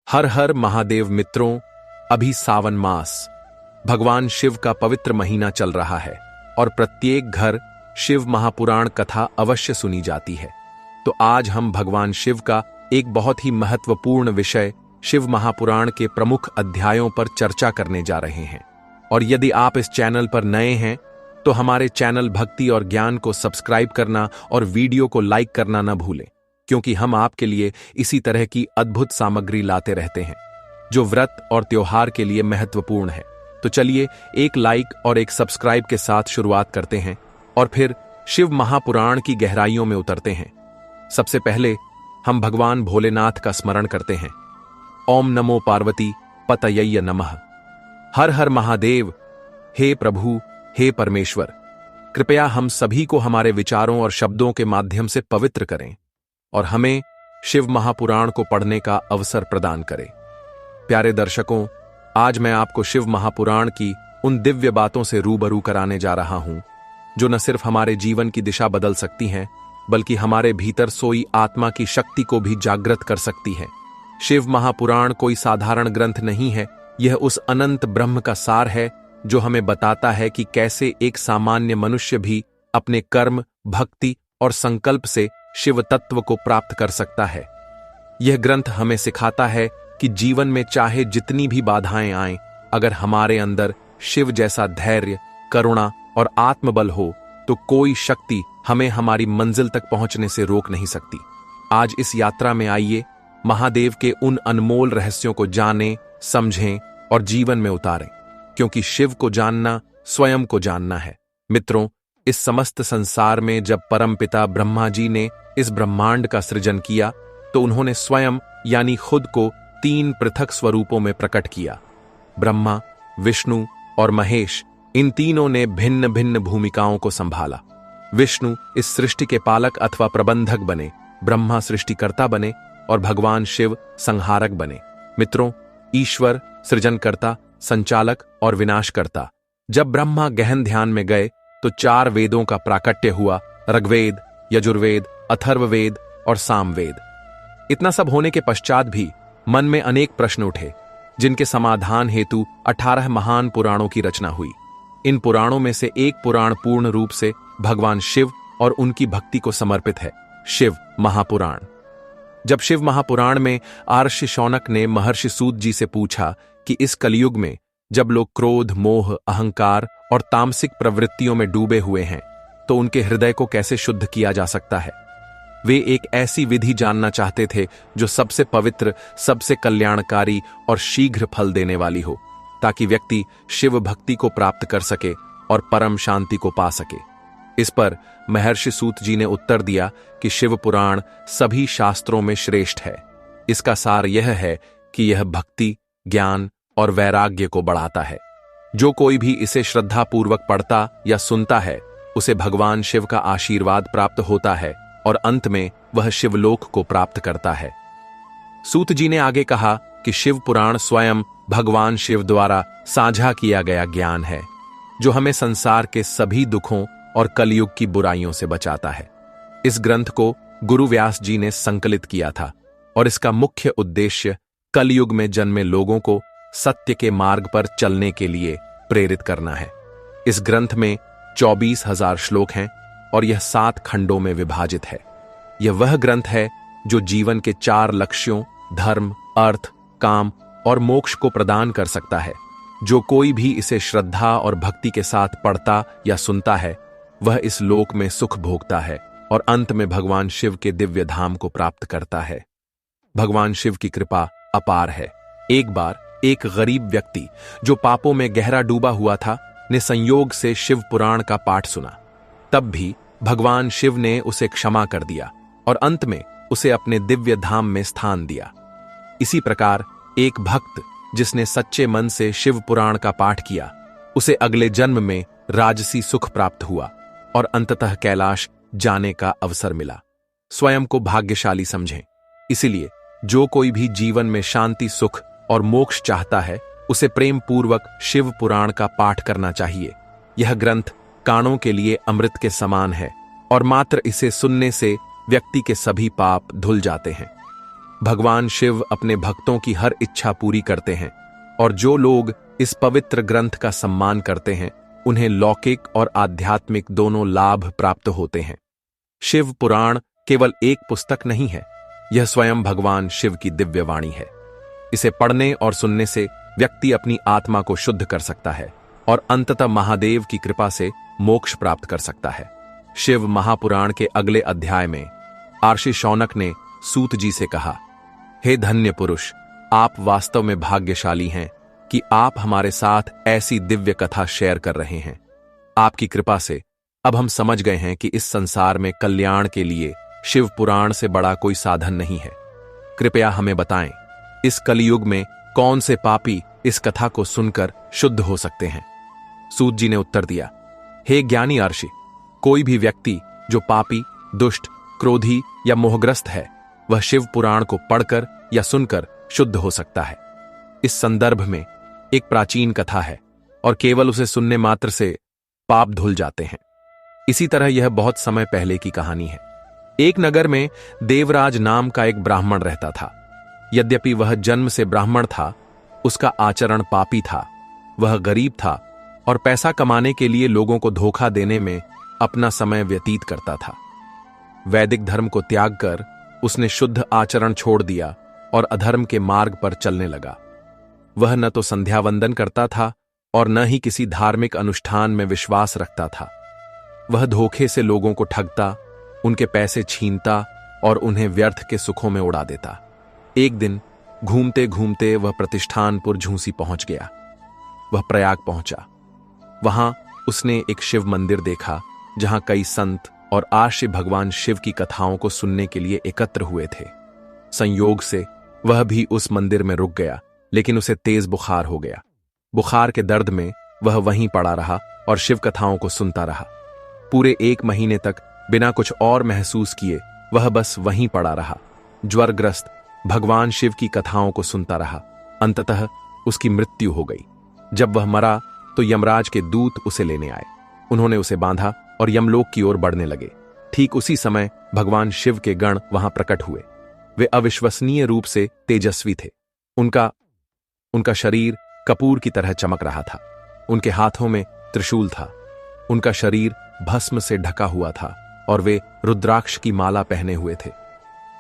हर हर महादेव मित्रों, अभी सावन मास भगवान शिव का पवित्र महीना चल रहा है और प्रत्येक घर शिव महापुराण कथा अवश्य सुनी जाती है। तो आज हम भगवान शिव का एक बहुत ही महत्वपूर्ण विषय शिव महापुराण के प्रमुख अध्यायों पर चर्चा करने जा रहे हैं। और यदि आप इस चैनल पर नए हैं तो हमारे चैनल भक्ति और ज्ञान को सब्सक्राइब करना और वीडियो को लाइक करना न भूलें, क्योंकि हम आपके लिए इसी तरह की अद्भुत सामग्री लाते रहते हैं जो व्रत और त्योहार के लिए महत्वपूर्ण है। तो चलिए एक लाइक और एक सब्सक्राइब के साथ शुरुआत करते हैं और फिर शिव महापुराण की गहराइयों में उतरते हैं। सबसे पहले हम भगवान भोलेनाथ का स्मरण करते हैं। ओम नमो पार्वती पतये नमः। हर हर महादेव। हे प्रभु, हे परमेश्वर, कृपया हम सभी को हमारे विचारों और शब्दों के माध्यम से पवित्र करें और हमें शिव महापुराण को पढ़ने का अवसर प्रदान करें। प्यारे दर्शकों, आज मैं आपको शिव महापुराण की उन दिव्य बातों से रूबरू कराने जा रहा हूं जो न सिर्फ हमारे जीवन की दिशा बदल सकती हैं, बल्कि हमारे भीतर सोई आत्मा की शक्ति को भी जागृत कर सकती है। शिव महापुराण कोई साधारण ग्रंथ नहीं है, यह उस अनंत ब्रह्म का सार है जो हमें बताता है कि कैसे एक सामान्य मनुष्य भी अपने कर्म, भक्ति और संकल्प से शिव तत्व को प्राप्त कर सकता है। यह ग्रंथ हमें सिखाता है कि जीवन में चाहे जितनी भी बाधाएं आएं, अगर हमारे अंदर शिव जैसा धैर्य, करुणा और आत्मबल हो तो कोई शक्ति हमें हमारी मंजिल तक पहुंचने से रोक नहीं सकती। आज इस यात्रा में आइए महादेव के उन अनमोल रहस्यों को जानें, समझें और जीवन में उतारें, क्योंकि शिव को जानना स्वयं को जानना है। मित्रों, इस समस्त संसार में जब परमपिता ब्रह्मा जी ने इस ब्रह्मांड का सृजन किया तो उन्होंने स्वयं यानी खुद को 3 पृथक स्वरूपों में प्रकट किया। ब्रह्मा, विष्णु और महेश, इन तीनों ने भिन्न भिन्न भूमिकाओं को संभाला। विष्णु इस सृष्टि के पालक अथवा प्रबंधक बने, ब्रह्मा सृष्टिकर्ता बने और भगवान शिव संहारक बने। मित्रों, ईश्वर सृजनकर्ता, संचालक और विनाशकर्ता। जब ब्रह्मा गहन ध्यान में गए तो 4 वेदों का प्राकट्य हुआ, ऋग्वेद, यजुर्वेद, अथर्ववेद और सामवेद। इतना सब होने के पश्चात भी मन में अनेक प्रश्न उठे, जिनके समाधान हेतु 18 महान पुराणों की रचना हुई। इन पुराणों में से एक पुराण पूर्ण रूप से भगवान शिव और उनकी भक्ति को समर्पित है, शिव महापुराण। जब शिव महापुराण में आर्षि शौनक ने महर्षि सूत जी से पूछा कि इस कलयुग में जब लोग क्रोध, मोह, अहंकार और तामसिक प्रवृत्तियों में डूबे हुए हैं तो उनके हृदय को कैसे शुद्ध किया जा सकता है। वे एक ऐसी विधि जानना चाहते थे जो सबसे पवित्र, सबसे कल्याणकारी और शीघ्र फल देने वाली हो, ताकि व्यक्ति शिव भक्ति को प्राप्त कर सके और परम शांति को पा सके। इस पर महर्षि सूत जी ने उत्तर दिया कि शिव पुराण सभी शास्त्रों में श्रेष्ठ है। इसका सार यह है कि यह भक्ति, ज्ञान और वैराग्य को बढ़ाता है। जो कोई भी इसे श्रद्धापूर्वक पढ़ता या सुनता है उसे भगवान शिव का आशीर्वाद प्राप्त होता है और अंत में वह शिवलोक को प्राप्त करता है। सूत जी ने आगे कहा कि शिव पुराण स्वयं भगवान शिव द्वारा साझा किया गया ज्ञान है, जो हमें संसार के सभी दुखों और कलयुग की बुराइयों से बचाता है। इस ग्रंथ को गुरु व्यास जी ने संकलित किया था और इसका मुख्य उद्देश्य कलयुग में जन्मे लोगों को सत्य के मार्ग पर चलने के लिए प्रेरित करना है। इस ग्रंथ में 24,000 श्लोक हैं और यह 7 खंडों में विभाजित है। यह वह ग्रंथ है जो जीवन के 4 लक्ष्यों धर्म, अर्थ, काम और मोक्ष को प्रदान कर सकता है। जो कोई भी इसे श्रद्धा और भक्ति के साथ पढ़ता या सुनता है वह इस लोक में सुख भोगता है और अंत में भगवान शिव के दिव्य धाम को प्राप्त करता है। भगवान शिव की कृपा अपार है। एक बार एक गरीब व्यक्ति जो पापों में गहरा डूबा हुआ था ने संयोग से शिव पुराण का पाठ सुना। तब भी भगवान शिव ने उसे क्षमा कर दिया और अंत में उसे अपने दिव्य धाम में स्थान दिया। इसी प्रकार एक भक्त जिसने सच्चे मन से शिव पुराण का पाठ किया उसे अगले जन्म में राजसी सुख प्राप्त हुआ और अंततः कैलाश जाने का अवसर मिला। स्वयं को भाग्यशाली समझें। इसीलिए जो कोई भी जीवन में शांति, सुख और मोक्ष चाहता है उसे प्रेम पूर्वक शिव पुराण का पाठ करना चाहिए। यह ग्रंथ कानों के लिए अमृत के समान है और मात्र इसे सुनने से व्यक्ति के सभी पाप धुल जाते हैं। भगवान शिव अपने भक्तों की हर इच्छा पूरी करते हैं और जो लोग इस पवित्र ग्रंथ का सम्मान करते हैं उन्हें लौकिक और आध्यात्मिक दोनों लाभ प्राप्त होते हैं। शिव पुराण केवल एक पुस्तक नहीं है, यह स्वयं भगवान शिव की दिव्य वाणी है। इसे पढ़ने और सुनने से व्यक्ति अपनी आत्मा को शुद्ध कर सकता है और अंततः महादेव की कृपा से मोक्ष प्राप्त कर सकता है। शिव महापुराण के अगले अध्याय में आर्षि शौनक ने सूत जी से कहा, हे धन्य पुरुष, आप वास्तव में भाग्यशाली हैं कि आप हमारे साथ ऐसी दिव्य कथा शेयर कर रहे हैं। आपकी कृपा से अब हम समझ गए हैं कि इस संसार में कल्याण के लिए शिव पुराण से बड़ा कोई साधन नहीं है। कृपया हमें बताएं, इस कलियुग में कौन से पापी इस कथा को सुनकर शुद्ध हो सकते हैं? सूत जी ने उत्तर दिया, हे ज्ञानी आर्षि, कोई भी व्यक्ति जो पापी, दुष्ट, क्रोधी या मोहग्रस्त है वह शिव पुराण को पढ़कर या सुनकर शुद्ध हो सकता है। इस संदर्भ में एक प्राचीन कथा है और केवल उसे सुनने मात्र से पाप धुल जाते हैं। इसी तरह यह बहुत समय पहले की कहानी है। एक नगर में देवराज नाम का एक ब्राह्मण रहता था। यद्यपि वह जन्म से ब्राह्मण था, उसका आचरण पापी था। वह गरीब था और पैसा कमाने के लिए लोगों को धोखा देने में अपना समय व्यतीत करता था। वैदिक धर्म को त्याग कर उसने शुद्ध आचरण छोड़ दिया और अधर्म के मार्ग पर चलने लगा। वह न तो संध्या वंदन करता था और न ही किसी धार्मिक अनुष्ठान में विश्वास रखता था। वह धोखे से लोगों को ठगता, उनके पैसे छीनता और उन्हें व्यर्थ के सुखों में उड़ा देता। एक दिन घूमते घूमते वह प्रतिष्ठानपुर झूंसी पहुंच गया। वह प्रयाग पहुंचा। वहां उसने एक शिव मंदिर देखा जहां कई संत और आर्षि भगवान शिव की कथाओं को सुनने के लिए एकत्र हुए थे। संयोग से वह भी उस मंदिर में रुक गया, लेकिन उसे तेज बुखार हो गया। बुखार के दर्द में वह वहीं पड़ा रहा और शिव कथाओं को सुनता रहा। पूरे 1 महीने तक बिना कुछ और महसूस किए वह बस वहीं पड़ा रहा। ज्वरग्रस्त भगवान शिव की कथाओं को सुनता रहा। अंततः उसकी मृत्यु हो गई। जब वह मरा तो यमराज के दूत उसे लेने आए। उन्होंने उसे बांधा और यमलोक की ओर बढ़ने लगे। ठीक उसी समय भगवान शिव के गण वहां प्रकट हुए। वे अविश्वसनीय रूप से तेजस्वी थे। उनका शरीर कपूर की तरह चमक रहा था। उनके हाथों में त्रिशूल था। उनका शरीर भस्म से ढका हुआ था और वे रुद्राक्ष की माला पहने हुए थे।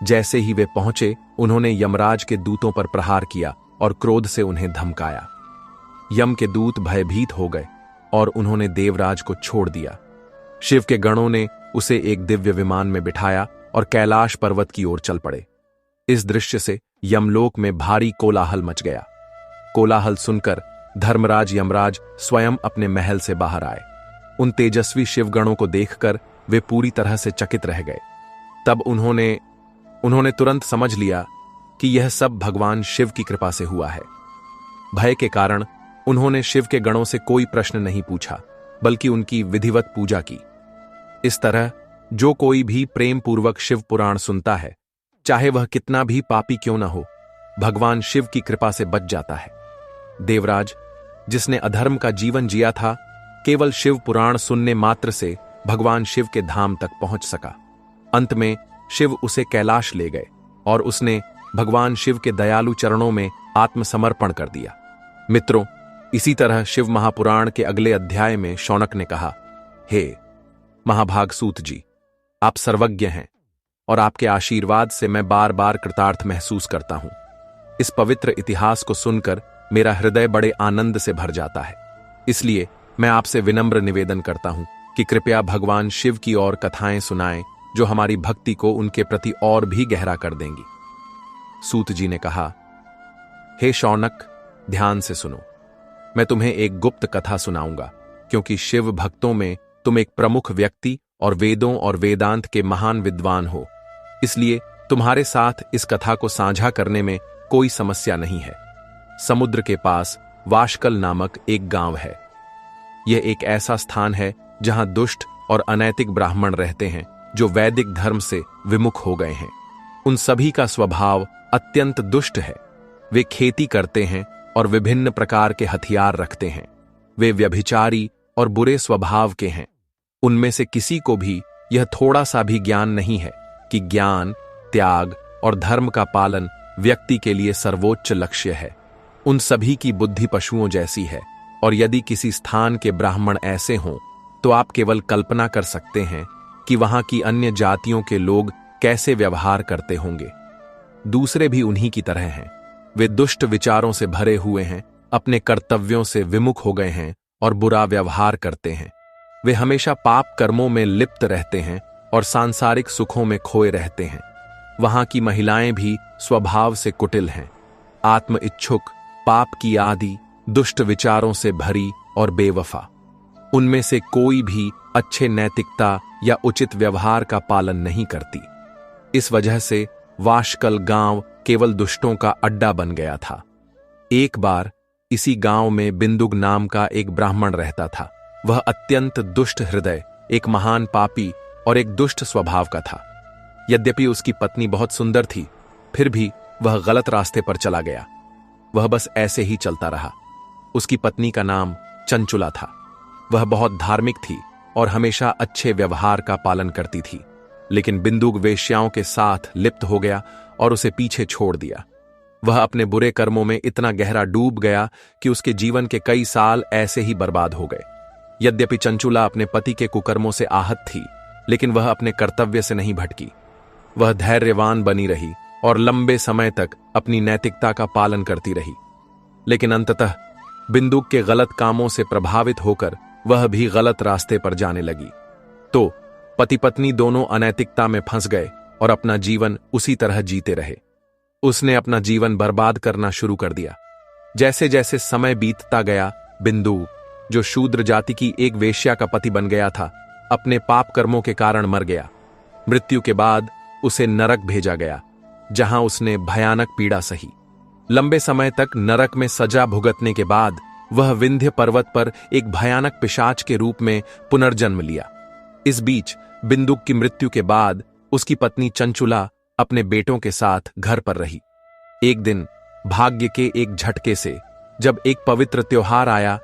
जैसे ही वे पहुंचे, उन्होंने यमराज के दूतों पर प्रहार किया और क्रोध से उन्हें धमकाया। यम के दूत भयभीत हो गए और उन्होंने देवराज को छोड़ दिया। शिव के गणों ने उसे एक दिव्य विमान में बिठाया और कैलाश पर्वत की ओर चल पड़े। इस दृश्य से यमलोक में भारी कोलाहल मच गया। कोलाहल सुनकर धर्मराज यमराज स्वयं अपने महल से बाहर आए। उन तेजस्वी शिवगणों को देखकर वे पूरी तरह से चकित रह गए। तब उन्होंने तुरंत समझ लिया कि यह सब भगवान शिव की कृपा से हुआ है। भय के कारण उन्होंने शिव के गणों से कोई प्रश्न नहीं पूछा, बल्कि उनकी विधिवत पूजा की। इस तरह जो कोई भी प्रेम पूर्वक शिव पुराण सुनता है, चाहे वह कितना भी पापी क्यों न हो, भगवान शिव की कृपा से बच जाता है। देवराज, जिसने अधर्म का जीवन जिया था, केवल शिव पुराण सुनने मात्र से भगवान शिव के धाम तक पहुंच सका। अंत में शिव उसे कैलाश ले गए और उसने भगवान शिव के दयालु चरणों में आत्मसमर्पण कर दिया। मित्रों, इसी तरह शिव महापुराण के अगले अध्याय में शौनक ने कहा, हे महाभाग सूत जी, आप सर्वज्ञ हैं और आपके आशीर्वाद से मैं बार बार कृतार्थ महसूस करता हूं। इस पवित्र इतिहास को सुनकर मेरा हृदय बड़े आनंद से भर जाता है। इसलिए मैं आपसे विनम्र निवेदन करता हूं कि कृपया भगवान शिव की और कथाएं सुनाएं जो हमारी भक्ति को उनके प्रति और भी गहरा कर देंगी। सूत जी ने कहा, हे शौनक, ध्यान से सुनो। मैं तुम्हें एक गुप्त कथा सुनाऊंगा, क्योंकि शिव भक्तों में तुम एक प्रमुख व्यक्ति और वेदों और वेदांत के महान विद्वान हो, इसलिए तुम्हारे साथ इस कथा को साझा करने में कोई समस्या नहीं है। समुद्र के पास वाशकल नामक एक गांव है। यह एक ऐसा स्थान है जहां दुष्ट और अनैतिक ब्राह्मण रहते हैं जो वैदिक धर्म से विमुख हो गए हैं। उन सभी का स्वभाव अत्यंत दुष्ट है। वे खेती करते हैं और विभिन्न प्रकार के हथियार रखते हैं। वे व्यभिचारी और बुरे स्वभाव के हैं। उनमें से किसी को भी यह थोड़ा सा भी ज्ञान नहीं है कि ज्ञान, त्याग और धर्म का पालन व्यक्ति के लिए सर्वोच्च लक्ष्य है। उन सभी की बुद्धि पशुओं जैसी है, और यदि किसी स्थान के ब्राह्मण ऐसे हों तो आप केवल कल्पना कर सकते हैं कि वहां की अन्य जातियों के लोग कैसे व्यवहार करते होंगे। दूसरे भी उन्हीं की तरह हैं। वे दुष्ट विचारों से भरे हुए हैं, अपने कर्तव्यों से विमुख हो गए हैं और बुरा व्यवहार करते हैं। वे हमेशा पाप कर्मों में लिप्त रहते हैं और सांसारिक सुखों में खोए रहते हैं। वहां की महिलाएं भी स्वभाव से कुटिल हैं, आत्म इच्छुक, पाप की आदि, दुष्ट विचारों से भरी और बेवफा। उनमें से कोई भी अच्छे नैतिकता या उचित व्यवहार का पालन नहीं करती। इस वजह से वाशकल गांव केवल दुष्टों का अड्डा बन गया था। एक बार इसी गांव में बिंदुक नाम का एक ब्राह्मण रहता था। वह अत्यंत दुष्ट हृदय, एक महान पापी और एक दुष्ट स्वभाव का था। यद्यपि उसकी पत्नी बहुत सुंदर थी, फिर भी वह गलत रास्ते पर चला गया। वह बस ऐसे ही चलता रहा। उसकी पत्नी का नाम चंचुला था। वह बहुत धार्मिक थी और हमेशा अच्छे व्यवहार का पालन करती थी, लेकिन बिंदुक वेश्याओं के साथ लिप्त हो गया और उसे पीछे छोड़ दिया। वह अपने बुरे कर्मों में इतना गहरा डूब गया कि उसके जीवन के कई साल ऐसे ही बर्बाद हो गए। यद्यपि चंचुला अपने पति के कुकर्मों से आहत थी, लेकिन वह अपने कर्तव्य से नहीं भटकी। वह धैर्यवान बनी रही और लंबे समय तक अपनी नैतिकता का पालन करती रही। लेकिन अंततः बिंदुक के गलत कामों से प्रभावित होकर वह भी गलत रास्ते पर जाने लगी। तो पति पत्नी दोनों अनैतिकता में फंस गए और अपना जीवन उसी तरह जीते रहे। उसने अपना जीवन बर्बाद करना शुरू कर दिया। जैसे जैसे समय बीतता गया, बिंदुक, जो शूद्र जाति की एक वेश्या का पति बन गया था, अपने पाप कर्मों के कारण मर गया। मृत्यु के बाद उसे नरक भेजा गया, जहां उसने भयानक पीड़ा सही। लंबे समय तक नरक में सजा भुगतने के बाद वह विंध्य पर्वत पर एक भयानक पिशाच के रूप में पुनर्जन्म लिया। इस बीच बिंदुक की मृत्यु के बाद उसकी पत्नी चंचुला अपने बेटों के साथ घर पर रही। एक दिन भाग्य के एक झटके से जब एक पवित्र त्योहार आया,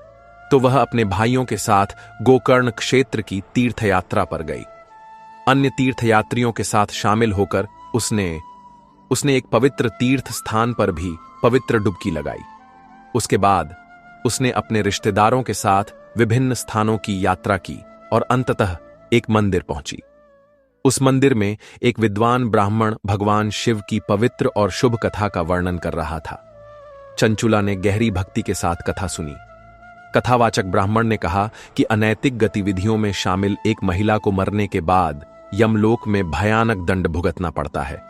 तो वह अपने भाइयों के साथ गोकर्ण क्षेत्र की तीर्थयात्रा पर गई। अन्य तीर्थयात्रियों के साथ शामिल होकर उसने एक पवित्र तीर्थ स्थान पर भी पवित्र डुबकी लगाई। उसके बाद उसने अपने रिश्तेदारों के साथ विभिन्न स्थानों की यात्रा की और अंततः एक मंदिर पहुंची। उस मंदिर में एक विद्वान ब्राह्मण भगवान शिव की पवित्र और शुभ कथा का वर्णन कर रहा था। चंचुला ने गहरी भक्ति के साथ कथा सुनी। कथावाचक ब्राह्मण ने कहा कि अनैतिक गतिविधियों में शामिल एक महिला को मरने के बाद यमलोक में भयानक दंड भुगतना पड़ता है।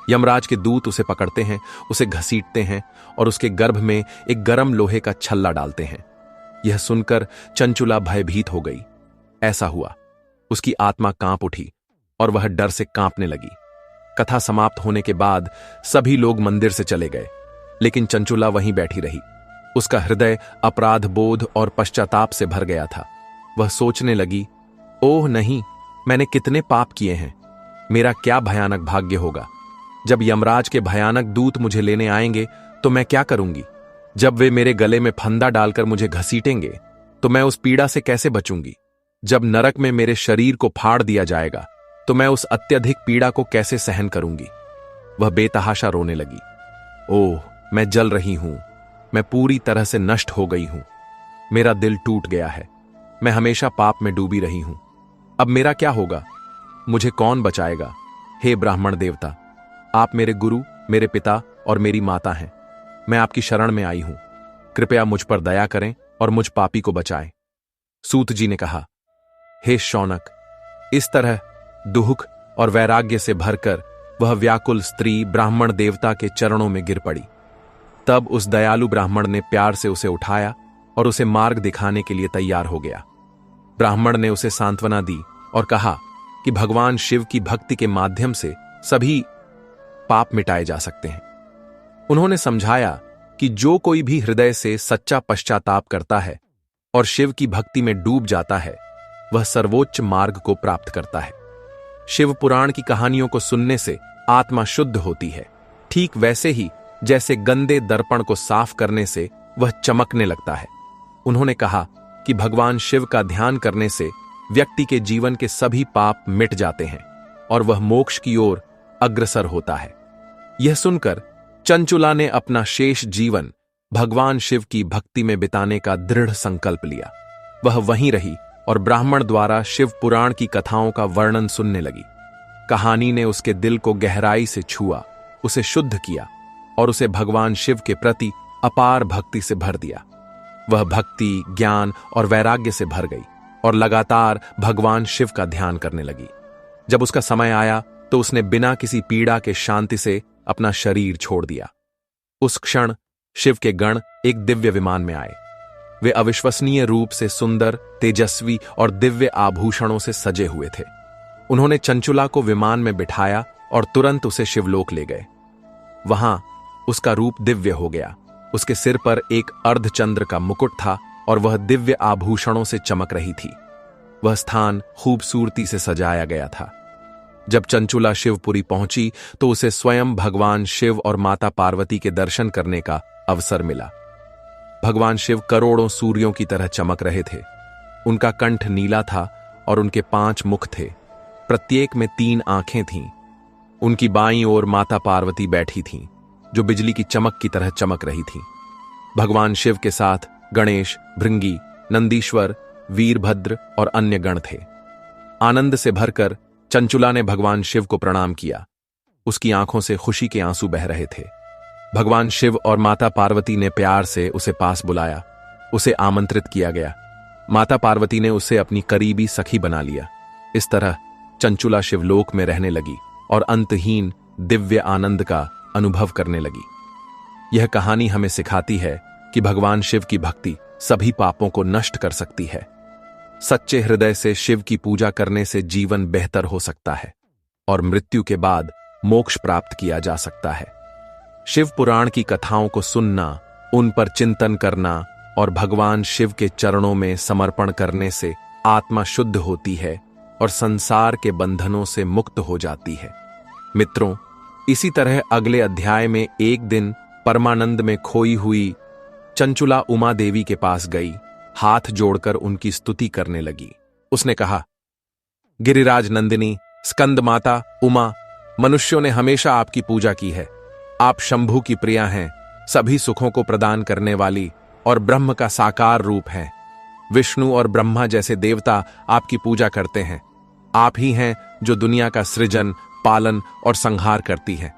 यमराज के दूत उसे पकड़ते हैं, उसे घसीटते हैं और उसके गर्भ में एक गर्म लोहे का छल्ला डालते हैं। यह सुनकर चंचुला भयभीत हो गई। ऐसा हुआ, उसकी आत्मा कांप उठी और वह डर से कांपने लगी। कथा समाप्त होने के बाद सभी लोग मंदिर से चले गए, लेकिन चंचुला वहीं बैठी रही। उसका हृदय अपराध बोध और पश्चाताप से भर गया था। वह सोचने लगी, ओह नहीं, मैंने कितने पाप किए हैं। मेरा क्या भयानक भाग्य होगा। जब यमराज के भयानक दूत मुझे लेने आएंगे तो मैं क्या करूंगी। जब वे मेरे गले में फंदा डालकर मुझे घसीटेंगे तो मैं उस पीड़ा से कैसे बचूंगी। जब नरक में मेरे शरीर को फाड़ दिया जाएगा तो मैं उस अत्यधिक पीड़ा को कैसे सहन करूंगी। वह बेतहाशा रोने लगी। ओह, मैं जल रही हूं, मैं पूरी तरह से नष्ट हो गई हूं। मेरा दिल टूट गया है। मैं हमेशा पाप में डूबी रही हूं। अब मेरा क्या होगा। मुझे कौन बचाएगा। हे ब्राह्मण देवता, आप मेरे गुरु, मेरे पिता और मेरी माता हैं। मैं आपकी शरण में आई हूं। कृपया मुझ पर दया करें और मुझ पापी को बचाएं। सूत जी ने कहा, हे शौनक, इस तरह दुख और वैराग्य से भरकर वह व्याकुल स्त्री ब्राह्मण देवता के चरणों में गिर पड़ी। तब उस दयालु ब्राह्मण ने प्यार से उसे उठाया और उसे मार्ग दिखाने के लिए तैयार हो गया। ब्राह्मण ने उसे सांत्वना दी और कहा कि भगवान शिव की भक्ति के माध्यम से सभी पाप मिटाए जा सकते हैं। उन्होंने समझाया कि जो कोई भी हृदय से सच्चा पश्चाताप करता है और शिव की भक्ति में डूब जाता है, वह सर्वोच्च मार्ग को प्राप्त करता है। शिव पुराण की कहानियों को सुनने से आत्मा शुद्ध होती है, ठीक वैसे ही जैसे गंदे दर्पण को साफ करने से वह चमकने लगता है। उन्होंने कहा कि भगवान शिव का ध्यान करने से व्यक्ति के जीवन के सभी पाप मिट जाते हैं और वह मोक्ष की ओर अग्रसर होता है। यह सुनकर चंचुला ने अपना शेष जीवन भगवान शिव की भक्ति में बिताने का दृढ़ संकल्प लिया। वह वहीं रही और ब्राह्मण द्वारा शिव पुराण की कथाओं का वर्णन सुनने लगी। कहानी ने उसके दिल को गहराई से छुआ, उसे शुद्ध किया और उसे भगवान शिव के प्रति अपार भक्ति से भर दिया। वह भक्ति, ज्ञान और वैराग्य से भर गई और लगातार भगवान शिव का ध्यान करने लगी। जब उसका समय आया तो उसने बिना किसी पीड़ा के शांति से अपना शरीर छोड़ दिया। उस क्षण शिव के गण एक दिव्य विमान में आए। वे अविश्वसनीय रूप से सुंदर, तेजस्वी और दिव्य आभूषणों से सजे हुए थे। उन्होंने चंचुला को विमान में बिठाया और तुरंत उसे शिवलोक ले गए। वहां उसका रूप दिव्य हो गया। उसके सिर पर एक अर्धचंद्र का मुकुट था और वह दिव्य आभूषणों से चमक रही थी। वह स्थान खूबसूरती से सजाया गया था। जब चंचुला शिवपुरी पहुंची तो उसे स्वयं भगवान शिव और माता पार्वती के दर्शन करने का अवसर मिला। भगवान शिव करोड़ों सूर्यों की तरह चमक रहे थे। उनका कंठ नीला था और उनके 5 मुख थे। प्रत्येक में 3 आंखें थीं। उनकी बाईं ओर माता पार्वती बैठी थीं, जो बिजली की चमक की तरह चमक रही थीं। भगवान शिव के साथ गणेश, भृंगी, नंदीश्वर, वीरभद्र और अन्य गण थे। आनंद से भरकर चंचुला ने भगवान शिव को प्रणाम किया। उसकी आंखों से खुशी के आंसू बह रहे थे। भगवान शिव और माता पार्वती ने प्यार से उसे पास बुलाया। उसे आमंत्रित किया गया। माता पार्वती ने उसे अपनी करीबी सखी बना लिया। इस तरह चंचुला शिवलोक में रहने लगी और अंतहीन दिव्य आनंद का अनुभव करने लगी। यह कहानी हमें सिखाती है कि भगवान शिव की भक्ति सभी पापों को नष्ट कर सकती है। सच्चे हृदय से शिव की पूजा करने से जीवन बेहतर हो सकता है और मृत्यु के बाद मोक्ष प्राप्त किया जा सकता है। शिव पुराण की कथाओं को सुनना, उन पर चिंतन करना और भगवान शिव के चरणों में समर्पण करने से आत्मा शुद्ध होती है और संसार के बंधनों से मुक्त हो जाती है। मित्रों, इसी तरह अगले अध्याय में एक दिन परमानंद में खोई हुई चंचुला उमा देवी के पास गई। हाथ जोड़कर उनकी स्तुति करने लगी। उसने कहा, गिरिराज नंदिनी, स्कंद माता, उमा, मनुष्यों ने हमेशा आपकी पूजा की है। आप शंभु की प्रिया हैं, सभी सुखों को प्रदान करने वाली और ब्रह्म का साकार रूप हैं। विष्णु और ब्रह्मा जैसे देवता आपकी पूजा करते हैं। आप ही हैं जो दुनिया का सृजन, पालन और संहार करती हैं।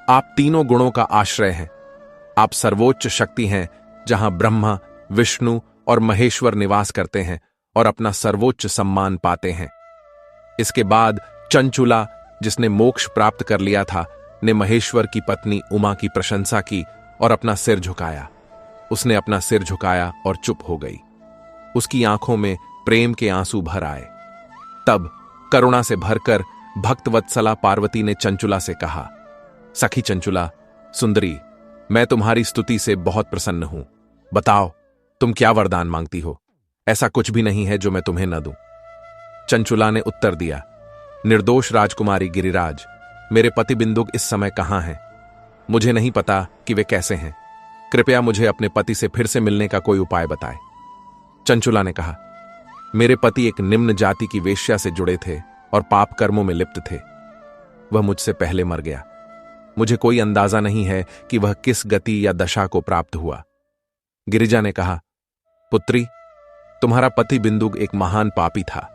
आप तीनों गुणों का आश्रय हैं। आप सर्वोच्च शक्ति हैं, जहां ब्रह्मा, विष्णु और महेश्वर निवास करते हैं और अपना सर्वोच्च सम्मान पाते हैं। इसके बाद चंचुला, जिसने मोक्ष प्राप्त कर लिया था, ने महेश्वर की पत्नी उमा की प्रशंसा की और अपना सिर झुकाया। उसने अपना सिर झुकाया और चुप हो गई। उसकी आंखों में प्रेम के आंसू भर आए। तब करुणा से भरकर भक्तवत्सला पार्वती ने चंचुला से कहा, सखी चंचुला, सुंदरी, मैं तुम्हारी स्तुति से बहुत प्रसन्न हूं। बताओ, तुम क्या वरदान मांगती हो? ऐसा कुछ भी नहीं है जो मैं तुम्हें न दूं। चंचुला ने उत्तर दिया, निर्दोष राजकुमारी गिरिराज, मेरे पति बिंदुक इस समय कहां हैं? मुझे नहीं पता कि वे कैसे हैं। कृपया मुझे अपने पति से फिर से मिलने का कोई उपाय बताएं। चंचुला ने कहा, मेरे पति एक निम्न जाति की वेश्या से जुड़े थे और पाप कर्मों में लिप्त थे। वह मुझसे पहले मर गया। मुझे कोई अंदाजा नहीं है कि वह किस गति या दशा को प्राप्त हुआ। गिरिजा ने कहा, पुत्री, तुम्हारा पति बिंदुक एक महान पापी था।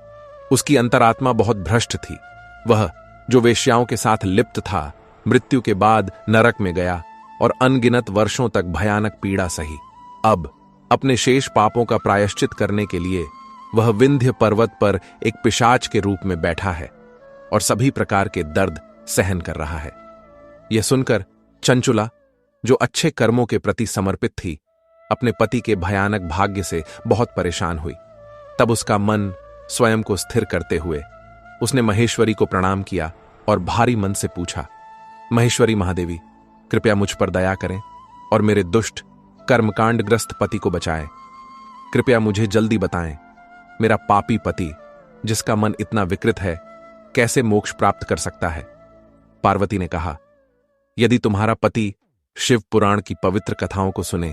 उसकी अंतरात्मा बहुत भ्रष्ट थी। वह, जो वेश्याओं के साथ लिप्त था, मृत्यु के बाद नरक में गया और अनगिनत वर्षों तक भयानक पीड़ा सही। अब अपने शेष पापों का प्रायश्चित करने के लिए वह विंध्य पर्वत पर एक पिशाच के रूप में बैठा है और सभी प्रकार के दर्द सहन कर रहा है। यह सुनकर चंचुला, जो अच्छे कर्मों के प्रति समर्पित थी, अपने पति के भयानक भाग्य से बहुत परेशान हुई। तब उसका मन स्वयं को स्थिर करते हुए उसने महेश्वरी को प्रणाम किया और भारी मन से पूछा, महेश्वरी महादेवी, कृपया मुझ पर दया करें और मेरे दुष्ट कर्मकांडग्रस्त पति को बचाएं। कृपया मुझे जल्दी बताएं, मेरा पापी पति, जिसका मन इतना विकृत है, कैसे मोक्ष प्राप्त कर सकता है? पार्वती ने कहा, यदि तुम्हारा पति शिव पुराण की पवित्र कथाओं को सुने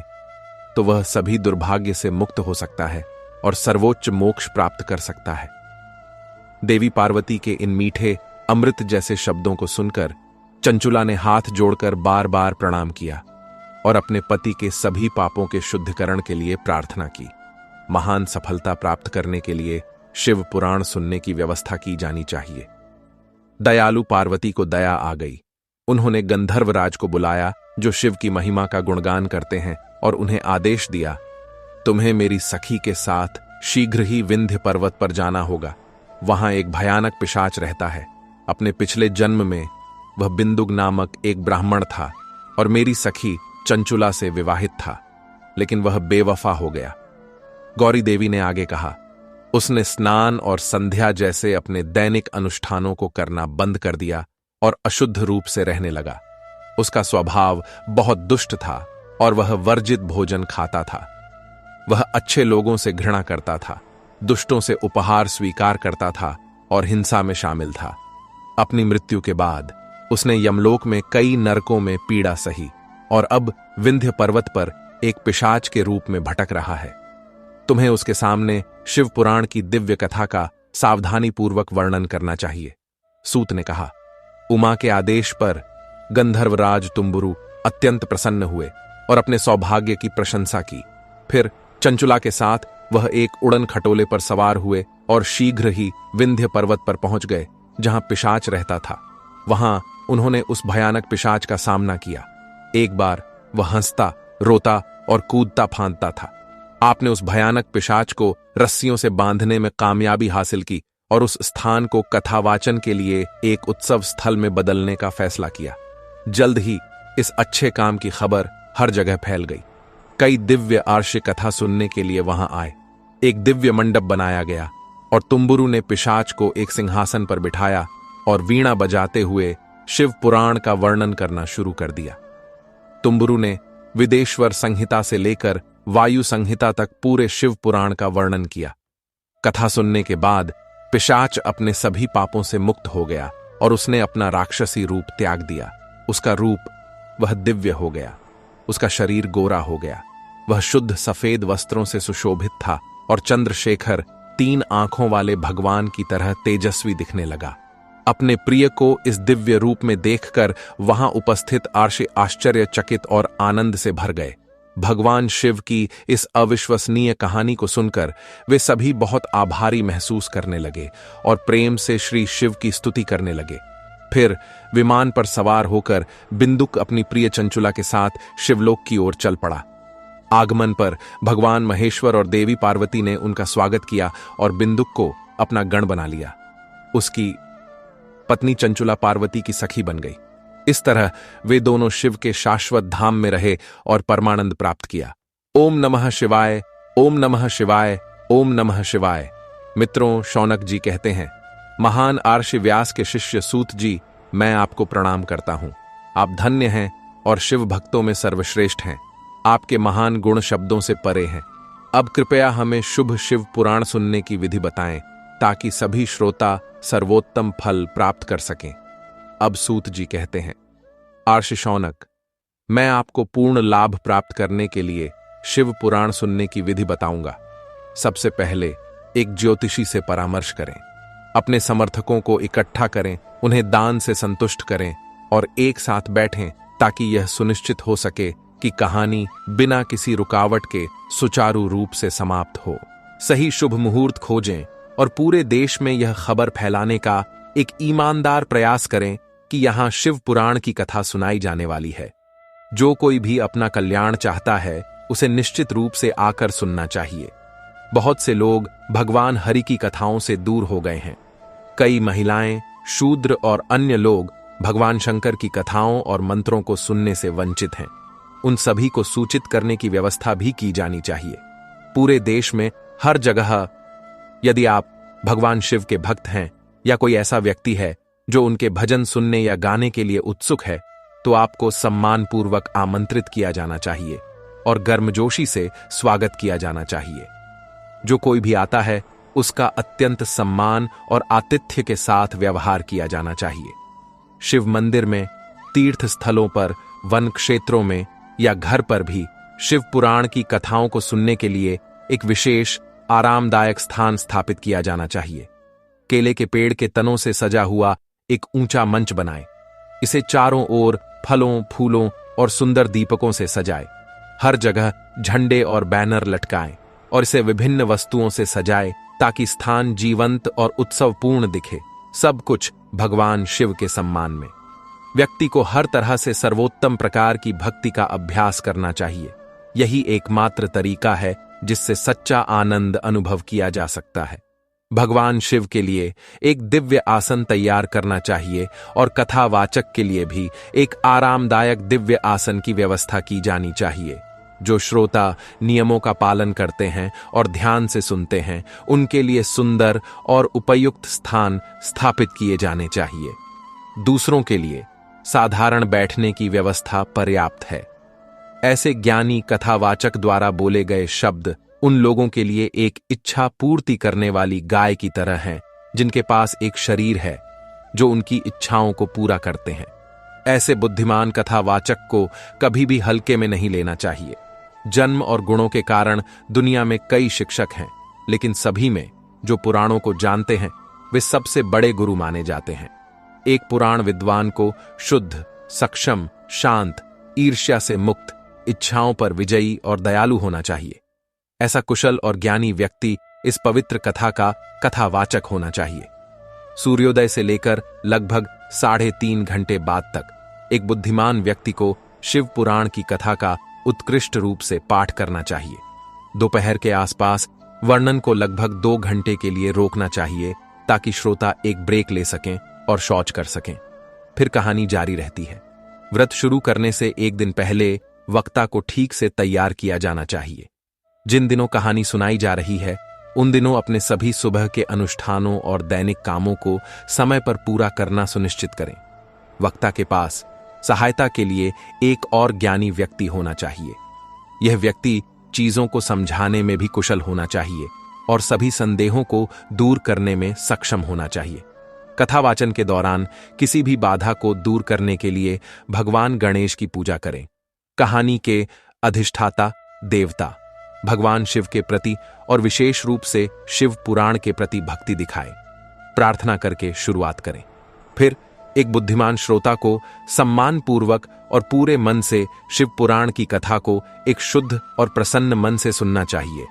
तो वह सभी दुर्भाग्य से मुक्त हो सकता है और सर्वोच्च मोक्ष प्राप्त कर सकता है। देवी पार्वती के इन मीठे अमृत जैसे शब्दों को सुनकर चंचुला ने हाथ जोड़कर बार बार प्रणाम किया और अपने पति के सभी पापों के शुद्धिकरण के लिए प्रार्थना की। महान सफलता प्राप्त करने के लिए शिव पुराण सुनने की व्यवस्था की जानी चाहिए। दयालु पार्वती को दया आ गई। उन्होंने गंधर्वराज को बुलाया जो शिव की महिमा का गुणगान करते हैं और उन्हें आदेश दिया, तुम्हें मेरी सखी के साथ शीघ्र ही विंध्य पर्वत पर जाना होगा। वहां एक भयानक पिशाच रहता है। अपने पिछले जन्म में वह बिंदुक नामक एक ब्राह्मण था और मेरी सखी चंचुला से विवाहित था, लेकिन वह बेवफा हो गया। गौरी देवी ने आगे कहा, उसने स्नान और संध्या जैसे अपने दैनिक अनुष्ठानों को करना बंद कर दिया और अशुद्ध रूप से रहने लगा। उसका स्वभाव बहुत दुष्ट था और वह वर्जित भोजन खाता था। वह अच्छे लोगों से घृणा करता था, दुष्टों से उपहार स्वीकार करता था और हिंसा में शामिल था। अपनी मृत्यु के बाद उसने यमलोक में कई नरकों में पीड़ा सही और अब विंध्य पर्वत पर एक पिशाच के रूप में भटक रहा है। तुम्हें उसके सामने शिव पुराण की दिव्य कथा का सावधानी पूर्वक वर्णन करना चाहिए। सूत ने कहा। उमा के आदेश पर गंधर्वराज तुम्बुरु अत्यंत प्रसन्न हुए और अपने सौभाग्य की प्रशंसा की। फिर चंचुला के साथ वह एक उड़न खटोले पर सवार हुए और शीघ्र ही विंध्य पर्वत पर पहुंच गए जहां पिशाच रहता था। वहां उन्होंने उस भयानक पिशाच का सामना किया। एक बार वह हंसता, रोता और कूदता फांदता था। आपने उस भयानक पिशाच को रस्सियों से बांधने में कामयाबी हासिल की और उस स्थान को कथावाचन के लिए एक उत्सव स्थल में बदलने का फैसला किया। जल्द ही इस अच्छे काम की खबर हर जगह फैल गई। कई दिव्य आर्षि कथा सुनने के लिए वहां आए। एक दिव्य मंडप बनाया गया और तुम्बुरु ने पिशाच को एक सिंहासन पर बिठाया और वीणा बजाते हुए शिव पुराण का वर्णन करना शुरू कर दिया। तुम्बुरु ने विदेश्वर संहिता से लेकर वायु संहिता तक पूरे शिव पुराण का वर्णन किया। कथा सुनने के बाद पिशाच अपने सभी पापों से मुक्त हो गया और उसने अपना राक्षसी रूप त्याग दिया। उसका रूप वह दिव्य हो गया। उसका शरीर गोरा हो गया। वह शुद्ध सफेद वस्त्रों से सुशोभित था और चंद्रशेखर 3 आंखों वाले भगवान की तरह तेजस्वी दिखने लगा। अपने प्रिय को इस दिव्य रूप में देखकर वहां उपस्थित आर्षि आश्चर्यचकित और आनंद से भर गए। भगवान शिव की इस अविश्वसनीय कहानी को सुनकर वे सभी बहुत आभारी महसूस करने लगे और प्रेम से श्री शिव की स्तुति करने लगे। फिर विमान पर सवार होकर बिंदुक अपनी प्रिय चंचुला के साथ शिवलोक की ओर चल पड़ा। आगमन पर भगवान महेश्वर और देवी पार्वती ने उनका स्वागत किया और बिंदुक को अपना गण बना लिया। उसकी पत्नी चंचुला पार्वती की सखी बन गई। इस तरह वे दोनों शिव के शाश्वत धाम में रहे और परमानंद प्राप्त किया। ओम नमः शिवाय, ओम नमः शिवाय, ओम नमः शिवाय। मित्रों, शौनक जी कहते हैं, महान आर्षि व्यास के शिष्य सूत जी, मैं आपको प्रणाम करता हूं। आप धन्य हैं और शिव भक्तों में सर्वश्रेष्ठ हैं। आपके महान गुण शब्दों से परे हैं। अब कृपया हमें शुभ शिव पुराण सुनने की विधि बताएं ताकि सभी श्रोता सर्वोत्तम फल प्राप्त कर सकें। अब सूत जी कहते हैं, आर्षि शौनक, मैं आपको पूर्ण लाभ प्राप्त करने के लिए शिव पुराण सुनने की विधि बताऊंगा। सबसे पहले एक ज्योतिषी से परामर्श करें। अपने समर्थकों को इकट्ठा करें, उन्हें दान से संतुष्ट करें और एक साथ बैठें ताकि यह सुनिश्चित हो सके कि कहानी बिना किसी रुकावट के सुचारू रूप से समाप्त हो। सही शुभ मुहूर्त खोजें और पूरे देश में यह खबर फैलाने का एक ईमानदार प्रयास करें कि यहां शिव पुराण की कथा सुनाई जाने वाली है। जो कोई भी अपना कल्याण चाहता है उसे निश्चित रूप से आकर सुनना चाहिए। बहुत से लोग भगवान हरि की कथाओं से दूर हो गए हैं। कई महिलाएं, शूद्र और अन्य लोग भगवान शंकर की कथाओं और मंत्रों को सुनने से वंचित हैं। उन सभी को सूचित करने की व्यवस्था भी की जानी चाहिए। पूरे देश में हर जगह यदि आप भगवान शिव के भक्त हैं या कोई ऐसा व्यक्ति है जो उनके भजन सुनने या गाने के लिए उत्सुक है, तो आपको सम्मानपूर्वक आमंत्रित किया जाना चाहिए और गर्मजोशी से स्वागत किया जाना चाहिए। जो कोई भी आता है उसका अत्यंत सम्मान और आतिथ्य के साथ व्यवहार किया जाना चाहिए। शिव मंदिर में, तीर्थ स्थलों पर, वन क्षेत्रों में या घर पर भी शिव पुराण की कथाओं को सुनने के लिए एक विशेष आरामदायक स्थान स्थापित किया जाना चाहिए। केले के पेड़ के तनों से सजा हुआ एक ऊंचा मंच बनाएं। इसे चारों ओर फलों, फूलों और सुंदर दीपकों से सजाए। हर जगह झंडे और बैनर लटकाएं और इसे विभिन्न वस्तुओं से सजाए ताकि स्थान जीवंत और उत्सवपूर्ण दिखे। सब कुछ भगवान शिव के सम्मान में। व्यक्ति को हर तरह से सर्वोत्तम प्रकार की भक्ति का अभ्यास करना चाहिए। यही एकमात्र तरीका है जिससे सच्चा आनंद अनुभव किया जा सकता है। भगवान शिव के लिए एक दिव्य आसन तैयार करना चाहिए और कथावाचक के लिए भी एक आरामदायक दिव्य आसन की व्यवस्था की जानी चाहिए। जो श्रोता नियमों का पालन करते हैं और ध्यान से सुनते हैं, उनके लिए सुंदर और उपयुक्त स्थान स्थापित किए जाने चाहिए। दूसरों के लिए साधारण बैठने की व्यवस्था पर्याप्त है। ऐसे ज्ञानी कथावाचक द्वारा बोले गए शब्द उन लोगों के लिए एक इच्छा पूर्ति करने वाली गाय की तरह हैं, जिनके पास एक शरीर है जो उनकी इच्छाओं को पूरा करते हैं। ऐसे बुद्धिमान कथावाचक को कभी भी हल्के में नहीं लेना चाहिए। जन्म और गुणों के कारण दुनिया में कई शिक्षक हैं, लेकिन सभी में जो पुराणों को जानते हैं वे सबसे बड़े गुरु माने जाते हैं। एक पुराण विद्वान को शुद्ध, सक्षम, शांत, ईर्ष्या से मुक्त, इच्छाओं पर विजयी और दयालु होना चाहिए। ऐसा कुशल और ज्ञानी व्यक्ति इस पवित्र कथा का कथावाचक होना चाहिए। सूर्योदय से लेकर लगभग 3.5 घंटे बाद तक एक बुद्धिमान व्यक्ति को शिव पुराण की कथा का उत्कृष्ट रूप से पाठ करना चाहिए। दोपहर के आसपास वर्णन को लगभग 2 घंटे के लिए रोकना चाहिए ताकि श्रोता एक ब्रेक ले सकें और शौच कर सकें। फिर कहानी जारी रहती है। व्रत शुरू करने से एक दिन पहले वक्ता को ठीक से तैयार किया जाना चाहिए। जिन दिनों कहानी सुनाई जा रही है उन दिनों अपने सभी सुबह के अनुष्ठानों और दैनिक कामों को समय पर पूरा करना सुनिश्चित करें। वक्ता के पास सहायता के लिए एक और ज्ञानी व्यक्ति होना चाहिए। यह व्यक्ति चीजों को समझाने में भी कुशल होना चाहिए और सभी संदेहों को दूर करने में सक्षम होना चाहिए। कथावाचन के दौरान किसी भी बाधा को दूर करने के लिए भगवान गणेश की पूजा करें। कहानी के अधिष्ठाता देवता भगवान शिव के प्रति और विशेष रूप से शिव पुराण के प्रति भक्ति दिखाएं। प्रार्थना करके शुरुआत करें। फिर एक बुद्धिमान श्रोता को सम्मानपूर्वक और पूरे मन से शिव पुराण की कथा को एक शुद्ध और प्रसन्न मन से सुनना चाहिए।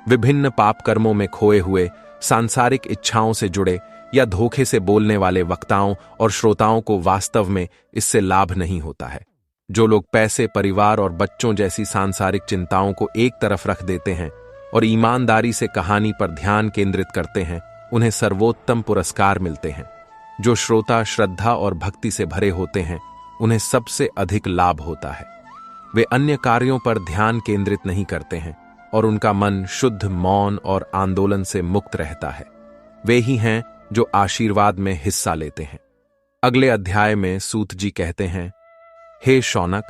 विभिन्न पाप कर्मों में खोए हुए, सांसारिक इच्छाओं से जुड़े या धोखे से बोलने वाले वक्ताओं और श्रोताओं को वास्तव में इससे लाभ नहीं होता है। जो लोग पैसे, परिवार और बच्चों जैसी सांसारिक चिंताओं को एक तरफ रख देते हैं और ईमानदारी से कहानी पर ध्यान केंद्रित करते हैं, उन्हें सर्वोत्तम पुरस्कार मिलते हैं। जो श्रोता श्रद्धा और भक्ति से भरे होते हैं, उन्हें सबसे अधिक लाभ होता है। वे अन्य कार्यों पर ध्यान केंद्रित नहीं करते हैं और उनका मन शुद्ध, मौन और आंदोलन से मुक्त रहता है। वे ही हैं जो आशीर्वाद में हिस्सा लेते हैं। अगले अध्याय में सूत जी कहते हैं, हे शौनक,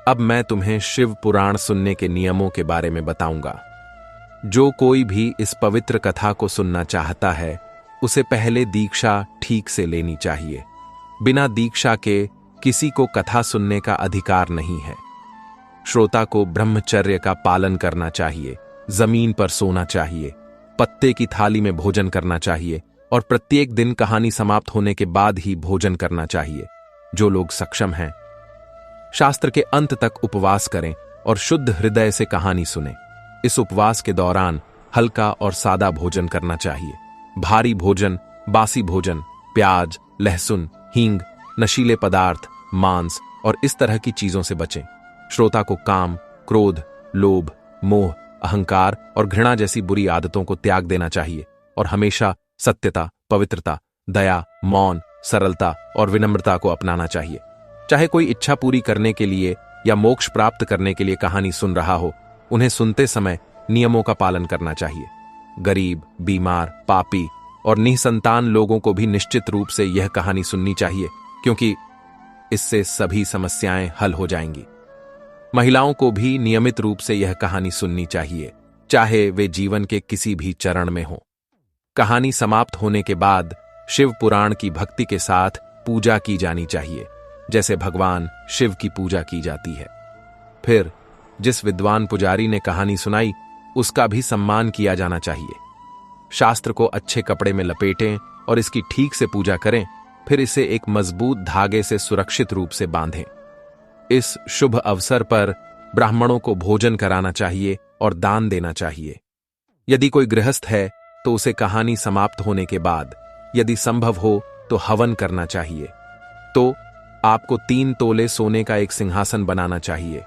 अब मैं तुम्हें शिव पुराण सुनने के नियमों के बारे में बताऊंगा। जो कोई भी इस पवित्र कथा को सुनना चाहता है, उसे पहले दीक्षा ठीक से लेनी चाहिए। बिना दीक्षा के किसी को कथा सुनने का अधिकार नहीं है। श्रोता को ब्रह्मचर्य का पालन करना चाहिए, जमीन पर सोना चाहिए, पत्ते की थाली में भोजन करना चाहिए और प्रत्येक दिन कहानी समाप्त होने के बाद ही भोजन करना चाहिए। जो लोग सक्षम हैं, शास्त्र के अंत तक उपवास करें और शुद्ध हृदय से कहानी सुनें। इस उपवास के दौरान हल्का और सादा भोजन करना चाहिए। भारी भोजन, बासी भोजन, प्याज, लहसुन, हींग, नशीले पदार्थ, मांस और इस तरह की चीजों से बचें। श्रोता को काम, क्रोध, लोभ, मोह, अहंकार और घृणा जैसी बुरी आदतों को त्याग देना चाहिए और हमेशा सत्यता, पवित्रता, दया, मौन, सरलता और विनम्रता को अपनाना चाहिए। चाहे कोई इच्छा पूरी करने के लिए या मोक्ष प्राप्त करने के लिए कहानी सुन रहा हो, उन्हें सुनते समय नियमों का पालन करना चाहिए। गरीब, बीमार, पापी और निसंतान लोगों को भी निश्चित रूप से यह कहानी सुननी चाहिए, क्योंकि इससे सभी समस्याएं हल हो जाएंगी। महिलाओं को भी नियमित रूप से यह कहानी सुननी चाहिए, चाहे वे जीवन के किसी भी चरण में हों। कहानी समाप्त होने के बाद शिव पुराण की भक्ति के साथ पूजा की जानी चाहिए, जैसे भगवान शिव की पूजा की जाती है। फिर जिस विद्वान पुजारी ने कहानी सुनाई, उसका भी सम्मान किया जाना चाहिए। शास्त्र को अच्छे कपड़े में लपेटें और इसकी ठीक से पूजा करें। फिर इसे एक मजबूत धागे से सुरक्षित रूप से बांधें। इस शुभ अवसर पर ब्राह्मणों को भोजन कराना चाहिए और दान देना चाहिए। यदि कोई गृहस्थ है तो उसे कहानी समाप्त होने के बाद यदि संभव हो तो हवन करना चाहिए। तो आपको 3 तोले सोने का एक सिंहासन बनाना चाहिए,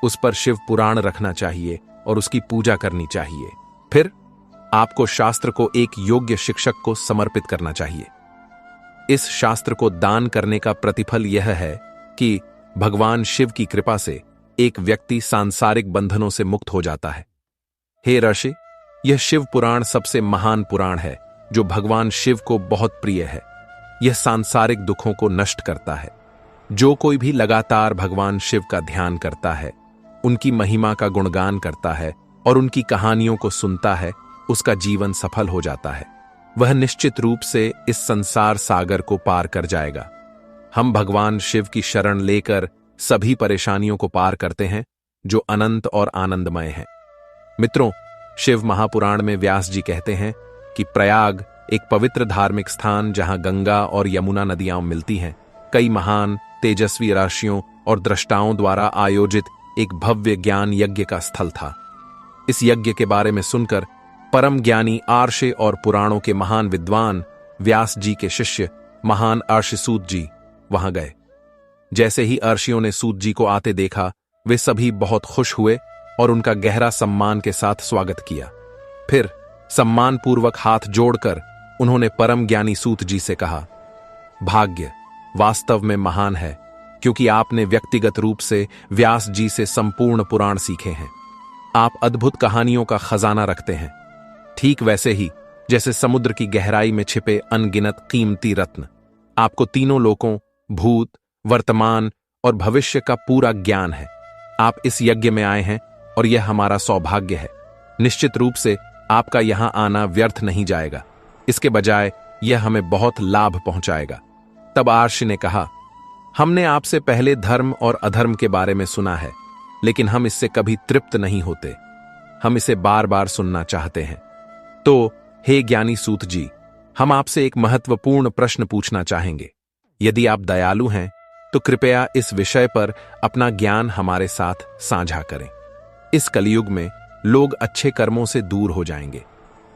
उस पर शिव पुराण रखना चाहिए और उसकी पूजा करनी चाहिए। फिर आपको शास्त्र को एक योग्य शिक्षक को समर्पित करना चाहिए। इस शास्त्र को दान करने का प्रतिफल यह है कि भगवान शिव की कृपा से एक व्यक्ति सांसारिक बंधनों से मुक्त हो जाता है। हे ऋषि, यह शिव पुराण सबसे महान पुराण है जो भगवान शिव को बहुत प्रिय है। यह सांसारिक दुखों को नष्ट करता है। जो कोई भी लगातार भगवान शिव का ध्यान करता है, उनकी महिमा का गुणगान करता है और उनकी कहानियों को सुनता है, उसका जीवन सफल हो जाता है। वह निश्चित रूप से इस संसार सागर को पार कर जाएगा। हम भगवान शिव की शरण लेकर सभी परेशानियों को पार करते हैं जो अनंत और आनंदमय है। मित्रों, शिव महापुराण में व्यास जी कहते हैं कि प्रयाग एक पवित्र धार्मिक स्थान जहां गंगा और यमुना नदियां मिलती हैं, कई महान तेजस्वी ऋषियों और द्रष्टाओं द्वारा आयोजित एक भव्य ज्ञान यज्ञ का स्थल था। इस यज्ञ के बारे में सुनकर परम ज्ञानी आर्षे और पुराणों के महान विद्वान व्यास जी के शिष्य महान अर्षि सूत जी वहां गए। जैसे ही अर्षियों ने सूत जी को आते देखा, वे सभी बहुत खुश हुए और उनका गहरा सम्मान के साथ स्वागत किया। फिर सम्मान पूर्वक हाथ जोड़कर उन्होंने परम ज्ञानी सूत जी से कहा, भाग्य वास्तव में महान है क्योंकि आपने व्यक्तिगत रूप से व्यास जी से संपूर्ण पुराण सीखे हैं। आप अद्भुत कहानियों का खजाना रखते हैं, ठीक वैसे ही जैसे समुद्र की गहराई में छिपे अनगिनत कीमती रत्न। आपको तीनों लोकों, भूत, वर्तमान और भविष्य का पूरा ज्ञान है। आप इस यज्ञ में आए हैं और यह हमारा सौभाग्य है। निश्चित रूप से आपका यहां आना व्यर्थ नहीं जाएगा, इसके बजाय यह हमें बहुत लाभ पहुंचाएगा। तब आर्षि ने कहा, हमने आपसे पहले धर्म और अधर्म के बारे में सुना है, लेकिन हम इससे कभी तृप्त नहीं होते। हम इसे बार बार सुनना चाहते हैं। तो हे ज्ञानी सूत जी, हम आपसे एक महत्वपूर्ण प्रश्न पूछना चाहेंगे। यदि आप दयालु हैं तो कृपया इस विषय पर अपना ज्ञान हमारे साथ साझा करें। इस कलयुग में लोग अच्छे कर्मों से दूर हो जाएंगे,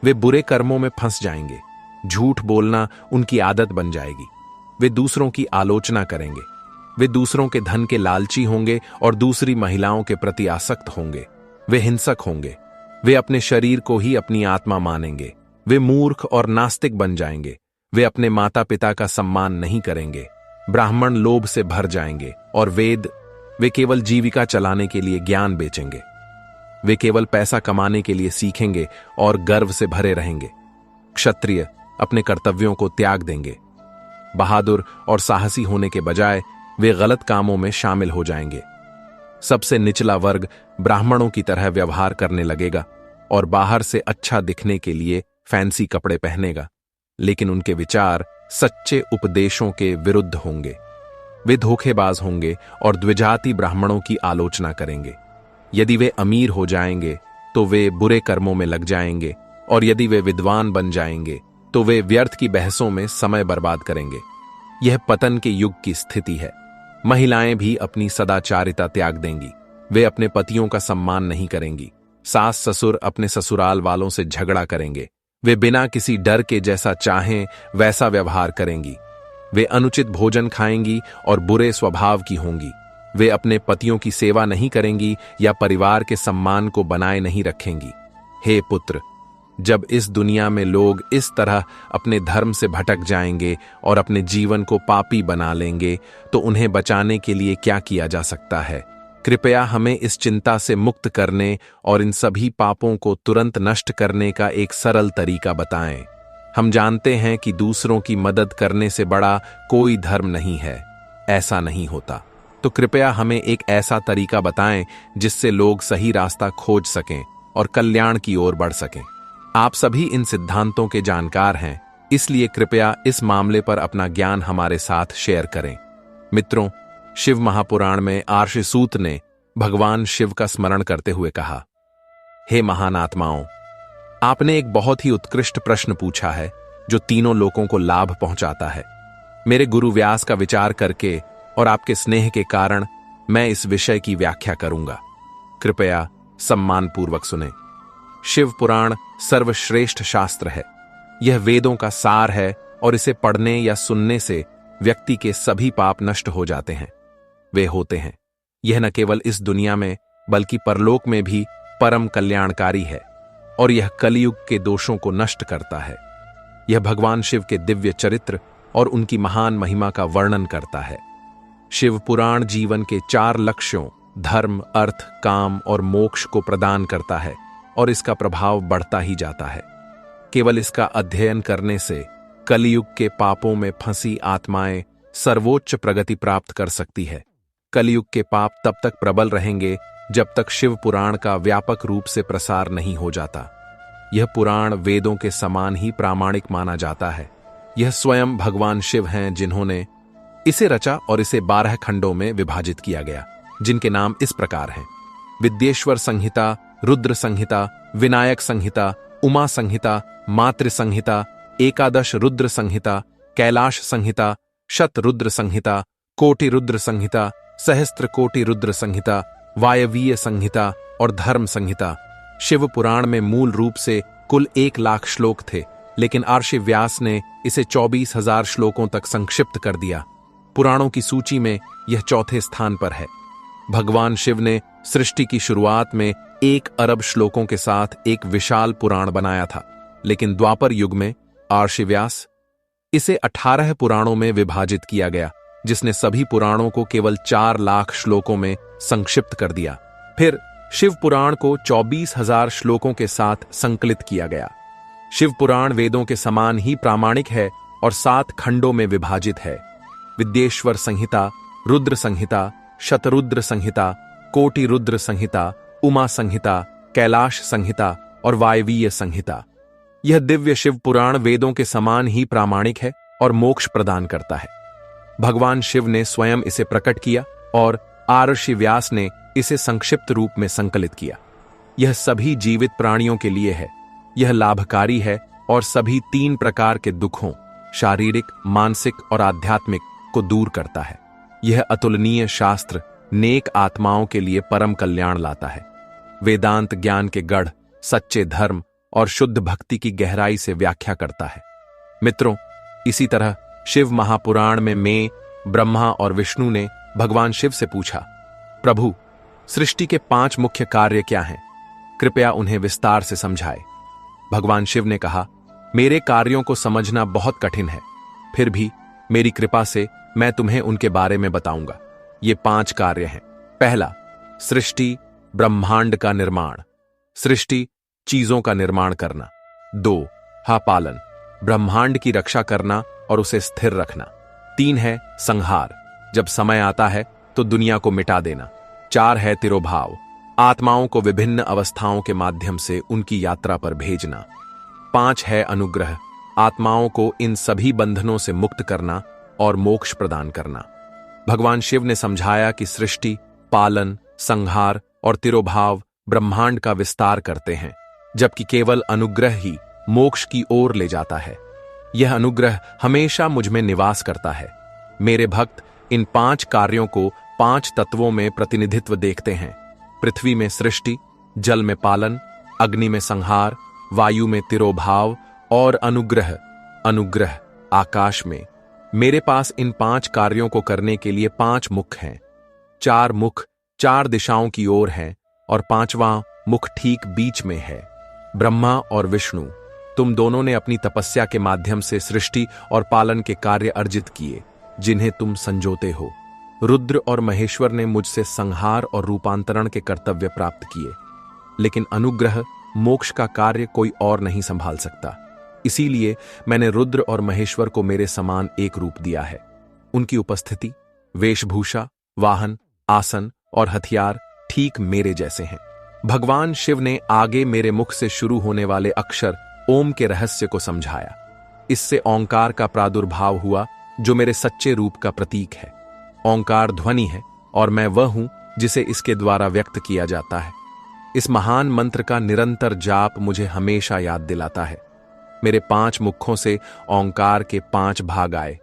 वे बुरे कर्मों में फंस जाएंगे। झूठ बोलना उनकी आदत बन जाएगी। वे दूसरों की आलोचना करेंगे। वे दूसरों के धन के लालची होंगे और दूसरी महिलाओं के प्रति आसक्त होंगे। वे हिंसक होंगे। वे अपने शरीर को ही अपनी आत्मा मानेंगे। वे मूर्ख और नास्तिक बन जाएंगे। वे अपने माता पिता का सम्मान नहीं करेंगे। ब्राह्मण लोभ से भर जाएंगे और वे केवल जीविका चलाने के लिए ज्ञान बेचेंगे। वे केवल पैसा कमाने के लिए सीखेंगे और गर्व से भरे रहेंगे। क्षत्रिय अपने कर्तव्यों को त्याग देंगे। बहादुर और साहसी होने के बजाय वे गलत कामों में शामिल हो जाएंगे। सबसे निचला वर्ग ब्राह्मणों की तरह व्यवहार करने लगेगा और बाहर से अच्छा दिखने के लिए फैंसी कपड़े पहनेगा, लेकिन उनके विचार सच्चे उपदेशों के विरुद्ध होंगे। वे धोखेबाज होंगे और द्विजाति ब्राह्मणों की आलोचना करेंगे। यदि वे अमीर हो जाएंगे तो वे बुरे कर्मों में लग जाएंगे और यदि वे विद्वान बन जाएंगे तो वे व्यर्थ की बहसों में समय बर्बाद करेंगे। यह पतन के युग की स्थिति है। महिलाएं भी अपनी सदाचारिता त्याग देंगी। वे अपने पतियों का सम्मान नहीं करेंगी। सास ससुर अपने ससुराल वालों से झगड़ा करेंगे। वे बिना किसी डर के जैसा चाहें वैसा व्यवहार करेंगी। वे अनुचित भोजन खाएंगी और बुरे स्वभाव की होंगी। वे अपने पतियों की सेवा नहीं करेंगी या परिवार के सम्मान को बनाए नहीं रखेंगी। हे पुत्र, जब इस दुनिया में लोग इस तरह अपने धर्म से भटक जाएंगे और अपने जीवन को पापी बना लेंगे तो उन्हें बचाने के लिए क्या किया जा सकता है? कृपया हमें इस चिंता से मुक्त करने और इन सभी पापों को तुरंत नष्ट करने का एक सरल तरीका बताएं। हम जानते हैं कि दूसरों की मदद करने से बड़ा कोई धर्म नहीं है। ऐसा नहीं होता। तो कृपया हमें एक ऐसा तरीका बताएं जिससे लोग सही रास्ता खोज सकें और कल्याण की ओर बढ़ सकें। आप सभी इन सिद्धांतों के जानकार हैं, इसलिए कृपया इस मामले पर अपना ज्ञान हमारे साथ शेयर करें। मित्रों, शिव महापुराण में आर्षि सूत ने भगवान शिव का स्मरण करते हुए कहा, हे महान आत्माओं, आपने एक बहुत ही उत्कृष्ट प्रश्न पूछा है जो तीनों लोकों को लाभ पहुंचाता है। मेरे गुरु व्यास का विचार करके और आपके स्नेह के कारण मैं इस विषय की व्याख्या करूंगा। कृपया सम्मानपूर्वक सुने। शिव पुराण सर्वश्रेष्ठ शास्त्र है। यह वेदों का सार है और इसे पढ़ने या सुनने से व्यक्ति के सभी पाप नष्ट हो जाते हैं। वे होते हैं। यह न केवल इस दुनिया में बल्कि परलोक में भी परम कल्याणकारी है और यह कलयुग के दोषों को नष्ट करता है। यह भगवान शिव के दिव्य चरित्र और उनकी महान महिमा का वर्णन करता है। शिव पुराण जीवन के 4 लक्ष्यों धर्म, अर्थ, काम और मोक्ष को प्रदान करता है और इसका प्रभाव बढ़ता ही जाता है। केवल इसका अध्ययन करने से कलयुग के पापों में फंसी आत्माएं सर्वोच्च प्रगति प्राप्त कर सकती है। कलयुग के पाप तब तक प्रबल रहेंगे जब तक शिव पुराण का व्यापक रूप से प्रसार नहीं हो जाता। यह पुराण वेदों के समान ही प्रामाणिक माना जाता है। यह स्वयं भगवान शिव हैं जिन्होंने इसे रचा और इसे 12 खंडों में विभाजित किया गया, जिनके नाम इस प्रकार हैं: विद्येश्वर संहिता, रुद्र संहिता, विनायक संहिता, उमा संहिता, मातृ संहिता, एकादश रुद्र संहिता, कैलाश संहिता, शत रुद्र संहिता, कोटि रुद्र संहिता, सहस्त्र कोटि रुद्र संहिता, वायवीय संहिता और धर्म संहिता। शिव पुराण में मूल रूप से कुल 1 लाख श्लोक थे, लेकिन आर्षि व्यास ने इसे 24,000 श्लोकों तक संक्षिप्त कर दिया। पुराणों की सूची में यह 4थे स्थान पर है। भगवान शिव ने सृष्टि की शुरुआत में 1 अरब श्लोकों के साथ एक विशाल पुराण बनाया था, लेकिन द्वापर युग में आर्षि व्यास इसे 18 पुराणों में विभाजित किया गया, जिसने सभी पुराणों को केवल 4 लाख श्लोकों में संक्षिप्त कर दिया। फिर शिव पुराण को 24,000 श्लोकों के साथ संकलित किया गया। शिव पुराण वेदों के समान ही प्रामाणिक है और 7 खंडों में विभाजित है: विद्येश्वर संहिता, रुद्र संहिता, शतरुद्र संहिता, कोटि रुद्र संहिता, उमा संहिता, कैलाश संहिता और वायवीय संहिता। यह दिव्य शिव पुराण वेदों के समान ही प्रामाणिक है और मोक्ष प्रदान करता है। भगवान शिव ने स्वयं इसे प्रकट किया और आर्षि व्यास ने इसे संक्षिप्त रूप में संकलित किया। यह सभी जीवित प्राणियों के लिए है। यह लाभकारी है और सभी 3 प्रकार के दुखों शारीरिक, मानसिक और आध्यात्मिक को दूर करता है। यह अतुलनीय शास्त्र नेक आत्माओं के लिए परम कल्याण लाता है। वेदांत ज्ञान के गढ़, सच्चे धर्म और शुद्ध भक्ति की गहराई से व्याख्या करता है। मित्रों, इसी तरह शिव महापुराण में मैं, ब्रह्मा और विष्णु ने भगवान शिव से पूछा, प्रभु, सृष्टि के 5 मुख्य कार्य क्या हैं? कृपया उन्हें विस्तार से समझाए। भगवान शिव ने कहा, मेरे कार्यों को समझना बहुत कठिन है, फिर भी मेरी कृपा से मैं तुम्हें उनके बारे में बताऊंगा। ये 5 कार्य हैं। पहला, सृष्टि ब्रह्मांड का निर्माण। सृष्टि चीजों का निर्माण करना। 2, पालन, ब्रह्मांड की रक्षा करना और उसे स्थिर रखना। 3 है संहार, जब समय आता है तो दुनिया को मिटा देना। 4 है तिरोभाव, आत्माओं को विभिन्न अवस्थाओं के माध्यम से उनकी यात्रा पर भेजना। 5 है अनुग्रह, आत्माओं को इन सभी बंधनों से मुक्त करना और मोक्ष प्रदान करना। भगवान शिव ने समझाया कि सृष्टि, पालन, संहार और तिरोभाव ब्रह्मांड का विस्तार करते हैं, जबकि केवल अनुग्रह ही मोक्ष की ओर ले जाता है। यह अनुग्रह हमेशा मुझ में निवास करता है। मेरे भक्त इन 5 कार्यों को 5 तत्वों में प्रतिनिधित्व देखते हैं: पृथ्वी में सृष्टि, जल में पालन, अग्नि में संहार, वायु में तिरोभाव और अनुग्रह आकाश में। मेरे पास इन 5 कार्यों को करने के लिए 5 मुख हैं। 4 मुख 4 दिशाओं की ओर हैं और 5वां मुख ठीक बीच में है। ब्रह्मा और विष्णु, तुम दोनों ने अपनी तपस्या के माध्यम से सृष्टि और पालन के कार्य अर्जित किए, जिन्हें तुम संजोते हो। रुद्र और महेश्वर ने मुझसे संहार और रूपांतरण के कर्तव्य प्राप्त किए, लेकिन अनुग्रह, मोक्ष का कार्य कोई और नहीं संभाल सकता। इसीलिए मैंने रुद्र और महेश्वर को मेरे समान एक रूप दिया है। उनकी उपस्थिति, वेशभूषा, वाहन, आसन और हथियार ठीक मेरे जैसे हैं। भगवान शिव ने आगे मेरे मुख से शुरू होने वाले अक्षर ओम के रहस्य को समझाया। इससे ओंकार का प्रादुर्भाव हुआ, जो मेरे सच्चे रूप का प्रतीक है। ओंकार ध्वनि है और मैं वह हूं जिसे इसके द्वारा व्यक्त किया जाता है। इस महान मंत्र का निरंतर जाप मुझे हमेशा याद दिलाता है। मेरे 5 मुखों से ओंकार के 5 भाग आए: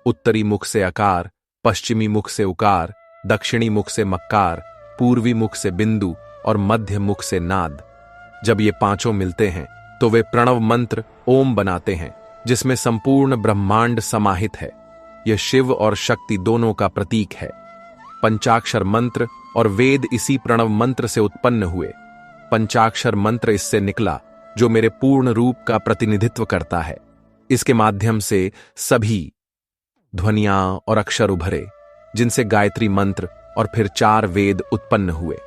उत्तरी मुख से अकार, पश्चिमी मुख से उकार, दक्षिणी मुख से मक्कार, पूर्वी मुख से बिंदु और मध्य मुख से नाद। जब ये पांचों मिलते हैं तो वे प्रणव मंत्र ओम बनाते हैं, जिसमें संपूर्ण ब्रह्मांड समाहित है। यह शिव और शक्ति दोनों का प्रतीक है। पंचाक्षर मंत्र और वेद इसी प्रणव मंत्र से उत्पन्न हुए। पंचाक्षर मंत्र इससे निकला, जो मेरे पूर्ण रूप का प्रतिनिधित्व करता है। इसके माध्यम से सभी ध्वनियां और अक्षर उभरे, जिनसे गायत्री मंत्र और फिर 4 वेद उत्पन्न हुए।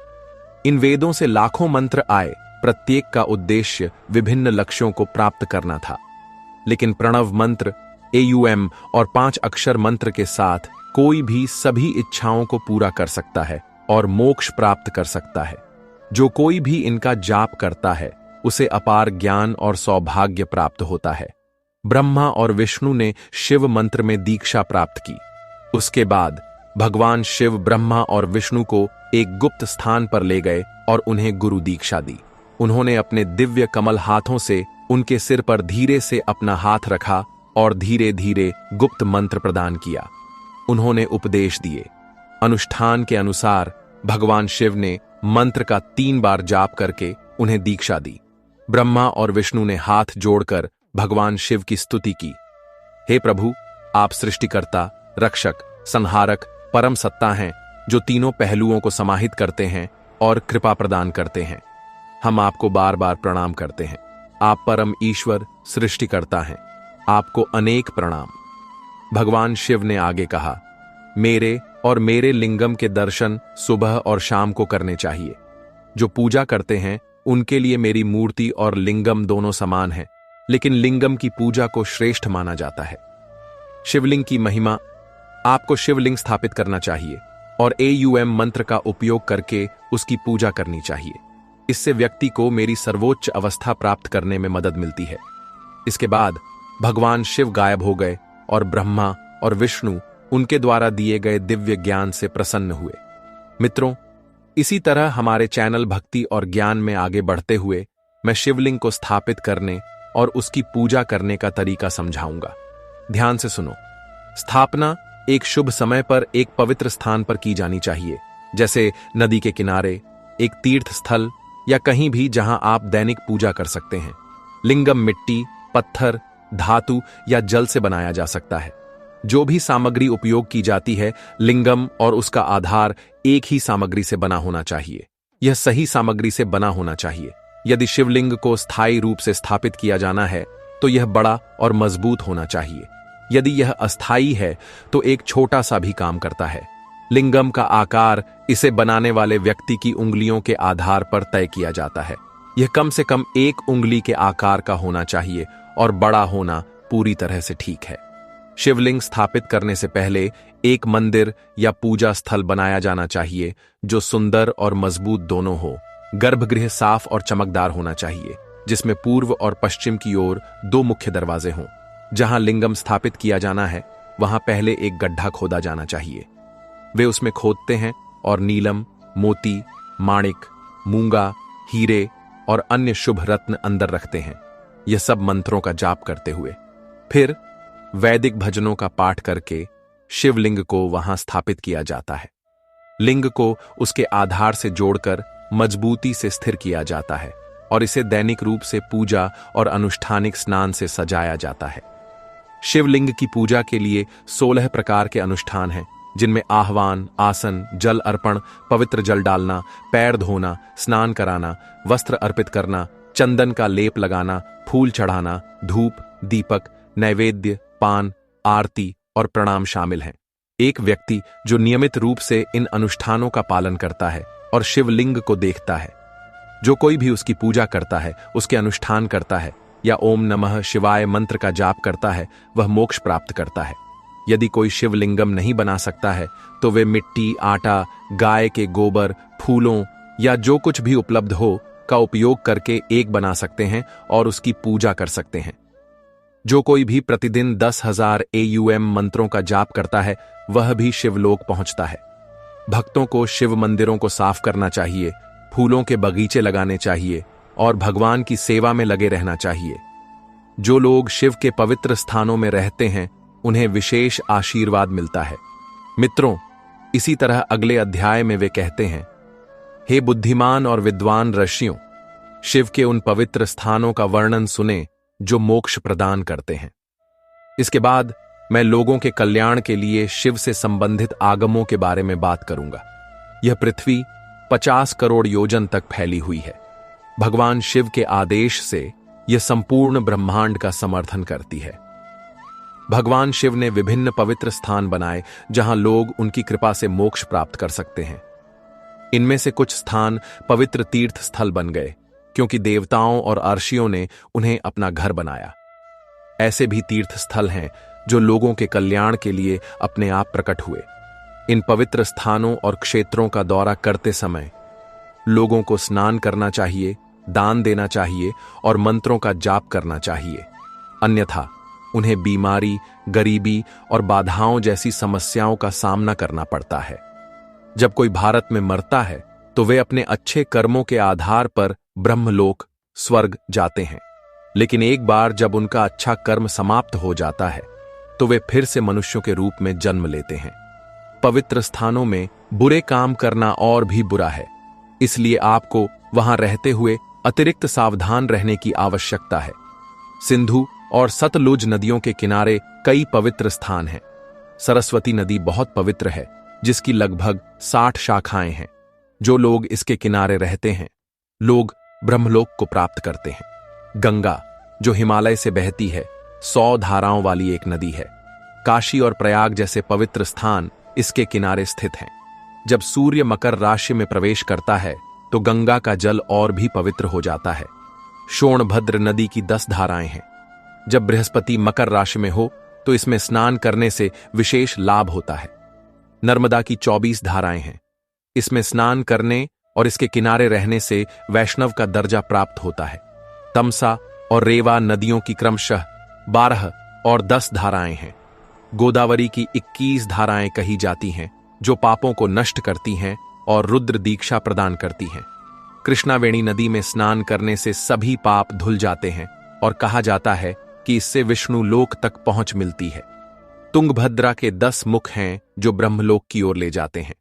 इन वेदों से लाखों मंत्र आए, प्रत्येक का उद्देश्य विभिन्न लक्ष्यों को प्राप्त करना था। लेकिन प्रणव मंत्र, AUM और 5 अक्षर मंत्र के साथ कोई भी सभी इच्छाओं को पूरा कर सकता है और मोक्ष प्राप्त कर सकता है। जो कोई भी इनका जाप करता है उसे अपार ज्ञान और सौभाग्य प्राप्त होता है। ब्रह्मा और विष्णु ने शिव मंत्र में दीक्षा प्राप्त की। उसके बाद भगवान शिव ब्रह्मा और विष्णु को एक गुप्त स्थान पर ले गए और उन्हें गुरु दीक्षा दी। उन्होंने अपने दिव्य कमल हाथों से उनके सिर पर धीरे से अपना हाथ रखा और धीरे धीरे गुप्त मंत्र प्रदान किया। उन्होंने उपदेश दिए। अनुष्ठान के अनुसार भगवान शिव ने मंत्र का 3 बार जाप करके उन्हें दीक्षा दी। ब्रह्मा और विष्णु ने हाथ जोड़कर भगवान शिव की स्तुति की। हे प्रभु, आप सृष्टिकर्ता, रक्षक, संहारक, परम सत्ता हैं, जो तीनों पहलुओं को समाहित करते हैं और कृपा प्रदान करते हैं। हम आपको बार बार प्रणाम करते हैं। आप परम ईश्वर, सृष्टिकर्ता हैं। आपको अनेक प्रणाम। भगवान शिव ने आगे कहा, मेरे और मेरे लिंगम के दर्शन सुबह और शाम को करने चाहिए। जो पूजा करते हैं उनके लिए मेरी मूर्ति और लिंगम दोनों समान हैं, लेकिन लिंगम की पूजा को श्रेष्ठ माना जाता है। शिवलिंग की महिमा, आपको शिवलिंग स्थापित करना चाहिए और AUM मंत्र का उपयोग करके उसकी पूजा करनी चाहिए। इससे व्यक्ति को मेरी सर्वोच्च अवस्था प्राप्त करने में मदद मिलती है। इसके बाद भगवान शिव गायब हो गए और ब्रह्मा और विष्णु उनके द्वारा दिए गए दिव्य ज्ञान से प्रसन्न हुए। मित्रों, इसी तरह हमारे चैनल भक्ति और ज्ञान में आगे बढ़ते हुए मैं शिवलिंग को स्थापित करने और उसकी पूजा करने का तरीका समझाऊंगा। ध्यान से सुनो। स्थापना एक शुभ समय पर एक पवित्र स्थान पर की जानी चाहिए, जैसे नदी के किनारे, एक तीर्थ स्थल या कहीं भी जहां आप दैनिक पूजा कर सकते हैं। लिंगम मिट्टी, पत्थर, धातु या जल से बनाया जा सकता है। जो भी सामग्री उपयोग की जाती है, लिंगम और उसका आधार एक ही सामग्री से बना होना चाहिए। यह सही सामग्री से बना होना चाहिए। यदि शिवलिंग को स्थायी रूप से स्थापित किया जाना है तो यह बड़ा और मजबूत होना चाहिए। यदि यह अस्थायी है तो एक छोटा सा भी काम करता है। लिंगम का आकार इसे बनाने वाले व्यक्ति की उंगलियों के आधार पर तय किया जाता है। यह कम से कम 1 उंगली के आकार का होना चाहिए और बड़ा होना पूरी तरह से ठीक है। शिवलिंग स्थापित करने से पहले एक मंदिर या पूजा स्थल बनाया जाना चाहिए जो सुंदर और मजबूत दोनों हो। गर्भगृह साफ और चमकदार होना चाहिए, जिसमें पूर्व और पश्चिम की ओर 2 मुख्य दरवाजे हों। जहां लिंगम स्थापित किया जाना है वहां पहले एक गड्ढा खोदा जाना चाहिए। वे उसमें खोदते हैं और नीलम, मोती, माणिक, मूंगा, हीरे और अन्य शुभ रत्न अंदर रखते हैं। यह सब मंत्रों का जाप करते हुए फिर वैदिक भजनों का पाठ करके शिवलिंग को वहां स्थापित किया जाता है। लिंग को उसके आधार से जोड़कर मजबूती से स्थिर किया जाता है और इसे दैनिक रूप से पूजा और अनुष्ठानिक स्नान से सजाया जाता है। शिवलिंग की पूजा के लिए 16 प्रकार के अनुष्ठान हैं, जिनमें आह्वान, आसन, जल अर्पण, पवित्र जल डालना, पैर धोना, स्नान कराना, वस्त्र अर्पित करना, चंदन का लेप लगाना, फूल चढ़ाना, धूप, दीपक, नैवेद्य, पान, आरती और प्रणाम शामिल हैं। एक व्यक्ति जो नियमित रूप से इन अनुष्ठानों का पालन करता है और शिवलिंग को देखता है, जो कोई भी उसकी पूजा करता है, उसके अनुष्ठान करता है या ओम नमः शिवाय मंत्र का जाप करता है, वह मोक्ष प्राप्त करता है। यदि कोई शिवलिंगम नहीं बना सकता है तो वे मिट्टी, आटा, गाय के गोबर, फूलों या जो कुछ भी उपलब्ध हो का उपयोग करके एक बना सकते हैं और उसकी पूजा कर सकते हैं। जो कोई भी प्रतिदिन 10,000 AUM मंत्रों का जाप करता है वह भी शिवलोक पहुंचता है। भक्तों को शिव मंदिरों को साफ करना चाहिए, फूलों के बगीचे लगाने चाहिए और भगवान की सेवा में लगे रहना चाहिए। जो लोग शिव के पवित्र स्थानों में रहते हैं उन्हें विशेष आशीर्वाद मिलता है। मित्रों, इसी तरह अगले अध्याय में वे कहते हैं, हे बुद्धिमान और विद्वान ऋषियों, शिव के उन पवित्र स्थानों का वर्णन सुने जो मोक्ष प्रदान करते हैं। इसके बाद मैं लोगों के कल्याण के लिए शिव से संबंधित आगमों के बारे में बात करूंगा। यह पृथ्वी 50 करोड़ योजन तक फैली हुई है। भगवान शिव के आदेश से यह संपूर्ण ब्रह्मांड का समर्थन करती है। भगवान शिव ने विभिन्न पवित्र स्थान बनाए जहां लोग उनकी कृपा से मोक्ष प्राप्त कर सकते हैं। इनमें से कुछ स्थान पवित्र तीर्थ स्थल बन गए क्योंकि देवताओं और अर्षियों ने उन्हें अपना घर बनाया। ऐसे भी तीर्थ स्थल हैं जो लोगों के कल्याण के लिए अपने आप प्रकट हुए। इन पवित्र स्थानों और क्षेत्रों का दौरा करते समय लोगों को स्नान करना चाहिए, दान देना चाहिए और मंत्रों का जाप करना चाहिए। अन्यथा उन्हें बीमारी, गरीबी और बाधाओं जैसी समस्याओं का सामना करना पड़ता है। जब कोई भारत में मरता है तो वे अपने अच्छे कर्मों के आधार पर ब्रह्मलोक, स्वर्ग जाते हैं। लेकिन एक बार जब उनका अच्छा कर्म समाप्त हो जाता है तो वे फिर से मनुष्यों के रूप में जन्म लेते हैं। पवित्र स्थानों में बुरे काम करना और भी बुरा है, इसलिए आपको वहां रहते हुए अतिरिक्त सावधान रहने की आवश्यकता है। सिंधु और सतलुज नदियों के किनारे कई पवित्र स्थान हैं। सरस्वती नदी बहुत पवित्र है, जिसकी लगभग 60 शाखाएं हैं। जो लोग इसके किनारे रहते हैं, लोग ब्रह्मलोक को प्राप्त करते हैं। गंगा, जो हिमालय से बहती है, 100 धाराओं वाली एक नदी है। काशी और प्रयाग जैसे पवित्र स्थान इसके किनारे स्थित हैं। जब सूर्य मकर राशि में प्रवेश करता है तो गंगा का जल और भी पवित्र हो जाता है। सोनभद्र नदी की 10 धाराएं हैं। जब बृहस्पति मकर राशि में हो तो इसमें स्नान करने से विशेष लाभ होता है। नर्मदा की 24 धाराएं हैं। इसमें स्नान करने और इसके किनारे रहने से वैष्णव का दर्जा प्राप्त होता है। तमसा और रेवा नदियों की क्रमशः 12 और 10 धाराएं हैं। गोदावरी की 21 धाराएं कही जाती हैं, जो पापों को नष्ट करती हैं और रुद्र दीक्षा प्रदान करती हैं। कृष्णावेणी नदी में स्नान करने से सभी पाप धुल जाते हैं और कहा जाता है कि इससे विष्णु लोक तक पहुंच मिलती है। तुंगभद्रा के 10 मुख हैं जो ब्रह्मलोक की ओर ले जाते हैं।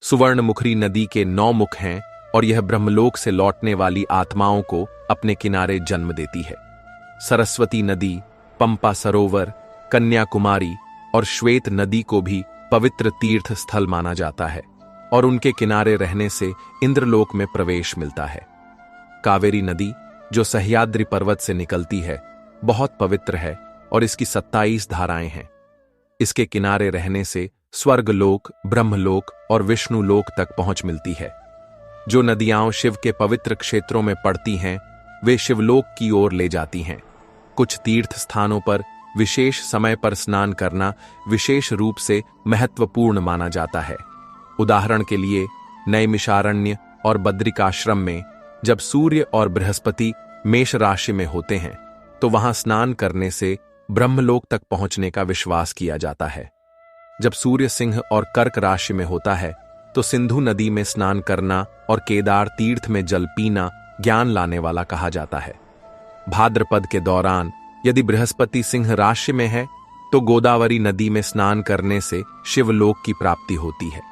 सुवर्णमुखी नदी के 9 मुख हैं और यह ब्रह्मलोक से लौटने वाली आत्माओं को अपने किनारे जन्म देती है। सरस्वती नदी, पंपा सरोवर, कन्याकुमारी और श्वेत नदी को भी पवित्र तीर्थ स्थल माना जाता है और उनके किनारे रहने से इंद्रलोक में प्रवेश मिलता है। कावेरी नदी, जो सह्याद्री पर्वत से निकलती है, बहुत पवित्र है और इसकी 27 धाराएं हैं। इसके किनारे रहने से स्वर्गलोक, ब्रह्मलोक और विष्णु लोक तक पहुंच मिलती है। जो नदियां शिव के पवित्र क्षेत्रों में पड़ती हैं, वे शिवलोक की ओर ले जाती हैं। कुछ तीर्थ स्थानों पर विशेष समय पर स्नान करना विशेष रूप से महत्वपूर्ण माना जाता है। उदाहरण के लिए नैमिषारण्य और बद्रिकाश्रम में जब सूर्य और बृहस्पति मेष राशि में होते हैं तो वहां स्नान करने से ब्रह्मलोक तक पहुंचने का विश्वास किया जाता है। जब सूर्य सिंह और कर्क राशि में होता है तो सिंधु नदी में स्नान करना और केदार तीर्थ में जल पीना ज्ञान लाने वाला कहा जाता है। भाद्रपद के दौरान यदि बृहस्पति सिंह राशि में है तो गोदावरी नदी में स्नान करने से शिवलोक की प्राप्ति होती है।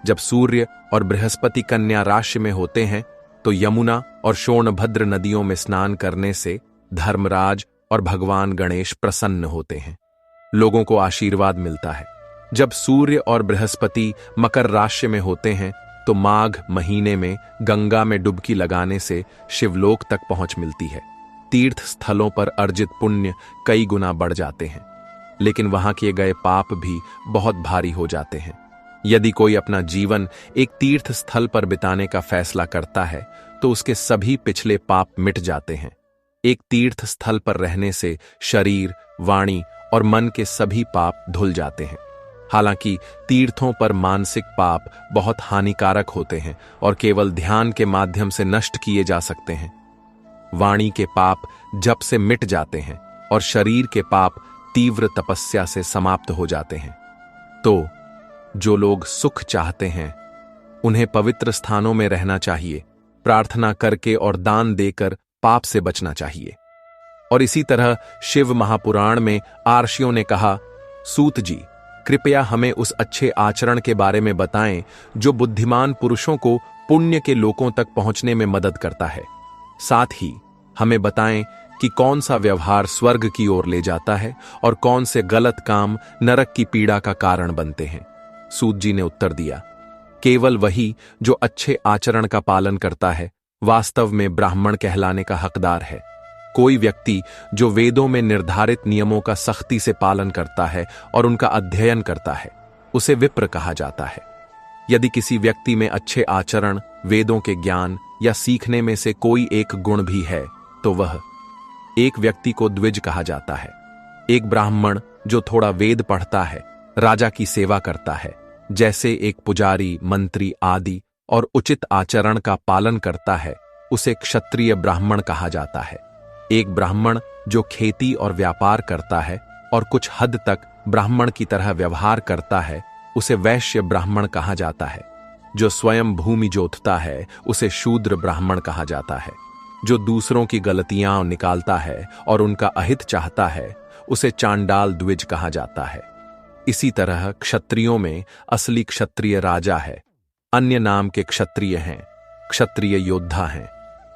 जब सूर्य और बृहस्पति कन्या राशि में होते हैं तो यमुना और सोनभद्र नदियों में स्नान करने से धर्मराज और भगवान गणेश प्रसन्न होते हैं। लोगों को आशीर्वाद मिलता है। जब सूर्य और बृहस्पति मकर राशि में होते हैं तो माघ महीने में गंगा में डुबकी लगाने से शिवलोक तक पहुंच मिलती है। तीर्थ स्थलों पर अर्जित पुण्य कई गुना बढ़ जाते हैं, लेकिन वहां किए गए पाप भी बहुत भारी हो जाते हैं। यदि कोई अपना जीवन एक तीर्थ स्थल पर बिताने का फैसला करता है तो उसके सभी पिछले पाप मिट जाते हैं। एक तीर्थ स्थल पर रहने से शरीर, वाणी और मन के सभी पाप धुल जाते हैं। हालांकि तीर्थों पर मानसिक पाप बहुत हानिकारक होते हैं और केवल ध्यान के माध्यम से नष्ट किए जा सकते हैं। वाणी के पाप जप से मिट जाते हैं और शरीर के पाप तीव्र तपस्या से समाप्त हो जाते हैं। तो जो लोग सुख चाहते हैं उन्हें पवित्र स्थानों में रहना चाहिए, प्रार्थना करके और दान देकर पाप से बचना चाहिए। और इसी तरह शिव महापुराण में आर्षियों ने कहा, सूत जी, कृपया हमें उस अच्छे आचरण के बारे में बताएं जो बुद्धिमान पुरुषों को पुण्य के लोकों तक पहुंचने में मदद करता है। साथ ही हमें बताएं कि कौन सा व्यवहार स्वर्ग की ओर ले जाता है और कौन से गलत काम नरक की पीड़ा का कारण बनते हैं। सूत जी ने उत्तर दिया, केवल वही जो अच्छे आचरण का पालन करता है वास्तव में ब्राह्मण कहलाने का हकदार है। कोई व्यक्ति जो वेदों में निर्धारित नियमों का सख्ती से पालन करता है और उनका अध्ययन करता है, उसे विप्र कहा जाता है। यदि किसी व्यक्ति में अच्छे आचरण, वेदों के ज्ञान या सीखने में से कोई एक गुण भी है तो वह एक व्यक्ति को द्विज कहा जाता है। एक ब्राह्मण जो थोड़ा वेद पढ़ता है, राजा की सेवा करता है, जैसे एक पुजारी, मंत्री आदि, और उचित आचरण का पालन करता है, उसे क्षत्रिय ब्राह्मण कहा जाता है। एक ब्राह्मण जो खेती और व्यापार करता है और कुछ हद तक ब्राह्मण की तरह व्यवहार करता है, उसे वैश्य ब्राह्मण कहा जाता है। जो स्वयं भूमि जोतता है उसे शूद्र ब्राह्मण कहा जाता है। जो दूसरों की गलतियां निकालता है और उनका अहित चाहता है, उसे चांडाल द्विज कहा जाता है। इसी तरह क्षत्रियों में असली क्षत्रिय राजा है, अन्य नाम के क्षत्रिय हैं, क्षत्रिय योद्धा हैं।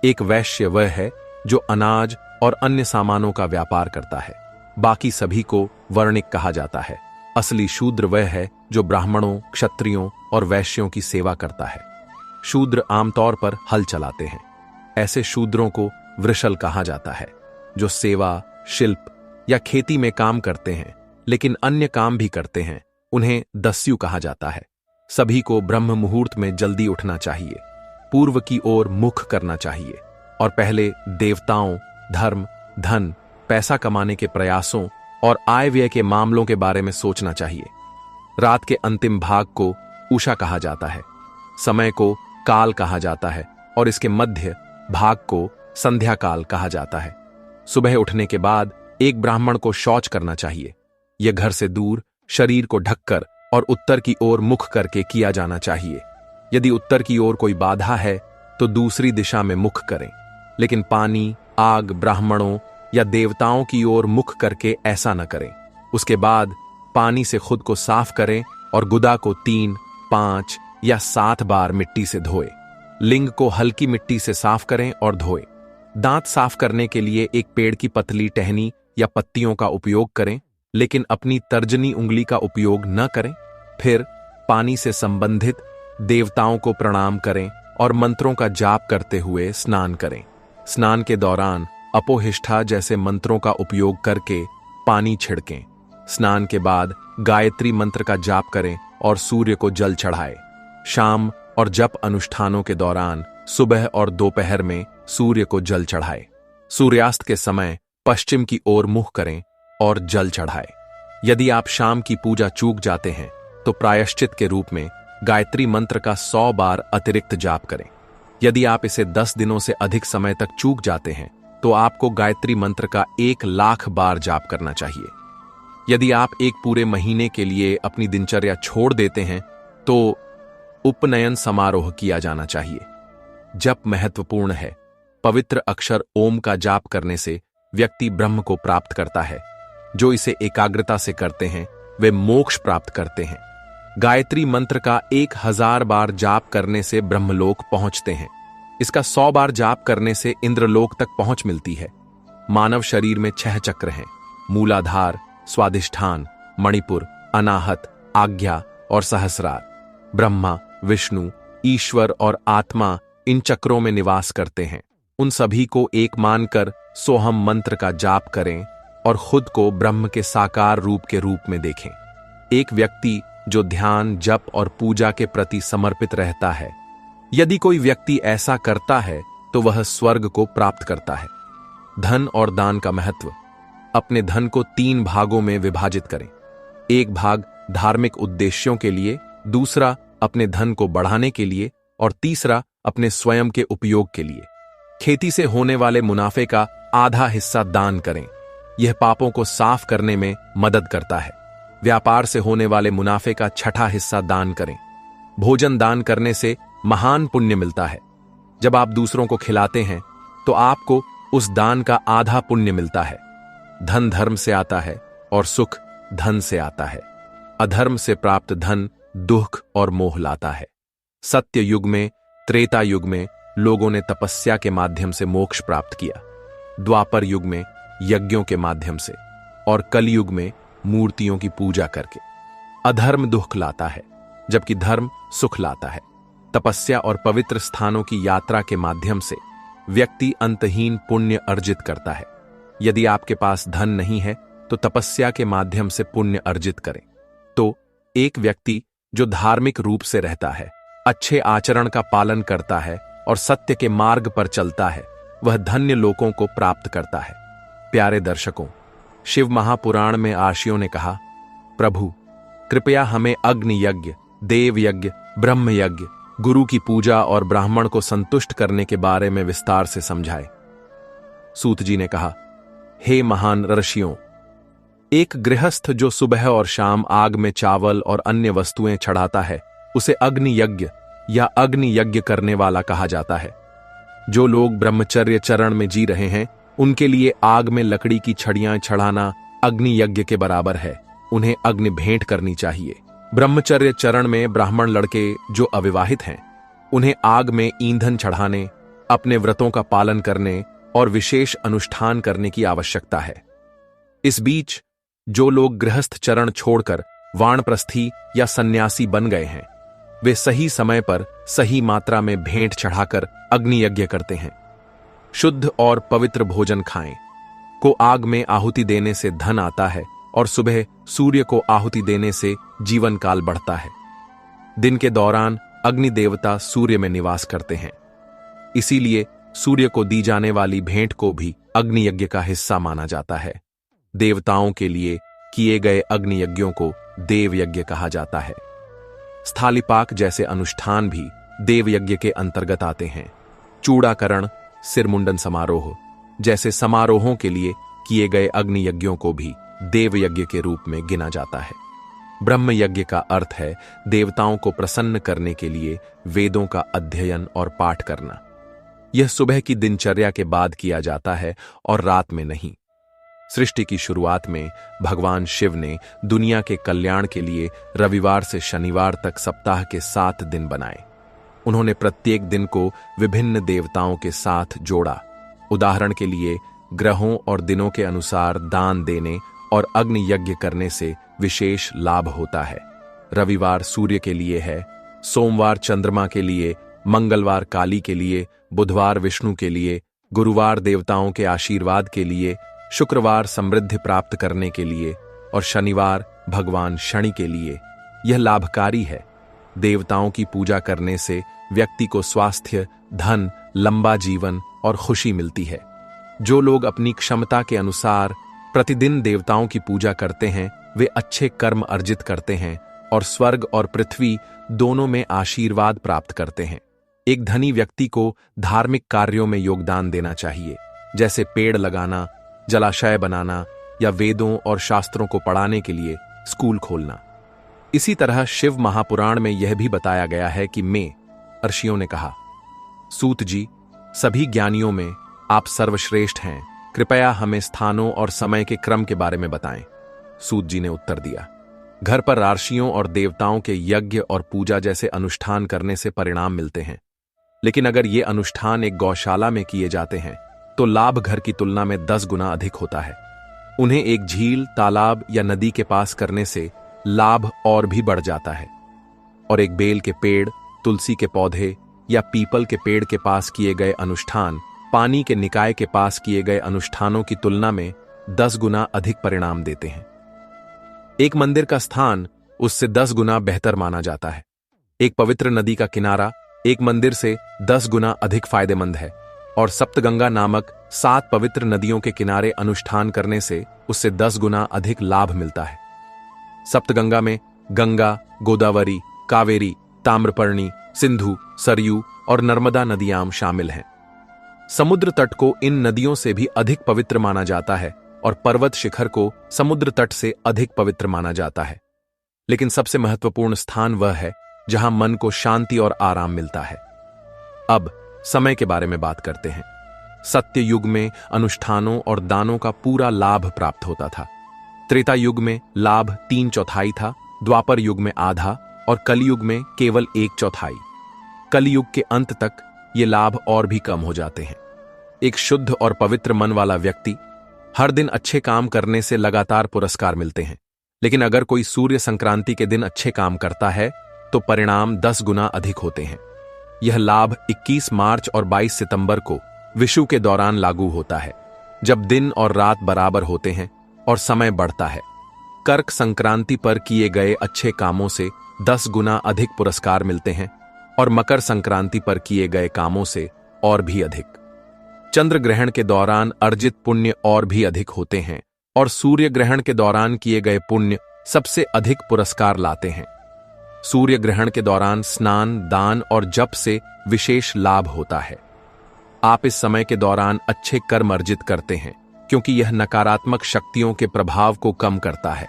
एक वैश्य वह है जो अनाज और अन्य सामानों का व्यापार करता है, बाकी सभी को वर्णिक कहा जाता है। असली शूद्र वह है जो ब्राह्मणों, क्षत्रियों और वैश्यों की सेवा करता है। शूद्र आमतौर पर हल चलाते हैं। ऐसे शूद्रों को वृषल कहा जाता है, जो सेवा, शिल्प या खेती में काम करते हैं लेकिन अन्य काम भी करते हैं। उन्हें दस्यु कहा जाता है। सभी को ब्रह्म मुहूर्त में जल्दी उठना चाहिए, पूर्व की ओर मुख करना चाहिए और पहले देवताओं, धर्म, धन, पैसा कमाने के प्रयासों और आय व्यय के मामलों के बारे में सोचना चाहिए। रात के अंतिम भाग को उषा कहा जाता है, समय को काल कहा जाता है और इसके मध्य भाग को संध्या काल कहा जाता है। सुबह उठने के बाद एक ब्राह्मण को शौच करना चाहिए। यह घर से दूर, शरीर को ढककर और उत्तर की ओर मुख करके किया जाना चाहिए। यदि उत्तर की ओर कोई बाधा है तो दूसरी दिशा में मुख करें, लेकिन पानी, आग, ब्राह्मणों या देवताओं की ओर मुख करके ऐसा न करें। उसके बाद पानी से खुद को साफ करें और गुदा को 3, 5 या 7 बार मिट्टी से धोएं। लिंग को हल्की मिट्टी से साफ करें और धोएं। दांत साफ करने के लिए एक पेड़ की पतली टहनी या पत्तियों का उपयोग करें, लेकिन अपनी तर्जनी उंगली का उपयोग न करें। फिर पानी से संबंधित देवताओं को प्रणाम करें और मंत्रों का जाप करते हुए स्नान करें। स्नान के दौरान अपोहिष्ठा जैसे मंत्रों का उपयोग करके पानी छिड़कें। स्नान के बाद गायत्री मंत्र का जाप करें और सूर्य को जल चढ़ाएं। शाम और जप अनुष्ठानों के दौरान सुबह और दोपहर में सूर्य को जल चढ़ाएं। सूर्यास्त के समय पश्चिम की ओर मुख करें और जल चढ़ाएं। यदि आप शाम की पूजा चूक जाते हैं तो प्रायश्चित के रूप में गायत्री मंत्र का 100 बार अतिरिक्त जाप करें। यदि आप इसे 10 दिनों से अधिक समय तक चूक जाते हैं तो आपको गायत्री मंत्र का 1,00,000 बार जाप करना चाहिए। यदि आप एक पूरे महीने के लिए अपनी दिनचर्या छोड़ देते हैं तो उपनयन समारोह किया जाना चाहिए। जप महत्वपूर्ण है। पवित्र अक्षर ओम का जाप करने से व्यक्ति ब्रह्म को प्राप्त करता है। जो इसे एकाग्रता से करते हैं वे मोक्ष प्राप्त करते हैं। गायत्री मंत्र का 1000 बार जाप करने से ब्रह्मलोक पहुंचते हैं। इसका 100 बार जाप करने से इंद्रलोक तक पहुंच मिलती है। मानव शरीर में 6 चक्र हैं: मूलाधार, स्वादिष्ठान, मणिपुर, अनाहत, आज्ञा और सहस्रार। ब्रह्मा, विष्णु, ईश्वर और आत्मा इन चक्रों में निवास करते हैं। उन सभी को एक मानकर सोहम मंत्र का जाप करें और खुद को ब्रह्म के साकार रूप में देखें। एक व्यक्ति जो ध्यान, जप और पूजा के प्रति समर्पित रहता है, यदि कोई व्यक्ति ऐसा करता है तो वह स्वर्ग को प्राप्त करता है। धन और दान का महत्व। अपने धन को 3 भागों में विभाजित करें। एक भाग धार्मिक उद्देश्यों के लिए, दूसरा अपने धन को बढ़ाने के लिए और तीसरा अपने स्वयं के उपयोग के लिए। खेती से होने वाले मुनाफे का आधा हिस्सा दान करें। यह पापों को साफ करने में मदद करता है। व्यापार से होने वाले मुनाफे का 6ठा हिस्सा दान करें। भोजन दान करने से महान पुण्य मिलता है। जब आप दूसरों को खिलाते हैं तो आपको उस दान का आधा पुण्य मिलता है। धन धर्म से आता है और सुख धन से आता है। अधर्म से प्राप्त धन दुख और मोह लाता है। सत्य युग में, त्रेता युग में लोगों ने तपस्या के माध्यम से मोक्ष प्राप्त किया, द्वापर युग में यज्ञों के माध्यम से, और कलयुग में मूर्तियों की पूजा करके। अधर्म दुख लाता है, जबकि धर्म सुख लाता है। तपस्या और पवित्र स्थानों की यात्रा के माध्यम से व्यक्ति अंतहीन पुण्य अर्जित करता है। यदि आपके पास धन नहीं है तो तपस्या के माध्यम से पुण्य अर्जित करें। तो एक व्यक्ति जो धार्मिक रूप से रहता है, अच्छे आचरण का पालन करता है और सत्य के मार्ग पर चलता है, वह धन्य लोकों को प्राप्त करता है। प्यारे दर्शकों, शिव महापुराण में आर्षियों ने कहा, प्रभु कृपया हमें अग्नि यज्ञ, देव यज्ञ, ब्रह्म यज्ञ, गुरु की पूजा और ब्राह्मण को संतुष्ट करने के बारे में विस्तार से समझाए। सूत जी ने कहा, हे महान ऋषियों, एक गृहस्थ जो सुबह और शाम आग में चावल और अन्य वस्तुएं चढ़ाता है, उसे अग्नि यज्ञ या अग्नि यज्ञ करने वाला कहा जाता है। जो लोग ब्रह्मचर्य चरण में जी रहे हैं, उनके लिए आग में लकड़ी की छड़ियां चढ़ाना अग्नि यज्ञ के बराबर है। उन्हें अग्नि भेंट करनी चाहिए। ब्रह्मचर्य चरण में ब्राह्मण लड़के जो अविवाहित हैं, उन्हें आग में ईंधन चढ़ाने, अपने व्रतों का पालन करने और विशेष अनुष्ठान करने की आवश्यकता है। इस बीच जो लोग गृहस्थ चरण छोड़कर वानप्रस्थी या सन्यासी बन गए हैं, वे सही समय पर सही मात्रा में भेंट चढ़ाकर अग्नि यज्ञ करते हैं। शुद्ध और पवित्र भोजन खाएं। को आग में आहुति देने से धन आता है और सुबह सूर्य को आहुति देने से जीवन काल बढ़ता है। दिन के दौरान अग्नि देवता सूर्य में निवास करते हैं, इसीलिए सूर्य को दी जाने वाली भेंट को भी अग्नि यज्ञ का हिस्सा माना जाता है। देवताओं के लिए किए गए अग्नि यज्ञों को देव यज्ञ कहा जाता है। स्थालीपाक जैसे अनुष्ठान भी देव यज्ञ के अंतर्गत आते हैं। चूड़ाकरण, सिरमुंडन समारोह जैसे समारोहों के लिए किए गए अग्नि यज्ञों को भी देव यज्ञ के रूप में गिना जाता है। ब्रह्म यज्ञ का अर्थ है देवताओं को प्रसन्न करने के लिए वेदों का अध्ययन और पाठ करना। यह सुबह की दिनचर्या के बाद किया जाता है और रात में नहीं। सृष्टि की शुरुआत में भगवान शिव ने दुनिया के कल्याण के लिए रविवार से शनिवार तक सप्ताह के 7 दिन बनाए। उन्होंने प्रत्येक दिन को विभिन्न देवताओं के साथ जोड़ा। उदाहरण के लिए ग्रहों और दिनों के अनुसार दान देने और अग्नि यज्ञ करने से विशेष लाभ होता है। रविवार सूर्य के लिए है, सोमवार चंद्रमा के लिए, मंगलवार काली के लिए, बुधवार विष्णु के लिए, गुरुवार देवताओं के आशीर्वाद के लिए, शुक्रवार समृद्धि प्राप्त करने के लिए और शनिवार भगवान शनि के लिए। यह लाभकारी है। देवताओं की पूजा करने से व्यक्ति को स्वास्थ्य, धन, लंबा जीवन और खुशी मिलती है। जो लोग अपनी क्षमता के अनुसार प्रतिदिन देवताओं की पूजा करते हैं, वे अच्छे कर्म अर्जित करते हैं और स्वर्ग और पृथ्वी दोनों में आशीर्वाद प्राप्त करते हैं। एक धनी व्यक्ति को धार्मिक कार्यों में योगदान देना चाहिए, जैसे पेड़ लगाना, जलाशय बनाना या वेदों और शास्त्रों को पढ़ाने के लिए स्कूल खोलना। इसी तरह शिव महापुराण में यह भी बताया गया है कि ऋषियों ने कहा, सूत जी, सभी ज्ञानियों में आप सर्वश्रेष्ठ हैं, कृपया हमें स्थानों और समय के क्रम के बारे में बताएं। सूत जी ने उत्तर दिया, घर पर ऋषियों और देवताओं के यज्ञ और पूजा जैसे अनुष्ठान करने से परिणाम मिलते हैं, लेकिन अगर ये अनुष्ठान एक गौशाला में किए जाते हैं तो लाभ घर की तुलना में 10 गुना अधिक होता है। उन्हें एक झील, तालाब या नदी के पास करने से लाभ और भी बढ़ जाता है, और एक बेल के पेड़, तुलसी के पौधे या पीपल के पेड़ के पास किए गए अनुष्ठान पानी के निकाय के पास किए गए अनुष्ठानों की तुलना में 10 गुना अधिक परिणाम देते हैं। एक मंदिर का स्थान उससे 10 गुना बेहतर माना जाता है। एक पवित्र नदी का किनारा एक मंदिर से 10 गुना अधिक फायदेमंद है, और सप्तगंगा नामक 7 पवित्र नदियों के किनारे अनुष्ठान करने से उससे 10 गुना अधिक लाभ मिलता है। सप्तगंगा में गंगा, गोदावरी, कावेरी, ताम्रपर्णी, सिंधु, सरयू और नर्मदा नदियां शामिल हैं। समुद्र तट को इन नदियों से भी अधिक पवित्र माना जाता है और पर्वत शिखर को समुद्र तट से अधिक पवित्र माना जाता है। लेकिन सबसे महत्वपूर्ण स्थान वह है जहां मन को शांति और आराम मिलता है। अब समय के बारे में बात करते हैं। सत्य युग में अनुष्ठानों और दानों का पूरा लाभ प्राप्त होता था। त्रेता युग में लाभ 3/4 था, द्वापर युग में आधा और कलयुग में केवल 1/4। कलयुग के अंत तक ये लाभ और भी कम हो जाते हैं। एक शुद्ध और पवित्र मन वाला व्यक्ति हर दिन अच्छे काम करने से लगातार पुरस्कार मिलते हैं, लेकिन अगर कोई सूर्य संक्रांति के दिन अच्छे काम करता है तो परिणाम 10 गुना अधिक होते हैं। यह लाभ 21 मार्च और 22 सितंबर को विषु के दौरान लागू होता है, जब दिन और रात बराबर होते हैं और समय बढ़ता है। कर्क संक्रांति पर किए गए अच्छे कामों से 10 गुना अधिक पुरस्कार मिलते हैं और मकर संक्रांति पर किए गए कामों से और भी अधिक। चंद्र ग्रहण के दौरान अर्जित पुण्य और भी अधिक होते हैं और सूर्य ग्रहण के दौरान किए गए पुण्य सबसे अधिक पुरस्कार लाते हैं। सूर्य ग्रहण के दौरान स्नान, दान और जप से विशेष लाभ होता है। आप इस समय के दौरान अच्छे कर्म अर्जित करते हैं, क्योंकि यह नकारात्मक शक्तियों के प्रभाव को कम करता है।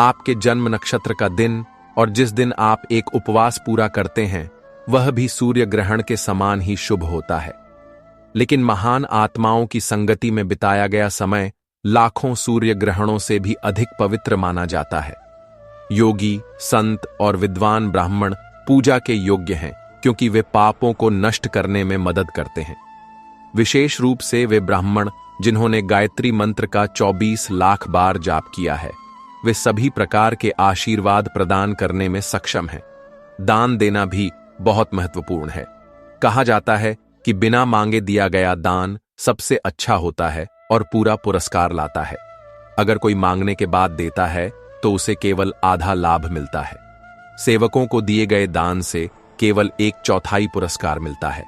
आपके जन्म नक्षत्र का दिन और जिस दिन आप एक उपवास पूरा करते हैं वह भी सूर्य ग्रहण के समान ही शुभ होता है। लेकिन महान आत्माओं की संगति में बिताया गया समय लाखों सूर्य ग्रहणों से भी अधिक पवित्र माना जाता है। योगी, संत और विद्वान ब्राह्मण पूजा के योग्य हैं, क्योंकि वे पापों को नष्ट करने में मदद करते हैं। विशेष रूप से वे ब्राह्मण जिन्होंने गायत्री मंत्र का 24 लाख बार जाप किया है, वे सभी प्रकार के आशीर्वाद प्रदान करने में सक्षम हैं। दान देना भी बहुत महत्वपूर्ण है। कहा जाता है कि बिना मांगे दिया गया दान सबसे अच्छा होता है और पूरा पुरस्कार लाता है। अगर कोई मांगने के बाद देता है तो उसे केवल आधा लाभ मिलता है। सेवकों को दिए गए दान से केवल 1/4 पुरस्कार मिलता है।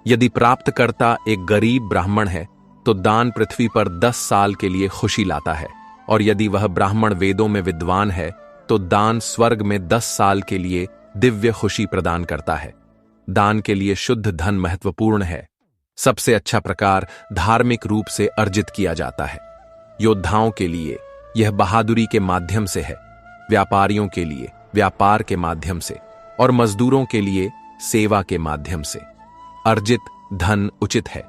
यदि प्राप्तकर्ता एक गरीब ब्राह्मण है तो दान पृथ्वी पर 10 साल के लिए खुशी लाता है, और यदि वह ब्राह्मण वेदों में विद्वान है तो दान स्वर्ग में 10 साल के लिए दिव्य खुशी प्रदान करता है। दान के लिए शुद्ध धन महत्वपूर्ण है। सबसे अच्छा प्रकार धार्मिक रूप से अर्जित किया जाता है। योद्धाओं के लिए यह बहादुरी के माध्यम से है, व्यापारियों के लिए व्यापार के माध्यम से और मजदूरों के लिए सेवा के माध्यम से। अर्जित धन उचित है।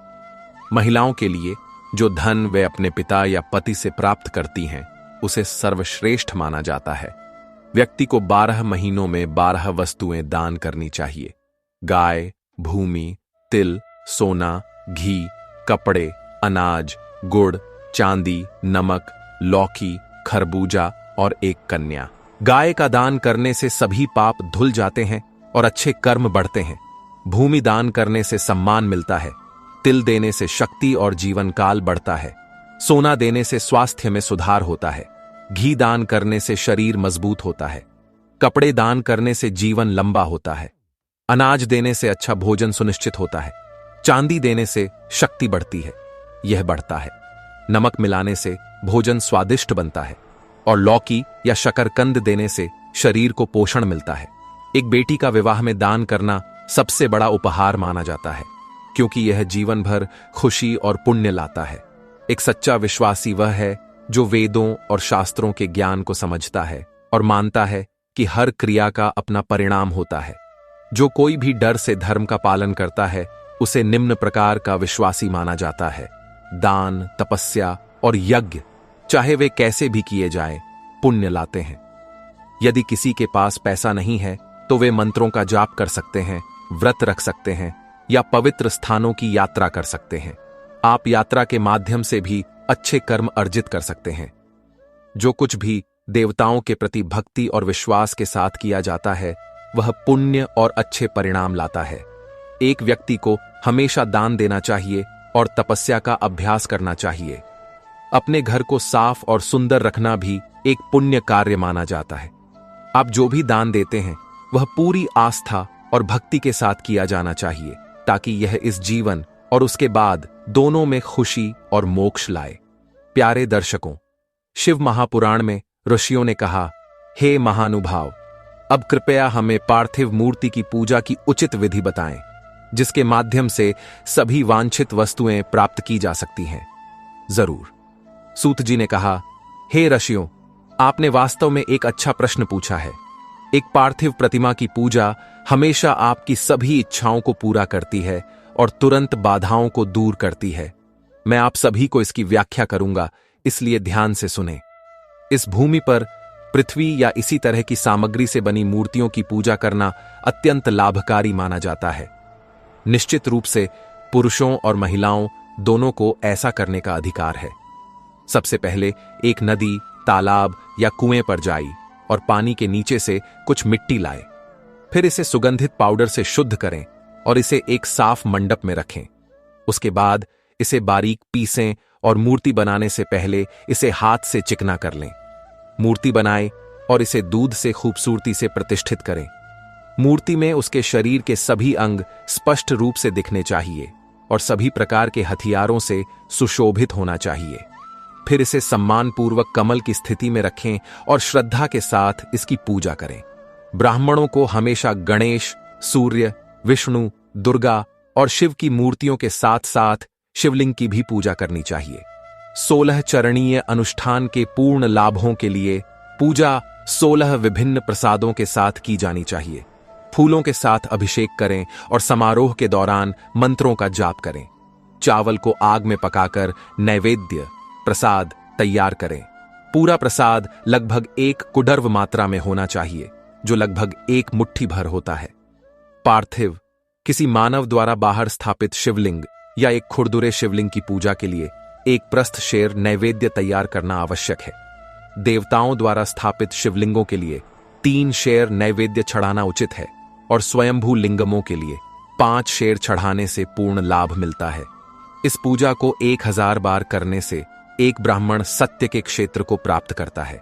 महिलाओं के लिए जो धन वे अपने पिता या पति से प्राप्त करती हैं उसे सर्वश्रेष्ठ माना जाता है। व्यक्ति को 12 महीनों में 12 वस्तुएं दान करनी चाहिए। गाय, भूमि, तिल, सोना, घी, कपड़े, अनाज, गुड़, चांदी, नमक, लौकी, खरबूजा और एक कन्या। गाय का दान करने से सभी पाप धुल जाते हैं और अच्छे कर्म बढ़ते हैं। भूमि दान करने से सम्मान मिलता है। तिल देने से शक्ति और जीवन काल बढ़ता है। सोना देने से स्वास्थ्य में सुधार होता है। घी दान करने से शरीर मजबूत होता है। कपड़े दान करने से जीवन लंबा होता है। अनाज देने से अच्छा भोजन सुनिश्चित होता है। चांदी देने से शक्ति बढ़ती है, यह बढ़ता है। नमक मिलाने से भोजन स्वादिष्ट बनता है और लौकी या शकरकंद देने से शरीर को पोषण मिलता है। एक बेटी का विवाह में दान करना सबसे बड़ा उपहार माना जाता है, क्योंकि यह जीवन भर खुशी और पुण्य लाता है। एक सच्चा विश्वासी वह है जो वेदों और शास्त्रों के ज्ञान को समझता है और मानता है कि हर क्रिया का अपना परिणाम होता है। जो कोई भी डर से धर्म का पालन करता है उसे निम्न प्रकार का विश्वासी माना जाता है। दान, तपस्या और यज्ञ, चाहे वे कैसे भी किए जाएं, पुण्य लाते हैं। यदि किसी के पास पैसा नहीं है तो वे मंत्रों का जाप कर सकते हैं, व्रत रख सकते हैं या पवित्र स्थानों की यात्रा कर सकते हैं। आप यात्रा के माध्यम से भी अच्छे कर्म अर्जित कर सकते हैं। जो कुछ भी देवताओं के प्रति भक्ति और विश्वास के साथ किया जाता है वह पुण्य और अच्छे परिणाम लाता है। एक व्यक्ति को हमेशा दान देना चाहिए और तपस्या का अभ्यास करना चाहिए। अपने घर को साफ और सुंदर रखना भी एक पुण्य कार्य माना जाता है। आप जो भी दान देते हैं वह पूरी आस्था और भक्ति के साथ किया जाना चाहिए, ताकि यह इस जीवन और उसके बाद दोनों में खुशी और मोक्ष लाए। प्यारे दर्शकों, शिव महापुराण में ऋषियों ने कहा, हे महानुभाव, अब कृपया हमें पार्थिव मूर्ति की पूजा की उचित विधि बताएं, जिसके माध्यम से सभी वांछित वस्तुएं प्राप्त की जा सकती हैं। जरूर। सूत जी ने कहा, हे ऋषियों, आपने वास्तव में एक अच्छा प्रश्न पूछा है। एक पार्थिव प्रतिमा की पूजा हमेशा आपकी सभी इच्छाओं को पूरा करती है और तुरंत बाधाओं को दूर करती है। मैं आप सभी को इसकी व्याख्या करूंगा, इसलिए ध्यान से सुनें। इस भूमि पर पृथ्वी या इसी तरह की सामग्री से बनी मूर्तियों की पूजा करना अत्यंत लाभकारी माना जाता है। निश्चित रूप से पुरुषों और महिलाओं दोनों को ऐसा करने का अधिकार है। सबसे पहले एक नदी, तालाब या कुएं पर जाई और पानी के नीचे से कुछ मिट्टी लाए। फिर इसे सुगंधित पाउडर से शुद्ध करें और इसे एक साफ मंडप में रखें। उसके बाद इसे बारीक पीसें और मूर्ति बनाने से पहले इसे हाथ से चिकना कर लें। मूर्ति बनाएं और इसे दूध से खूबसूरती से प्रतिष्ठित करें। मूर्ति में उसके शरीर के सभी अंग स्पष्ट रूप से दिखने चाहिए और सभी प्रकार के हथियारों से सुशोभित होना चाहिए। फिर इसे सम्मानपूर्वक कमल की स्थिति में रखें और श्रद्धा के साथ इसकी पूजा करें। ब्राह्मणों को हमेशा गणेश, सूर्य, विष्णु, दुर्गा और शिव की मूर्तियों के साथ साथ शिवलिंग की भी पूजा करनी चाहिए। 16 चरणीय अनुष्ठान के पूर्ण लाभों के लिए पूजा 16 विभिन्न प्रसादों के साथ की जानी चाहिए। फूलों के साथ अभिषेक करें और समारोह के दौरान मंत्रों का जाप करें। चावल को आग में पकाकर नैवेद्य प्रसाद तैयार करें। पूरा प्रसाद लगभग 1 कुडर्व मात्रा में होना चाहिए, जो लगभग 1 मुट्ठी भर होता है। पार्थिव, किसी मानव द्वारा बाहर स्थापित शिवलिंग या एक खुरदुरे शिवलिंग की पूजा के लिए एक प्रस्थ शेर नैवेद्य तैयार करना आवश्यक है। देवताओं द्वारा स्थापित शिवलिंगों के लिए 3 शेर नैवेद्य चढ़ाना उचित है और स्वयंभू लिंगमों के लिए 5 शेर चढ़ाने से पूर्ण लाभ मिलता है। इस पूजा को 1000 बार करने से एक ब्राह्मण सत्य के क्षेत्र को प्राप्त करता है।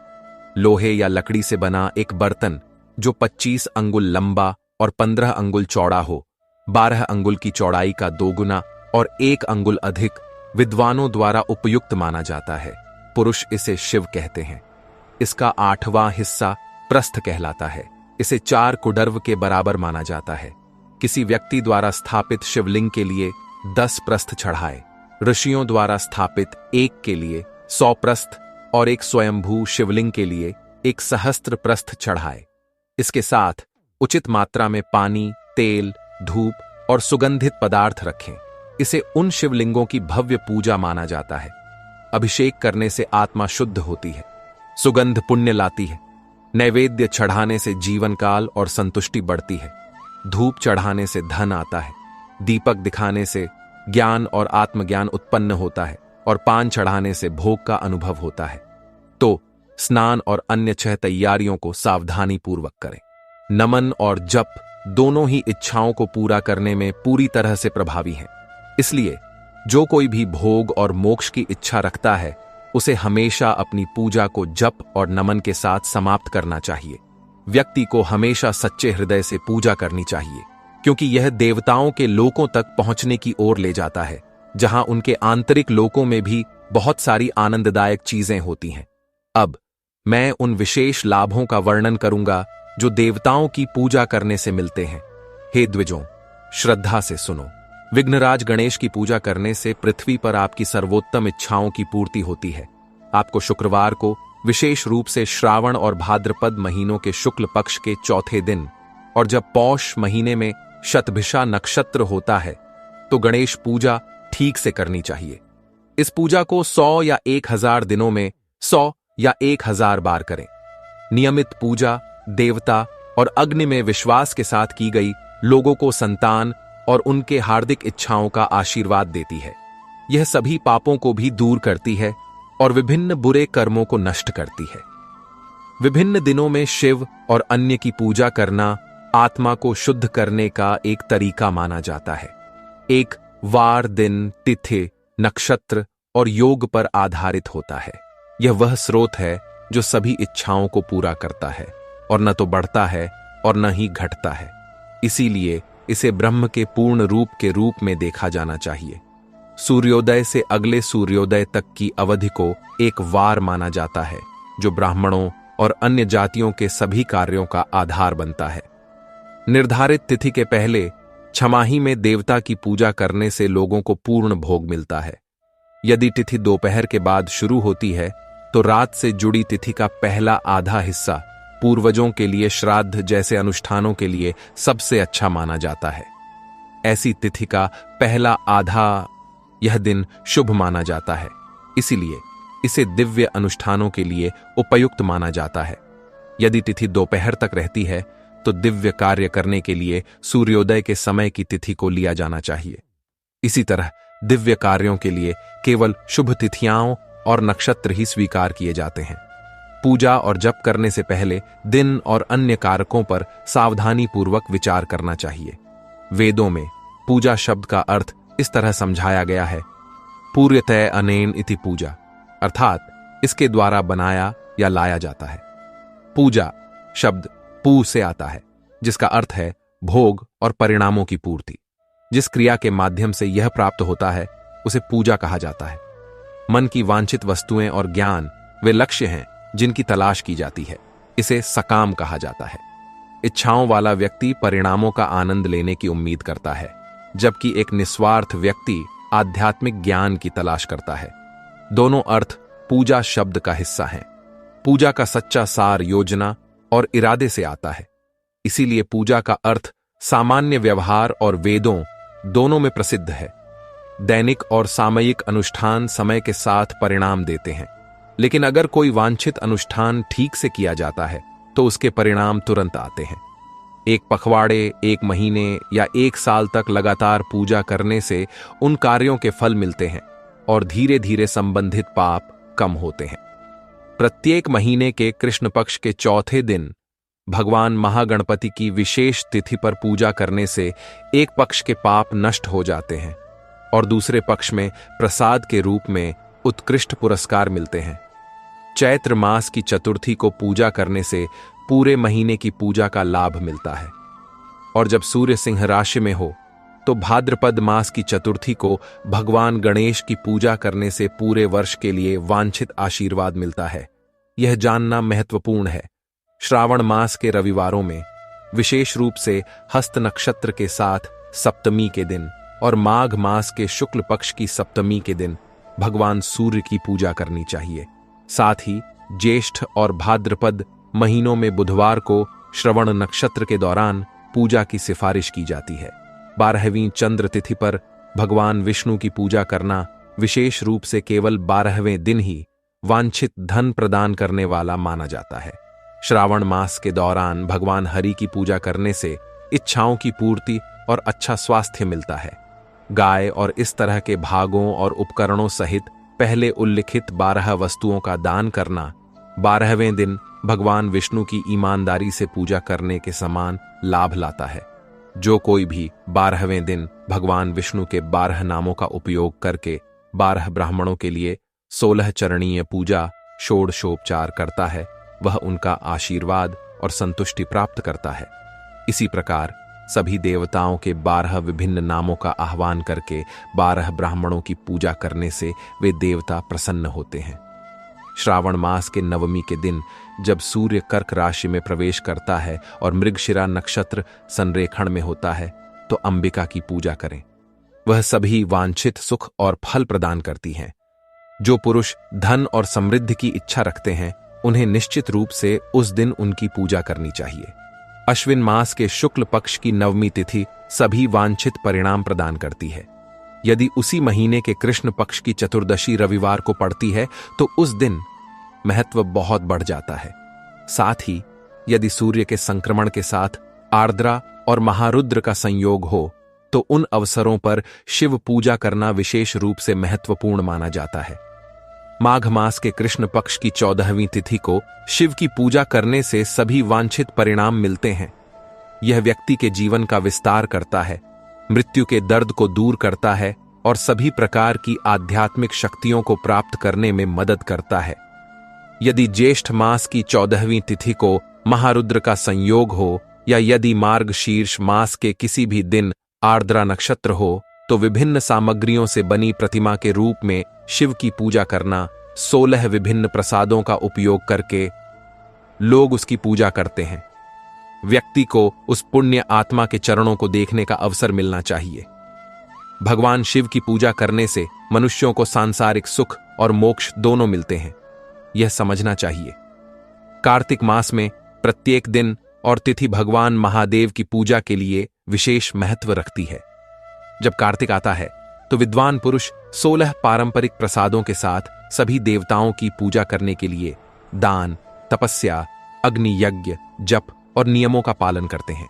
लोहे या लकड़ी से बना एक बर्तन जो 25 अंगुल लंबा और 15 अंगुल चौड़ा हो, 12 अंगुल की चौड़ाई का 2 गुना और 1 अंगुल अधिक विद्वानों द्वारा उपयुक्त माना जाता है। पुरुष इसे शिव कहते हैं। इसका 8वां हिस्सा प्रस्थ कहलाता है। इसे 4 कुडर्व के बराबर माना जाता है। किसी व्यक्ति द्वारा स्थापित शिवलिंग के लिए 10 प्रस्थ चढ़ाए। ऋषियों द्वारा स्थापित एक के लिए 100 प्रस्थ और एक स्वयंभू शिवलिंग के लिए 1 सहस्त्र प्रस्थ चढ़ाए। इसके साथ उचित मात्रा में पानी, तेल, धूप और सुगंधित पदार्थ रखें। इसे उन शिवलिंगों की भव्य पूजा माना जाता है। अभिषेक करने से आत्मा शुद्ध होती है, सुगंध पुण्य लाती है। नैवेद्य चढ़ाने से जीवन काल और संतुष्टि बढ़ती है। धूप चढ़ाने से धन आता है। दीपक दिखाने से ज्ञान और आत्मज्ञान उत्पन्न होता है और पान चढ़ाने से भोग का अनुभव होता है। तो स्नान और अन्य 6 तैयारियों को सावधानी पूर्वक करें। नमन और जप दोनों ही इच्छाओं को पूरा करने में पूरी तरह से प्रभावी हैं। इसलिए जो कोई भी भोग और मोक्ष की इच्छा रखता है, उसे हमेशा अपनी पूजा को जप और नमन के साथ समाप्त करना चाहिए। व्यक्ति को हमेशा सच्चे हृदय से पूजा करनी चाहिए, क्योंकि यह देवताओं के लोकों तक पहुंचने की ओर ले जाता है, जहां उनके आंतरिक लोकों में भी बहुत सारी आनंददायक चीजें होती हैं। अब मैं उन विशेष लाभों का वर्णन करूंगा जो देवताओं की पूजा करने से मिलते हैं। हे द्विजों, श्रद्धा से सुनो। विघ्नराज गणेश की पूजा करने से पृथ्वी पर आपकी सर्वोत्तम इच्छाओं की पूर्ति होती है। आपको शुक्रवार को, विशेष रूप से श्रावण और भाद्रपद महीनों के शुक्ल पक्ष के चौथे दिन और जब पौष महीने में शतभिषा नक्षत्र होता है, तो गणेश पूजा ठीक से करनी चाहिए। इस पूजा को 100 या 1000 दिनों में 100 या 1000 बार करें। नियमित पूजा देवता और अग्नि में विश्वास के साथ की गई लोगों को संतान और उनके हार्दिक इच्छाओं का आशीर्वाद देती है। यह सभी पापों को भी दूर करती है और विभिन्न बुरे कर्मों को नष्ट करती है। विभिन्न दिनों में शिव और अन्य की पूजा करना आत्मा को शुद्ध करने का एक तरीका माना जाता है। एक वार, दिन, तिथि, नक्षत्र और योग पर आधारित होता है। यह वह स्रोत है जो सभी इच्छाओं को पूरा करता है और न तो बढ़ता है और न ही घटता है। इसीलिए इसे ब्रह्म के पूर्ण रूप के रूप में देखा जाना चाहिए। सूर्योदय से अगले सूर्योदय तक की अवधि को एक वार माना जाता है, जो ब्राह्मणों और अन्य जातियों के सभी कार्यों का आधार बनता है। निर्धारित तिथि के पहले छमाही में देवता की पूजा करने से लोगों को पूर्ण भोग मिलता है। यदि तिथि दोपहर के बाद शुरू होती है, तो रात से जुड़ी तिथि का पहला आधा हिस्सा पूर्वजों के लिए श्राद्ध जैसे अनुष्ठानों के लिए सबसे अच्छा माना जाता है। ऐसी तिथि का पहला आधा यह दिन शुभ माना जाता है। इसीलिए इसे दिव्य अनुष्ठानों के लिए उपयुक्त माना जाता है। यदि तिथि दोपहर तक रहती है तो दिव्य कार्य करने के लिए सूर्योदय के समय की तिथि को लिया जाना चाहिए। इसी तरह दिव्य कार्यों के लिए केवल शुभ तिथियां और नक्षत्र ही स्वीकार किए जाते हैं। पूजा और जप करने से पहले दिन और अन्य कारकों पर सावधानी पूर्वक विचार करना चाहिए। वेदों में पूजा शब्द का अर्थ इस तरह समझाया गया है, पूर्यतय अनेन इति पूजा, अर्थात इसके द्वारा बनाया या लाया जाता है। पूजा शब्द पू से आता है, जिसका अर्थ है भोग और परिणामों की पूर्ति। जिस क्रिया के माध्यम से यह प्राप्त होता है उसे पूजा कहा जाता है। मन की वांछित वस्तुएं और ज्ञान वे लक्ष्य हैं जिनकी तलाश की जाती है। इसे सकाम कहा जाता है। इच्छाओं वाला व्यक्ति परिणामों का आनंद लेने की उम्मीद करता है, जबकि एक निस्वार्थ व्यक्ति आध्यात्मिक ज्ञान की तलाश करता है। दोनों अर्थ पूजा शब्द का हिस्सा हैं। पूजा का सच्चा सार योजना और इरादे से आता है। इसीलिए पूजा का अर्थ सामान्य व्यवहार और वेदों दोनों में प्रसिद्ध है। दैनिक और सामयिक अनुष्ठान समय के साथ परिणाम देते हैं, लेकिन अगर कोई वांछित अनुष्ठान ठीक से किया जाता है तो उसके परिणाम तुरंत आते हैं। एक पखवाड़े, एक महीने या एक साल तक लगातार पूजा करने से उन कार्यों के फल मिलते हैं और धीरे धीरे संबंधित पाप कम होते हैं। प्रत्येक महीने के कृष्ण पक्ष के चौथे दिन भगवान महागणपति की विशेष तिथि पर पूजा करने से एक पक्ष के पाप नष्ट हो जाते हैं और दूसरे पक्ष में प्रसाद के रूप में उत्कृष्ट पुरस्कार मिलते हैं। चैत्र मास की चतुर्थी को पूजा करने से पूरे महीने की पूजा का लाभ मिलता है, और जब सूर्य सिंह राशि में हो तो भाद्रपद मास की चतुर्थी को भगवान गणेश की पूजा करने से पूरे वर्ष के लिए वांछित आशीर्वाद मिलता है। यह जानना महत्वपूर्ण है। श्रावण मास के रविवारों में, विशेष रूप से हस्त नक्षत्र के साथ सप्तमी के दिन और माघ मास के शुक्ल पक्ष की सप्तमी के दिन भगवान सूर्य की पूजा करनी चाहिए। साथ ही ज्येष्ठ और भाद्रपद महीनों में बुधवार को श्रवण नक्षत्र के दौरान पूजा की सिफारिश की जाती है। 12वीं चंद्र तिथि पर भगवान विष्णु की पूजा करना, विशेष रूप से केवल 12वें दिन ही वांछित धन प्रदान करने वाला माना जाता है। श्रावण मास के दौरान भगवान हरि की पूजा करने से इच्छाओं की पूर्ति और अच्छा स्वास्थ्य मिलता है। गाय और इस तरह के भागों और उपकरणों सहित पहले उल्लिखित 12 वस्तुओं का दान करना 12वें दिन भगवान विष्णु की ईमानदारी से पूजा करने के समान लाभ लाता है। जो कोई भी 12वें दिन भगवान विष्णु के 12 नामों का उपयोग करके 12 ब्राह्मणों के लिए 16 चरणीय पूजा षोडशोपचार करता है, वह उनका आशीर्वाद और संतुष्टि प्राप्त करता है। इसी प्रकार सभी देवताओं के 12 विभिन्न नामों का आह्वान करके 12 ब्राह्मणों की पूजा करने से वे देवता प्रसन्न होते हैं। श्रावण मास के नवमी के दिन जब सूर्य कर्क राशि में प्रवेश करता है और मृगशिरा नक्षत्र संरेखण में होता है तो अंबिका की पूजा करें। वह सभी वांछित सुख और फल प्रदान करती हैं। जो पुरुष धन और समृद्धि की इच्छा रखते हैं उन्हें निश्चित रूप से उस दिन उनकी पूजा करनी चाहिए। अश्विन मास के शुक्ल पक्ष की नवमी तिथि सभी वांछित परिणाम प्रदान करती है। यदि उसी महीने के कृष्ण पक्ष की चतुर्दशी रविवार को पड़ती है तो उस दिन महत्व बहुत बढ़ जाता है। साथ ही यदि सूर्य के संक्रमण के साथ आर्द्रा और महारुद्र का संयोग हो तो उन अवसरों पर शिव पूजा करना विशेष रूप से महत्वपूर्ण माना जाता है। माघ मास के कृष्ण पक्ष की 14वीं तिथि को शिव की पूजा करने से सभी वांछित परिणाम मिलते हैं। यह व्यक्ति के जीवन का विस्तार करता है, मृत्यु के दर्द को दूर करता है और सभी प्रकार की आध्यात्मिक शक्तियों को प्राप्त करने में मदद करता है। यदि ज्येष्ठ मास की 14वीं तिथि को महारुद्र का संयोग हो या यदि मार्गशीर्ष मास के किसी भी दिन आर्द्रा नक्षत्र हो तो विभिन्न सामग्रियों से बनी प्रतिमा के रूप में शिव की पूजा करना, 16 विभिन्न प्रसादों का उपयोग करके लोग उसकी पूजा करते हैं। व्यक्ति को उस पुण्य आत्मा के चरणों को देखने का अवसर मिलना चाहिए। भगवान शिव की पूजा करने से मनुष्यों को सांसारिक सुख और मोक्ष दोनों मिलते हैं, यह समझना चाहिए। कार्तिक मास में प्रत्येक दिन और तिथि भगवान महादेव की पूजा के लिए विशेष महत्व रखती है। जब कार्तिक आता है तो विद्वान पुरुष 16 पारंपरिक प्रसादों के साथ सभी देवताओं की पूजा करने के लिए दान, तपस्या, अग्नि यज्ञ, जप और नियमों का पालन करते हैं।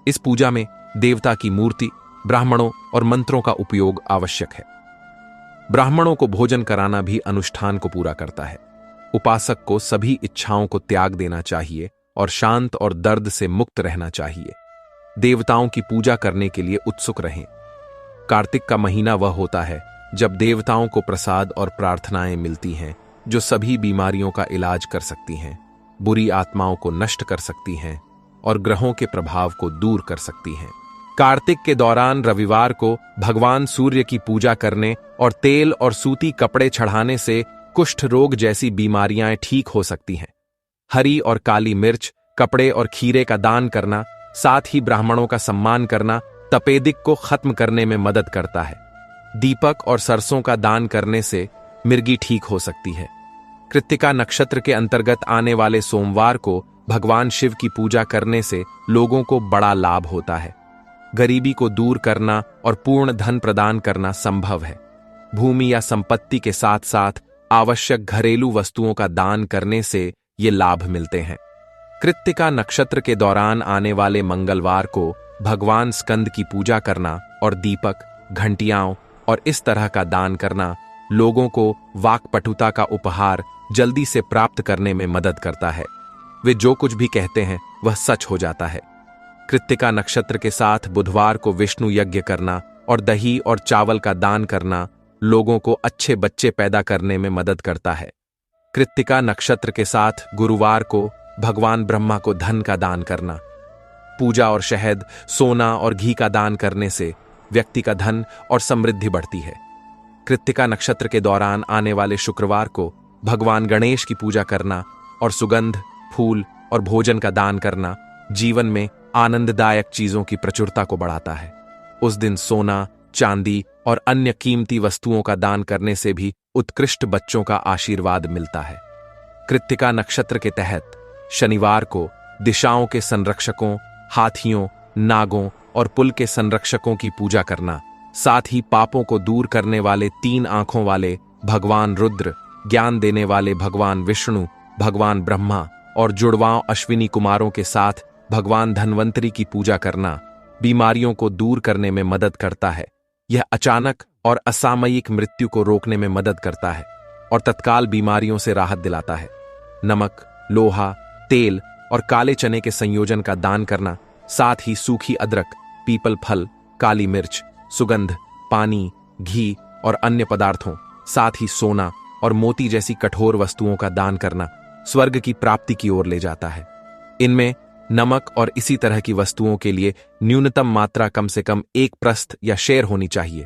इस पूजा में देवता की मूर्ति, ब्राह्मणों और मंत्रों का उपयोग आवश्यक है। ब्राह्मणों को भोजन कराना भी अनुष्ठान को पूरा करता है। उपासक को सभी इच्छाओं को त्याग देना चाहिए और शांत और दर्द से मुक्त रहना चाहिए। देवताओं की पूजा करने के लिए उत्सुक रहें। कार्तिक का महीना वह होता है जब देवताओं को प्रसाद और प्रार्थनाएं मिलती हैं जो सभी बीमारियों का इलाज कर सकती हैं, बुरी आत्माओं को नष्ट कर सकती हैं और ग्रहों के प्रभाव को दूर कर सकती हैं। कार्तिक के दौरान रविवार को भगवान सूर्य की पूजा करने और तेल और सूती कपड़े चढ़ाने से कुष्ठ रोग जैसी बीमारियां ठीक हो सकती हैं। हरी और काली मिर्च, कपड़े और खीरे का दान करना, साथ ही ब्राह्मणों का सम्मान करना तपेदिक को खत्म करने में मदद करता है। दीपक और सरसों का दान करने से मिर्गी ठीक हो सकती है। कृत्तिका नक्षत्र के अंतर्गत आने वाले सोमवार को भगवान शिव की पूजा करने से लोगों को बड़ा लाभ होता है। गरीबी को दूर करना और पूर्ण धन प्रदान करना संभव है। भूमि या संपत्ति के साथ साथ आवश्यक घरेलू वस्तुओं का दान करने से ये लाभ मिलते हैं। कृत्तिका नक्षत्र के दौरान आने वाले मंगलवार को भगवान स्कंद की पूजा करना और दीपक, घंटियाओं और इस तरह का दान करना लोगों को वाक्पटुता का उपहार जल्दी से प्राप्त करने में मदद करता है। वे जो कुछ भी कहते हैं वह सच हो जाता है। कृत्तिका नक्षत्र के साथ बुधवार को विष्णु यज्ञ करना और दही और चावल का दान करना लोगों को अच्छे बच्चे पैदा करने में मदद करता है। कृत्तिका नक्षत्र के साथ गुरुवार को भगवान ब्रह्मा को धन का दान करना, पूजा और शहद, सोना और घी का दान करने से व्यक्ति का धन और समृद्धि बढ़ती है। कृत्तिका नक्षत्र के दौरान आने वाले शुक्रवार को भगवान गणेश की पूजा करना और सुगंध, फूल और भोजन का दान करना जीवन में आनंददायक चीजों की प्रचुरता को बढ़ाता है। उस दिन सोना, चांदी और अन्य कीमती वस्तुओं का दान करने से भी उत्कृष्ट बच्चों का आशीर्वाद मिलता है। कृत्तिका नक्षत्र के तहत शनिवार को दिशाओं के संरक्षकों, हाथियों, नागों और पुल के संरक्षकों की पूजा करना, साथ ही पापों को दूर करने वाले 3 आंखों वाले भगवान रुद्र, ज्ञान देने वाले भगवान विष्णु, भगवान ब्रह्मा और जुड़वांव अश्विनी कुमारों के साथ भगवान धन्वंतरी की पूजा करना बीमारियों को दूर करने में मदद करता है। यह अचानक और असामयिक मृत्यु को रोकने में मदद करता है और तत्काल बीमारियों से राहत दिलाता है। नमक, लोहा, तेल और काले चने के संयोजन का दान करना, साथ ही सूखी अदरक, पीपल फल, काली मिर्च, सुगंध, पानी, घी और अन्य पदार्थों, साथ ही सोना और मोती जैसी कठोर वस्तुओं का दान करना स्वर्ग की प्राप्ति की ओर ले जाता है। इनमें नमक और इसी तरह की वस्तुओं के लिए न्यूनतम मात्रा कम से कम 1 प्रस्थ या शेर होनी चाहिए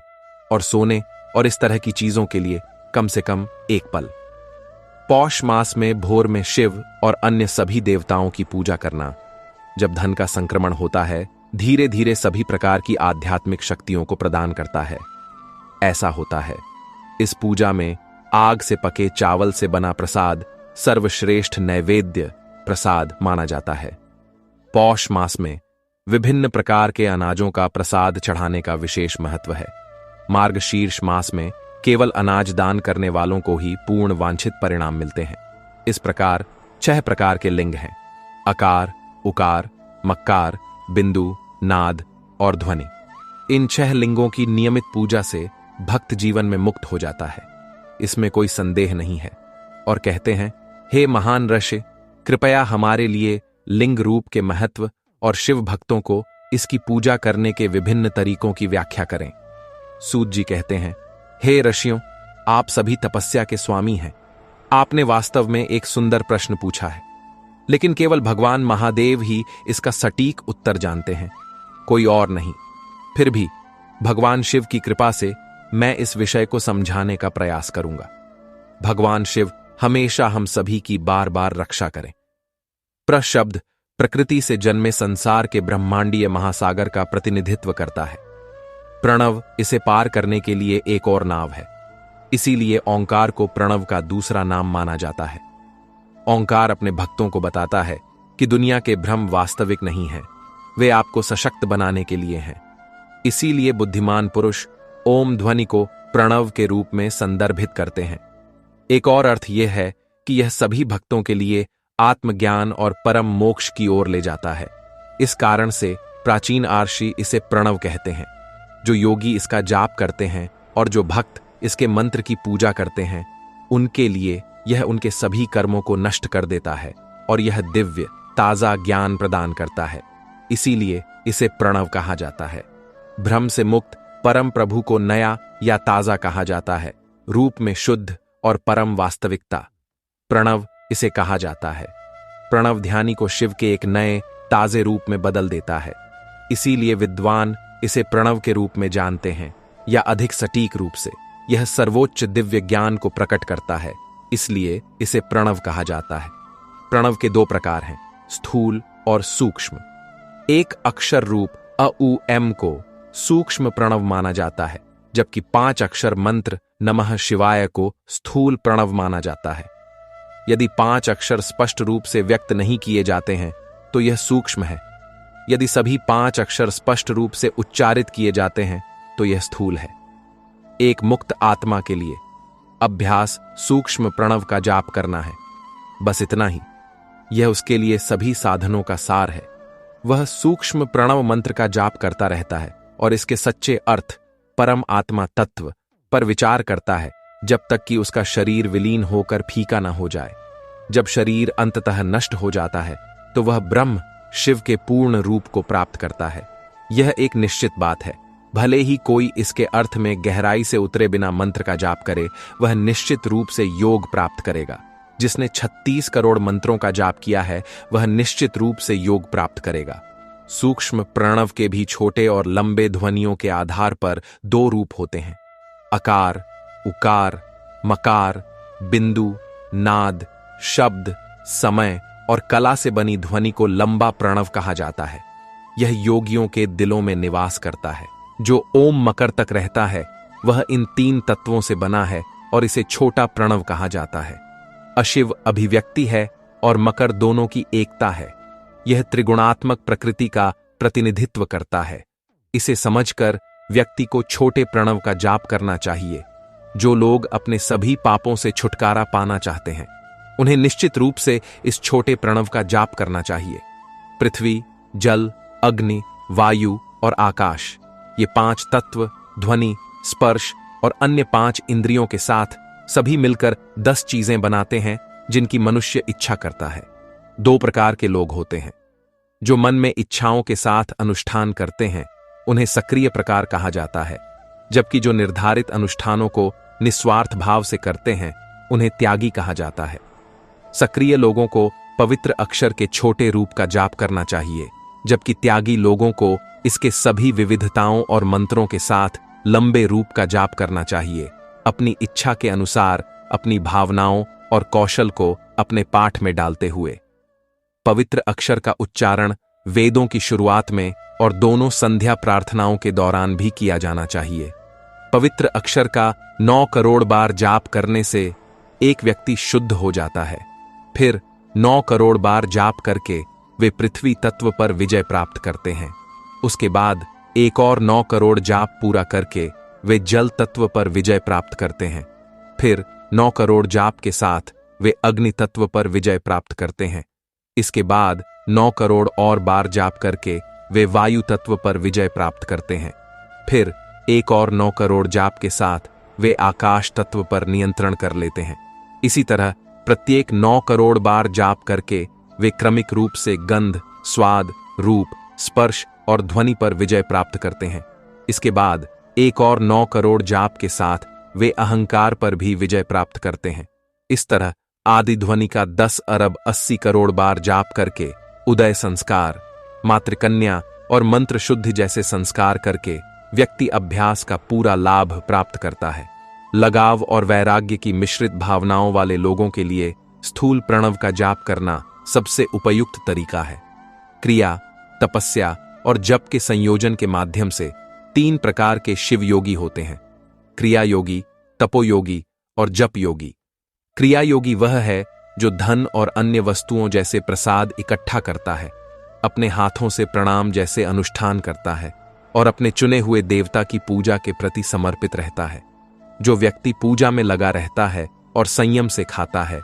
और सोने और इस तरह की चीजों के लिए कम से कम 1 पल। पौष मास में भोर में शिव और अन्य सभी देवताओं की पूजा करना जब धन का संक्रमण होता है, धीरे धीरे सभी प्रकार की आध्यात्मिक शक्तियों को प्रदान करता है। ऐसा होता है। इस पूजा में आग से पके चावल से बना प्रसाद सर्वश्रेष्ठ नैवेद्य प्रसाद माना जाता है। पौष मास में विभिन्न प्रकार के अनाजों का प्रसाद चढ़ाने का विशेष महत्व है। मार्गशीर्ष मास में केवल अनाज दान करने वालों को ही पूर्ण वांछित परिणाम मिलते हैं। इस प्रकार 6 प्रकार के लिंग हैं: अकार, उकार, मक्कार, बिंदु, नाद और ध्वनि। इन 6 लिंगों की नियमित पूजा से भक्त जीवन में मुक्त हो जाता है, इसमें कोई संदेह नहीं है। और कहते हैं, हे महान ऋषि, कृपया हमारे लिए लिंग रूप के महत्व और शिव भक्तों को इसकी पूजा करने के विभिन्न तरीकों की व्याख्या करें। सूत जी कहते हैं, हे ऋषियों, आप सभी तपस्या के स्वामी हैं। आपने वास्तव में एक सुंदर प्रश्न पूछा है, लेकिन केवल भगवान महादेव ही इसका सटीक उत्तर जानते हैं, कोई और नहीं। फिर भी भगवान शिव की कृपा से मैं इस विषय को समझाने का प्रयास करूंगा। भगवान शिव हमेशा हम सभी की बार बार रक्षा करें। प्रशब्द प्रकृति से जन्मे संसार के ब्रह्मांडीय महासागर का प्रतिनिधित्व करता है। प्रणव इसे पार करने के लिए एक और नाव है, इसीलिए ओंकार को प्रणव का दूसरा नाम माना जाता है। ओंकार अपने भक्तों को बताता है कि दुनिया के भ्रम वास्तविक नहीं है, वे आपको सशक्त बनाने के लिए हैं। इसीलिए बुद्धिमान पुरुष ओम ध्वनि को प्रणव के रूप में संदर्भित करते हैं। एक और अर्थ यह है कि यह सभी भक्तों के लिए आत्मज्ञान और परम मोक्ष की ओर ले जाता है। इस कारण से प्राचीन आर्षि इसे प्रणव कहते हैं। जो योगी इसका जाप करते हैं और जो भक्त इसके मंत्र की पूजा करते हैं, उनके लिए यह उनके सभी कर्मों को नष्ट कर देता है और यह दिव्य ताजा ज्ञान प्रदान करता है। इसीलिए इसे प्रणव कहा जाता है। भ्रम से मुक्त परम प्रभु को नया या ताजा कहा जाता है, रूप में शुद्ध और परम वास्तविकता। प्रणव इसे कहा जाता है। प्रणव ध्यानी को शिव के एक नए ताजे रूप में बदल देता है। इसीलिए विद्वान इसे प्रणव के रूप में जानते हैं, या अधिक सटीक रूप से यह सर्वोच्च दिव्य ज्ञान को प्रकट करता है, इसलिए इसे प्रणव कहा जाता है। प्रणव के दो प्रकार हैं, स्थूल और सूक्ष्म। एक अक्षर रूप अ उ एम को सूक्ष्म प्रणव माना जाता है, जबकि 5 अक्षर मंत्र नमः शिवाय को स्थूल प्रणव माना जाता है। यदि 5 अक्षर स्पष्ट रूप से व्यक्त नहीं किए जाते हैं तो यह सूक्ष्म है। यदि सभी 5 अक्षर स्पष्ट रूप से उच्चारित किए जाते हैं तो यह स्थूल है। एक मुक्त आत्मा के लिए अभ्यास सूक्ष्म प्रणव का जाप करना है, बस इतना ही। यह उसके लिए सभी साधनों का सार है। वह सूक्ष्म प्रणव मंत्र का जाप करता रहता है और इसके सच्चे अर्थ परम आत्मा तत्व पर विचार करता है, जब तक कि उसका शरीर विलीन होकर फीका न हो जाए। जब शरीर अंततः नष्ट हो जाता है तो वह ब्रह्म शिव के पूर्ण रूप को प्राप्त करता है। यह एक निश्चित बात है। भले ही कोई इसके अर्थ में गहराई से उतरे बिना मंत्र का जाप करे, वह निश्चित रूप से योग प्राप्त करेगा। जिसने 36 करोड़ मंत्रों का जाप किया है, वह निश्चित रूप से योग प्राप्त करेगा। सूक्ष्म प्रणव के भी छोटे और लंबे ध्वनियों के आधार पर 2 रूप होते हैं, अकार, उकार, मकार, बिंदु, नाद, शब्द, समय और कला से बनी ध्वनि को लंबा प्रणव कहा जाता है। यह योगियों के दिलों में निवास करता है। जो ओम मकर तक रहता है वह इन 3 तत्वों से बना है और इसे छोटा प्रणव कहा जाता है। अशिव अभिव्यक्ति है और मकर दोनों की एकता है। यह त्रिगुणात्मक प्रकृति का प्रतिनिधित्व करता है। इसे समझकर व्यक्ति को छोटे प्रणव का जाप करना चाहिए। जो लोग अपने सभी पापों से छुटकारा पाना चाहते हैं, उन्हें निश्चित रूप से इस छोटे प्रणव का जाप करना चाहिए। पृथ्वी, जल, अग्नि, वायु और आकाश, ये 5 तत्व ध्वनि, स्पर्श और अन्य 5 इंद्रियों के साथ सभी मिलकर 10 चीजें बनाते हैं जिनकी मनुष्य इच्छा करता है। 2 प्रकार के लोग होते हैं। जो मन में इच्छाओं के साथ अनुष्ठान करते हैं, उन्हें सक्रिय प्रकार कहा जाता है, जबकि जो निर्धारित अनुष्ठानों को निस्वार्थ भाव से करते हैं, उन्हें त्यागी कहा जाता है। सक्रिय लोगों को पवित्र अक्षर के छोटे रूप का जाप करना चाहिए, जबकि त्यागी लोगों को इसके सभी विविधताओं और मंत्रों के साथ लंबे रूप का जाप करना चाहिए, अपनी इच्छा के अनुसार अपनी भावनाओं और कौशल को अपने पाठ में डालते हुए। पवित्र अक्षर का उच्चारण वेदों की शुरुआत में और दोनों संध्या प्रार्थनाओं के दौरान भी किया जाना चाहिए। पवित्र अक्षर का 9 करोड़ बार जाप करने से एक व्यक्ति शुद्ध हो जाता है। फिर 9 करोड़ बार जाप करके वे पृथ्वी तत्व पर विजय प्राप्त करते हैं। उसके बाद एक और 9 करोड़ जाप पूरा करके वे जल तत्व पर विजय प्राप्त करते हैं। फिर 9 करोड़ जाप के साथ वे अग्नि तत्व पर विजय प्राप्त करते हैं। इसके बाद 9 करोड़ और बार जाप करके वे वायु तत्व पर विजय प्राप्त करते हैं। फिर एक और 9 करोड़ जाप के साथ वे आकाश तत्व पर नियंत्रण कर लेते हैं। इसी तरह प्रत्येक 9 करोड़ बार जाप करके वे क्रमिक रूप से गंध, स्वाद, रूप, स्पर्श और ध्वनि पर विजय प्राप्त करते हैं। इसके बाद एक और 9 करोड़ जाप के साथ वे अहंकार पर भी विजय प्राप्त करते हैं। इस तरह आदि ध्वनि का 10 अरब 80 करोड़ बार जाप करके उदय संस्कार, मातृकन्या और मंत्र शुद्धि जैसे संस्कार करके व्यक्ति अभ्यास का पूरा लाभ प्राप्त करता है। लगाव और वैराग्य की मिश्रित भावनाओं वाले लोगों के लिए स्थूल प्रणव का जाप करना सबसे उपयुक्त तरीका है। क्रिया, तपस्या और जप के संयोजन के माध्यम से 3 प्रकार के शिव योगी होते हैं, क्रिया योगी, तपोयोगी और जप योगी। क्रिया योगी वह है जो धन और अन्य वस्तुओं जैसे प्रसाद इकट्ठा करता है, अपने हाथों से प्रणाम जैसे अनुष्ठान करता है और अपने चुने हुए देवता की पूजा के प्रति समर्पित रहता है। जो व्यक्ति पूजा में लगा रहता है और संयम से खाता है,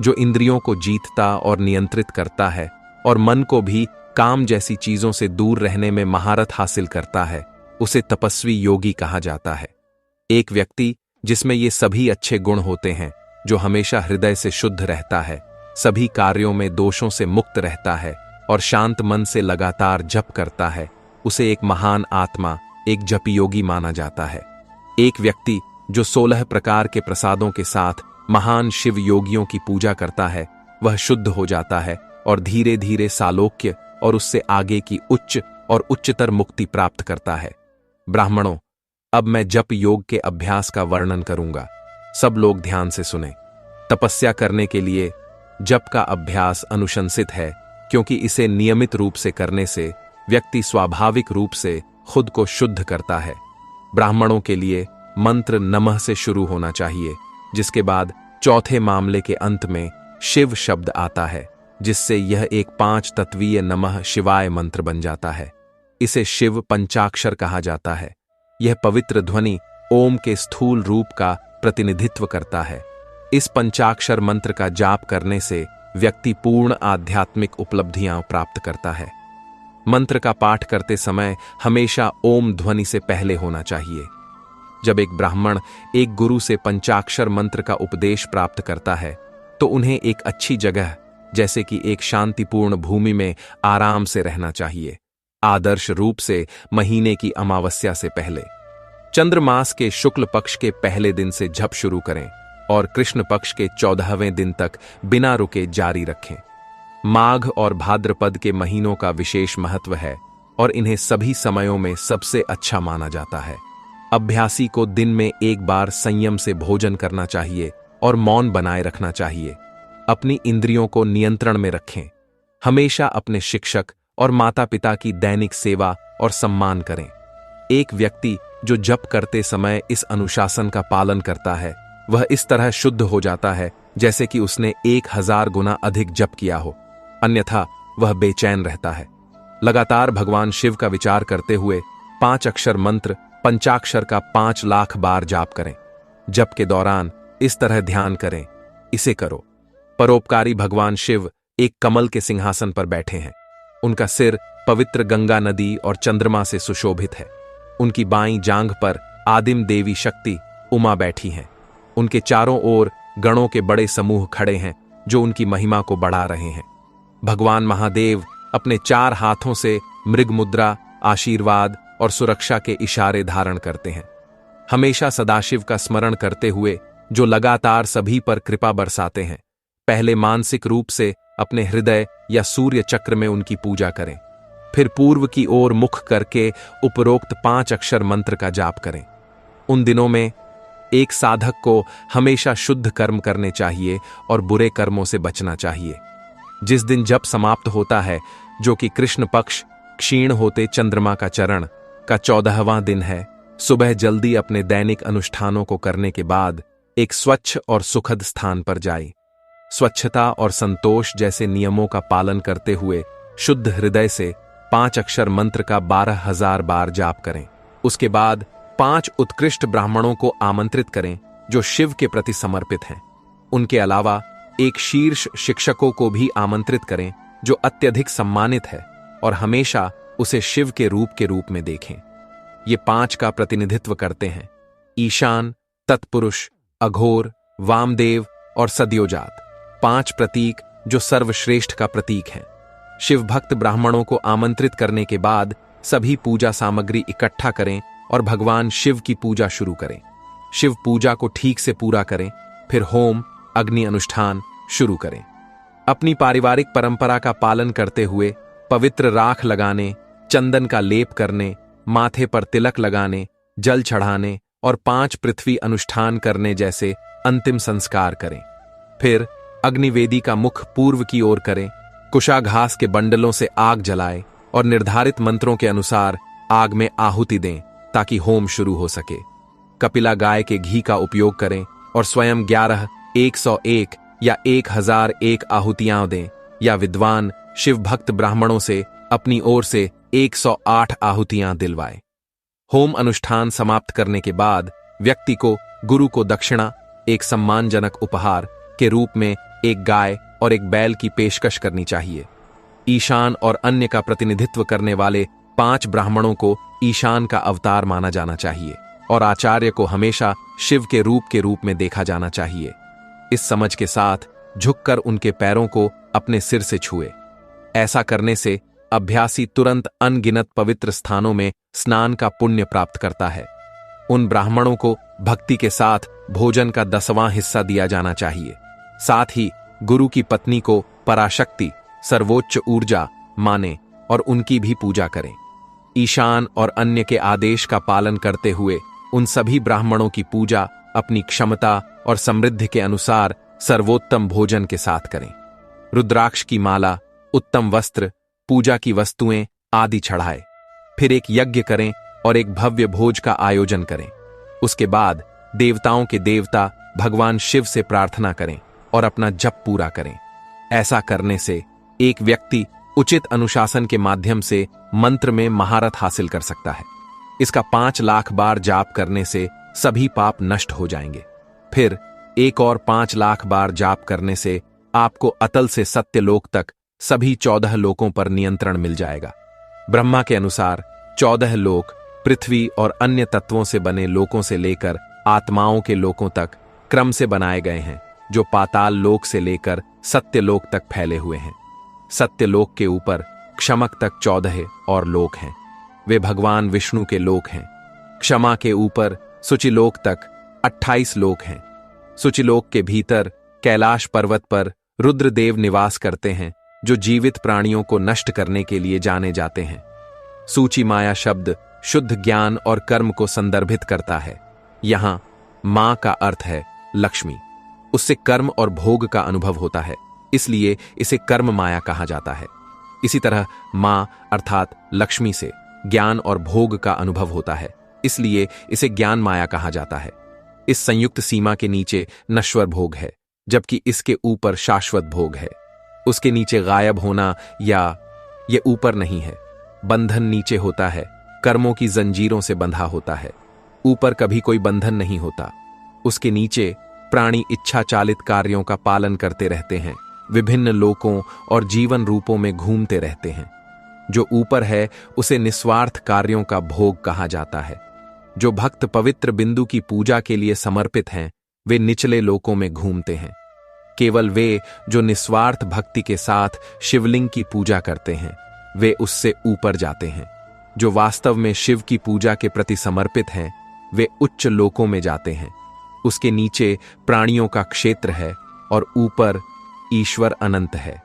जो इंद्रियों को जीतता और नियंत्रित करता है और मन को भी काम जैसी चीजों से दूर रहने में महारत हासिल करता है, उसे तपस्वी योगी कहा जाता है। एक व्यक्ति जिसमें ये सभी अच्छे गुण होते हैं, जो हमेशा हृदय से शुद्ध रहता है, सभी कार्यों में दोषों से मुक्त रहता है और शांत मन से लगातार जप करता है, उसे एक महान आत्मा, एक जपयोगी माना जाता है। एक व्यक्ति जो 16 प्रकार के प्रसादों के साथ महान शिव योगियों की पूजा करता है, वह शुद्ध हो जाता है और धीरे धीरे सालोक्य और उससे आगे की उच्च और उच्चतर मुक्ति प्राप्त करता है। ब्राह्मणों, अब मैं जप योग के अभ्यास का वर्णन करूंगा। सब लोग ध्यान से सुने। तपस्या करने के लिए जप का अभ्यास अनुशंसित है, क्योंकि इसे नियमित रूप से करने से व्यक्ति स्वाभाविक रूप से खुद को शुद्ध करता है। ब्राह्मणों के लिए मंत्र नमः से शुरू होना चाहिए, जिसके बाद चौथे मामले के अंत में शिव शब्द आता है, जिससे यह एक 5 तत्वीय नमः शिवाय मंत्र बन जाता है। इसे शिव पंचाक्षर कहा जाता है। यह पवित्र ध्वनि ओम के स्थूल रूप का प्रतिनिधित्व करता है। इस पंचाक्षर मंत्र का जाप करने से व्यक्ति पूर्ण आध्यात्मिक उपलब्धियां प्राप्त करता है। मंत्र का पाठ करते समय हमेशा ओम ध्वनि से पहले होना चाहिए। जब एक ब्राह्मण एक गुरु से पंचाक्षर मंत्र का उपदेश प्राप्त करता है, तो उन्हें एक अच्छी जगह, जैसे कि एक शांतिपूर्ण भूमि में आराम से रहना चाहिए। आदर्श रूप से महीने की अमावस्या से पहले, चंद्रमास के शुक्ल पक्ष के पहले दिन से जप शुरू करें और कृष्ण पक्ष के 14वें दिन तक बिना रुके जारी रखें। माघ और भाद्रपद के महीनों का विशेष महत्व है और इन्हें सभी समयों में सबसे अच्छा माना जाता है। अभ्यासी को दिन में एक बार संयम से भोजन करना चाहिए और मौन बनाए रखना चाहिए। अपनी इंद्रियों को नियंत्रण में रखें। हमेशा अपने शिक्षक और माता पिता की दैनिक सेवा और सम्मान करें। एक व्यक्ति जो जप करते समय इस अनुशासन का पालन करता है, वह इस तरह शुद्ध हो जाता है जैसे कि उसने 1000 गुना अधिक जप किया हो, अन्यथा वह बेचैन रहता है। लगातार भगवान शिव का विचार करते हुए 5 अक्षर मंत्र पंचाक्षर का 5 लाख बार जाप करें। जप के दौरान इस तरह ध्यान करें, इसे करो। परोपकारी भगवान शिव एक कमल के सिंहासन पर बैठे हैं। उनका सिर पवित्र गंगा नदी और चंद्रमा से सुशोभित है। उनकी बाईं जांघ पर आदिम देवी शक्ति उमा बैठी हैं। उनके चारों ओर गणों के बड़े समूह खड़े हैं, जो उनकी महिमा को बढ़ा रहे हैं। भगवान महादेव अपने 4 हाथों से मृग मुद्रा, आशीर्वाद और सुरक्षा के इशारे धारण करते हैं। हमेशा सदाशिव का स्मरण करते हुए, जो लगातार सभी पर कृपा बरसाते हैं, पहले मानसिक रूप से अपने हृदय या सूर्य चक्र में उनकी पूजा करें। फिर पूर्व की ओर मुख करके उपरोक्त 5 अक्षर मंत्र का जाप करें। उन दिनों में एक साधक को हमेशा शुद्ध कर्म करने चाहिए और बुरे कर्मों से बचना चाहिए। जिस दिन जप समाप्त होता है, जो कि कृष्ण पक्ष क्षीण होते चंद्रमा का चरण का 14वां दिन है, सुबह जल्दी अपने दैनिक अनुष्ठानों को करने के बाद एक स्वच्छ और सुखद स्थान पर जाए। स्वच्छता और संतोष जैसे नियमों का पालन करते हुए शुद्ध हृदय से 5 अक्षर मंत्र का 12,000 बार जाप करें। उसके बाद 5 उत्कृष्ट ब्राह्मणों को आमंत्रित करें, जो शिव के प्रति समर्पित हैं। उनके अलावा एक शीर्ष शिक्षकों को भी आमंत्रित करें, जो अत्यधिक सम्मानित है और हमेशा उसे शिव के रूप में देखें। ये 5 का प्रतिनिधित्व करते हैं: ईशान, तत्पुरुष, अघोर, वामदेव और सद्योजात। 5 प्रतीक जो सर्वश्रेष्ठ का प्रतीक हैं। शिव भक्त ब्राह्मणों को आमंत्रित करने के बाद सभी पूजा सामग्री इकट्ठा करें और भगवान शिव की पूजा शुरू करें। शिव पूजा को ठीक से पूरा करें, फिर होम, अग्नि अनुष्ठान शुरू करें। अपनी पारिवारिक परंपरा का पालन करते हुए पवित्र राख लगाने, चंदन का लेप करने, माथे पर तिलक लगाने, जल चढ़ाने और 5 पृथ्वी अनुष्ठान करने जैसे अंतिम संस्कार करें। फिर अग्निवेदी का मुख पूर्व की ओर करें, कुशाघास के बंडलों से आग जलाएं और निर्धारित मंत्रों के अनुसार आग में आहुति दें ताकि होम शुरू हो सके। कपिला गाय के घी का उपयोग करें और स्वयं 11, 101 या 1001 आहुतियां दें, या विद्वान शिव भक्त ब्राह्मणों से अपनी ओर से 108 आहुतियां दिलवाएं। होम अनुष्ठान समाप्त करने के बाद व्यक्ति को गुरु को दक्षिणा एक सम्मानजनक उपहार के रूप में एक गाय और एक बैल की पेशकश करनी चाहिए। ईशान और अन्य का प्रतिनिधित्व करने वाले 5 ब्राह्मणों को ईशान का अवतार माना जाना चाहिए और आचार्य को हमेशा शिव के रूप में देखा जाना चाहिए। इस समझ के साथ झुककर उनके पैरों को अपने सिर से छुए। ऐसा करने से अभ्यासी तुरंत अनगिनत पवित्र स्थानों में स्नान का पुण्य प्राप्त करता है। उन ब्राह्मणों को भक्ति के साथ भोजन का 10वां हिस्सा दिया जाना चाहिए। साथ ही गुरु की पत्नी को पराशक्ति, सर्वोच्च ऊर्जा माने और उनकी भी पूजा करें। ईशान और अन्य के आदेश का पालन करते हुए उन सभी ब्राह्मणों की पूजा अपनी क्षमता और समृद्धि के अनुसार सर्वोत्तम भोजन के साथ करें। रुद्राक्ष की माला, उत्तम वस्त्र, पूजा की वस्तुएं आदि चढ़ाए। फिर एक यज्ञ करें और एक भव्य भोज का आयोजन करें। उसके बाद देवताओं के देवता भगवान शिव से प्रार्थना करें और अपना जप पूरा करें। ऐसा करने से एक व्यक्ति उचित अनुशासन के माध्यम से मंत्र में महारत हासिल कर सकता है। इसका 5 लाख बार जाप करने से सभी पाप नष्ट हो जाएंगे। फिर एक और 5 लाख बार जाप करने से आपको अतल से सत्यलोक तक सभी 14 लोकों पर नियंत्रण मिल जाएगा। ब्रह्मा के अनुसार 14 लोक पृथ्वी और अन्य तत्वों से बने लोकों से लेकर आत्माओं के लोकों तक क्रम से बनाए गए हैं, जो पाताल लोक से लेकर सत्यलोक तक फैले हुए हैं। सत्यलोक के ऊपर क्षमक तक 14 और लोक हैं। वे भगवान विष्णु के लोक हैं। क्षमा के ऊपर सुचिलोक तक 28 लोक हैं। सुचिलोक के भीतर कैलाश पर्वत पर रुद्रदेव निवास करते हैं, जो जीवित प्राणियों को नष्ट करने के लिए जाने जाते हैं। सूची माया शब्द शुद्ध ज्ञान और कर्म को संदर्भित करता है। यहां मां का अर्थ है लक्ष्मी। उससे कर्म और भोग का अनुभव होता है, इसलिए इसे कर्म माया कहा जाता है। इसी तरह मां अर्थात लक्ष्मी से ज्ञान और भोग का अनुभव होता है, इसलिए इसे ज्ञान माया कहा जाता है। इस संयुक्त सीमा के नीचे नश्वर भोग है, जबकि इसके ऊपर शाश्वत भोग है। उसके नीचे गायब होना या ये ऊपर नहीं है। बंधन नीचे होता है, कर्मों की जंजीरों से बंधा होता है। ऊपर कभी कोई बंधन नहीं होता। उसके नीचे प्राणी इच्छा चालित कार्यों का पालन करते रहते हैं, विभिन्न लोकों और जीवन रूपों में घूमते रहते हैं। जो ऊपर है उसे निस्वार्थ कार्यों का भोग कहा जाता है। जो भक्त पवित्र बिंदु की पूजा के लिए समर्पित हैं, वे निचले लोकों में घूमते हैं। केवल वे जो निस्वार्थ भक्ति के साथ शिवलिंग की पूजा करते हैं, वे उससे ऊपर जाते हैं। जो वास्तव में शिव की पूजा के प्रति समर्पित हैं, वे उच्च लोकों में जाते हैं। उसके नीचे प्राणियों का क्षेत्र है और ऊपर ईश्वर अनंत है।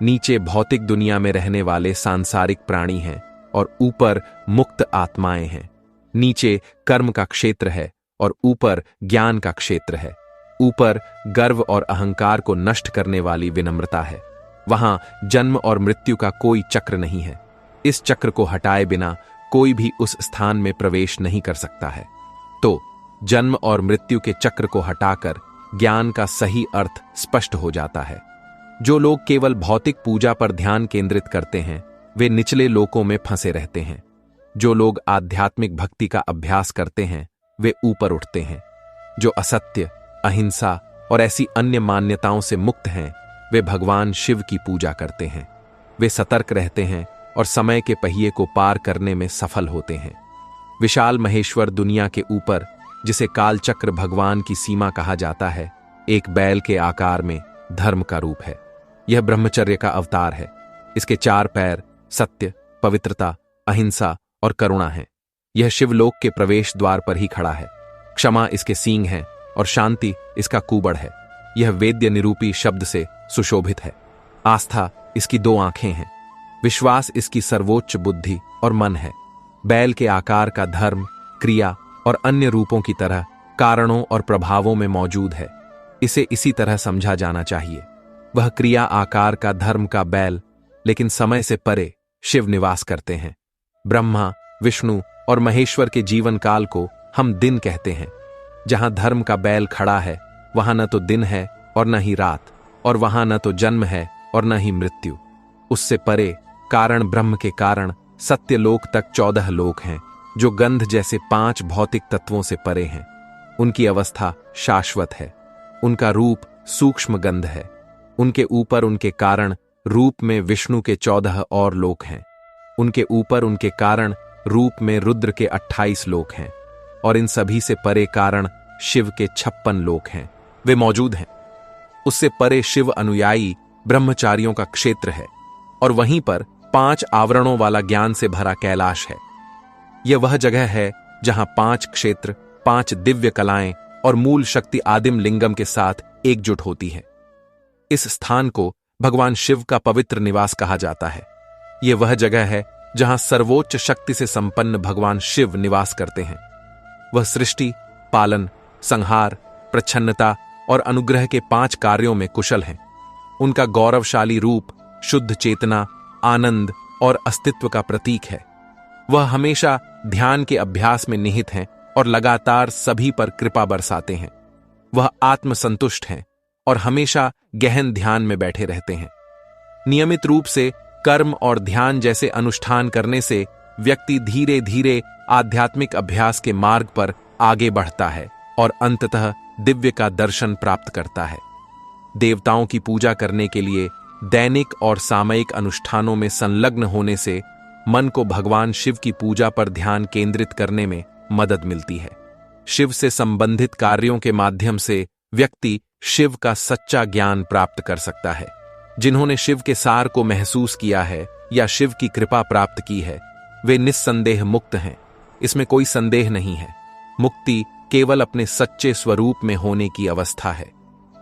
नीचे भौतिक दुनिया में रहने वाले सांसारिक प्राणी हैं और ऊपर मुक्त आत्माएं हैं। नीचे कर्म का क्षेत्र है और ऊपर ज्ञान का क्षेत्र है। ऊपर गर्व और अहंकार को नष्ट करने वाली विनम्रता है। वहां जन्म और मृत्यु का कोई चक्र नहीं है। इस चक्र को हटाए बिना कोई भी उस स्थान में प्रवेश नहीं कर सकता है। तो जन्म और मृत्यु के चक्र को हटाकर ज्ञान का सही अर्थ स्पष्ट हो जाता है। जो लोग केवल भौतिक पूजा पर ध्यान केंद्रित करते हैं, वे निचले लोकों में फंसे रहते हैं। जो लोग आध्यात्मिक भक्ति का अभ्यास करते हैं, वे ऊपर उठते हैं। जो असत्य, अहिंसा और ऐसी अन्य मान्यताओं से मुक्त हैं, वे भगवान शिव की पूजा करते हैं। वे सतर्क रहते हैं और समय के पहिए को पार करने में सफल होते हैं। विशाल महेश्वर दुनिया के ऊपर, जिसे कालचक्र भगवान की सीमा कहा जाता है, एक बैल के आकार में धर्म का रूप है। यह ब्रह्मचर्य का अवतार है। इसके 4 पैर सत्य, पवित्रता, अहिंसा और करुणा हैं। यह शिवलोक के प्रवेश द्वार पर ही खड़ा है। क्षमा इसके सींग हैं और शांति इसका कूबड़ है। यह वेद्य निरूपी शब्द से सुशोभित है। आस्था इसकी 2 आंखें हैं। विश्वास इसकी सर्वोच्च बुद्धि और मन है। बैल के आकार का धर्म, क्रिया और अन्य रूपों की तरह कारणों और प्रभावों में मौजूद है। इसे इसी तरह समझा जाना चाहिए। वह क्रिया आकार का धर्म का बैल, लेकिन समय से परे शिव निवास करते हैं। ब्रह्मा, विष्णु और महेश्वर के जीवन काल को हम दिन कहते हैं। जहां धर्म का बैल खड़ा है, वहां न तो दिन है और न ही रात, और वहां न तो जन्म है और न ही मृत्यु। उससे परे कारण ब्रह्म के कारण सत्यलोक तक 14 लोक हैं, जो गंध जैसे 5 भौतिक तत्वों से परे हैं। उनकी अवस्था शाश्वत है। उनका रूप सूक्ष्म गंध है। उनके ऊपर उनके कारण रूप में विष्णु के 14 और लोक हैं। उनके ऊपर उनके कारण रूप में रुद्र के 28 लोक हैं, और इन सभी से परे कारण शिव के 56 लोक हैं, वे मौजूद हैं। उससे परे शिव अनुयायी ब्रह्मचारियों का क्षेत्र है, और वहीं पर 5 आवरणों वाला ज्ञान से भरा कैलाश है। यह वह जगह है जहां 5 क्षेत्र, 5 दिव्य कलाएं और मूल शक्ति आदिम लिंगम के साथ एकजुट होती है। इस स्थान को भगवान शिव का पवित्र निवास कहा जाता है। यह वह जगह है जहां सर्वोच्च शक्ति से संपन्न भगवान शिव निवास करते हैं। वह सृष्टि, पालन, संहार, प्रच्छन्नता और अनुग्रह के 5 कार्यों में कुशल हैं। उनका गौरवशाली रूप शुद्ध चेतना, आनंद और अस्तित्व का प्रतीक है। वह हमेशा ध्यान के अभ्यास में निहित हैं और लगातार सभी पर कृपा बरसाते हैं। वह आत्मसंतुष्ट हैं और हमेशा गहन ध्यान में बैठे रहते हैं। नियमित रूप से कर्म और ध्यान जैसे अनुष्ठान करने से व्यक्ति धीरे धीरे आध्यात्मिक अभ्यास के मार्ग पर आगे बढ़ता है और अंततः दिव्य का दर्शन प्राप्त करता है। देवताओं की पूजा करने के लिए दैनिक और सामयिक अनुष्ठानों में संलग्न होने से मन को भगवान शिव की पूजा पर ध्यान केंद्रित करने में मदद मिलती है। शिव से संबंधित कार्यों के माध्यम से व्यक्ति शिव का सच्चा ज्ञान प्राप्त कर सकता है। जिन्होंने शिव के सार को महसूस किया है या शिव की कृपा प्राप्त की है, वे निस्संदेह मुक्त हैं। इसमें कोई संदेह नहीं है। मुक्ति केवल अपने सच्चे स्वरूप में होने की अवस्था है।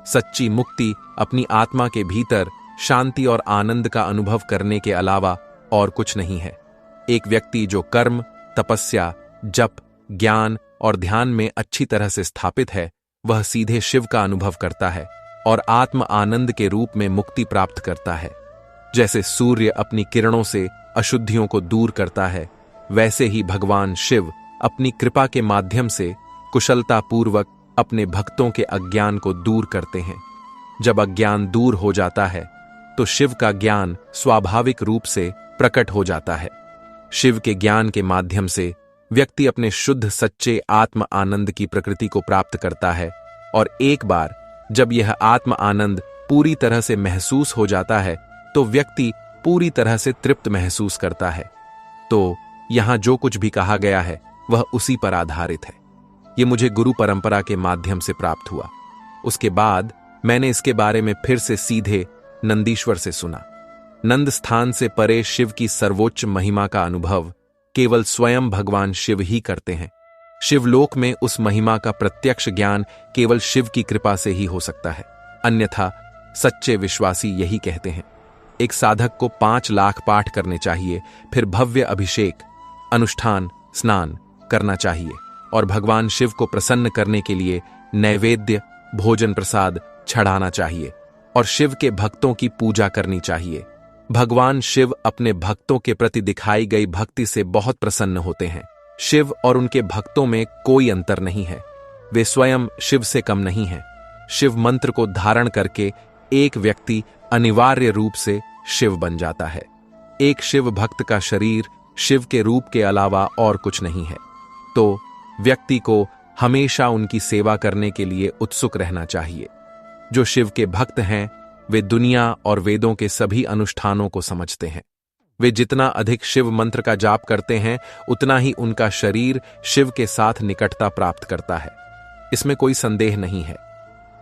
सच्ची मुक्ति अपनी आत्मा के भीतर शांति और आनंद का अनुभव करने के अलावा और कुछ नहीं है। एक व्यक्ति जो कर्म, तपस्या, जप, ज्ञान और ध्यान में अच्छी तरह से स्थापित है, वह सीधे शिव का अनुभव करता है और आत्म आनंद के रूप में मुक्ति प्राप्त करता है। जैसे सूर्य अपनी किरणों से अशुद्धियों को दूर करता है, वैसे ही भगवान शिव अपनी कृपा के माध्यम से कुशलतापूर्वक अपने भक्तों के अज्ञान को दूर करते हैं। जब अज्ञान दूर हो जाता है तो शिव का ज्ञान स्वाभाविक रूप से प्रकट हो जाता है। शिव के ज्ञान के माध्यम से व्यक्ति अपने शुद्ध सच्चे आत्म आनंद की प्रकृति को प्राप्त करता है, और एक बार जब यह आत्म आनंद पूरी तरह से महसूस हो जाता है तो व्यक्ति पूरी तरह से तृप्त महसूस करता है। तो यहां जो कुछ भी कहा गया है वह उसी पर आधारित है। यह मुझे गुरु परंपरा के माध्यम से प्राप्त हुआ। उसके बाद मैंने इसके बारे में फिर से सीधे नंदीश्वर से सुना। नंद स्थान से परे शिव की सर्वोच्च महिमा का अनुभव केवल स्वयं भगवान शिव ही करते हैं। शिवलोक में उस महिमा का प्रत्यक्ष ज्ञान केवल शिव की कृपा से ही हो सकता है, अन्यथा सच्चे विश्वासी यही कहते हैं। एक साधक को 5 लाख पाठ करने चाहिए, फिर भव्य अभिषेक, अनुष्ठान, स्नान करना चाहिए और भगवान शिव को प्रसन्न करने के लिए नैवेद्य, भोजन प्रसाद चढ़ाना चाहिए और शिव के भक्तों की पूजा करनी चाहिए। भगवान शिव अपने भक्तों के प्रति दिखाई गई भक्ति से बहुत प्रसन्न होते हैं। शिव और उनके भक्तों में कोई अंतर नहीं है। वे स्वयं शिव से कम नहीं हैं। शिव मंत्र को धारण करके एक व्यक्ति अनिवार्य रूप से शिव बन जाता है। एक शिव भक्त का शरीर शिव के रूप के अलावा और कुछ नहीं है। तो व्यक्ति को हमेशा उनकी सेवा करने के लिए उत्सुक रहना चाहिए। जो शिव के भक्त हैं वे दुनिया और वेदों के सभी अनुष्ठानों को समझते हैं। वे जितना अधिक शिव मंत्र का जाप करते हैं उतना ही उनका शरीर शिव के साथ निकटता प्राप्त करता है। इसमें कोई संदेह नहीं है।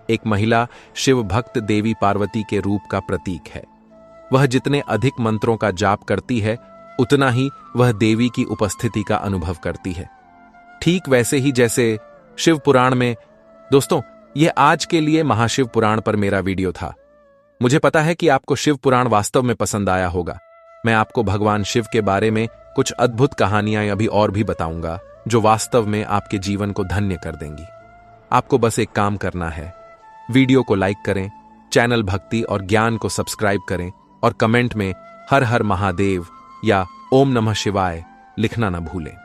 एक महिला शिव भक्त देवी पार्वती के रूप का प्रतीक है। वह जितने अधिक मंत्रों का जाप करती है उतना ही वह देवी की उपस्थिति का अनुभव करती है। ठीक वैसे ही जैसे शिव पुराण में। दोस्तों, यह आज के लिए महाशिव पुराण पर मेरा वीडियो था। मुझे पता है कि आपको शिव पुराण वास्तव में पसंद आया होगा। मैं आपको भगवान शिव के बारे में कुछ अद्भुत कहानियां अभी और भी बताऊंगा जो वास्तव में आपके जीवन को धन्य कर देंगी। आपको बस एक काम करना है, वीडियो को लाइक करें, चैनल भक्ति और ज्ञान को सब्सक्राइब करें और कमेंट में हर हर महादेव या ओम नमः शिवाय लिखना न भूलें।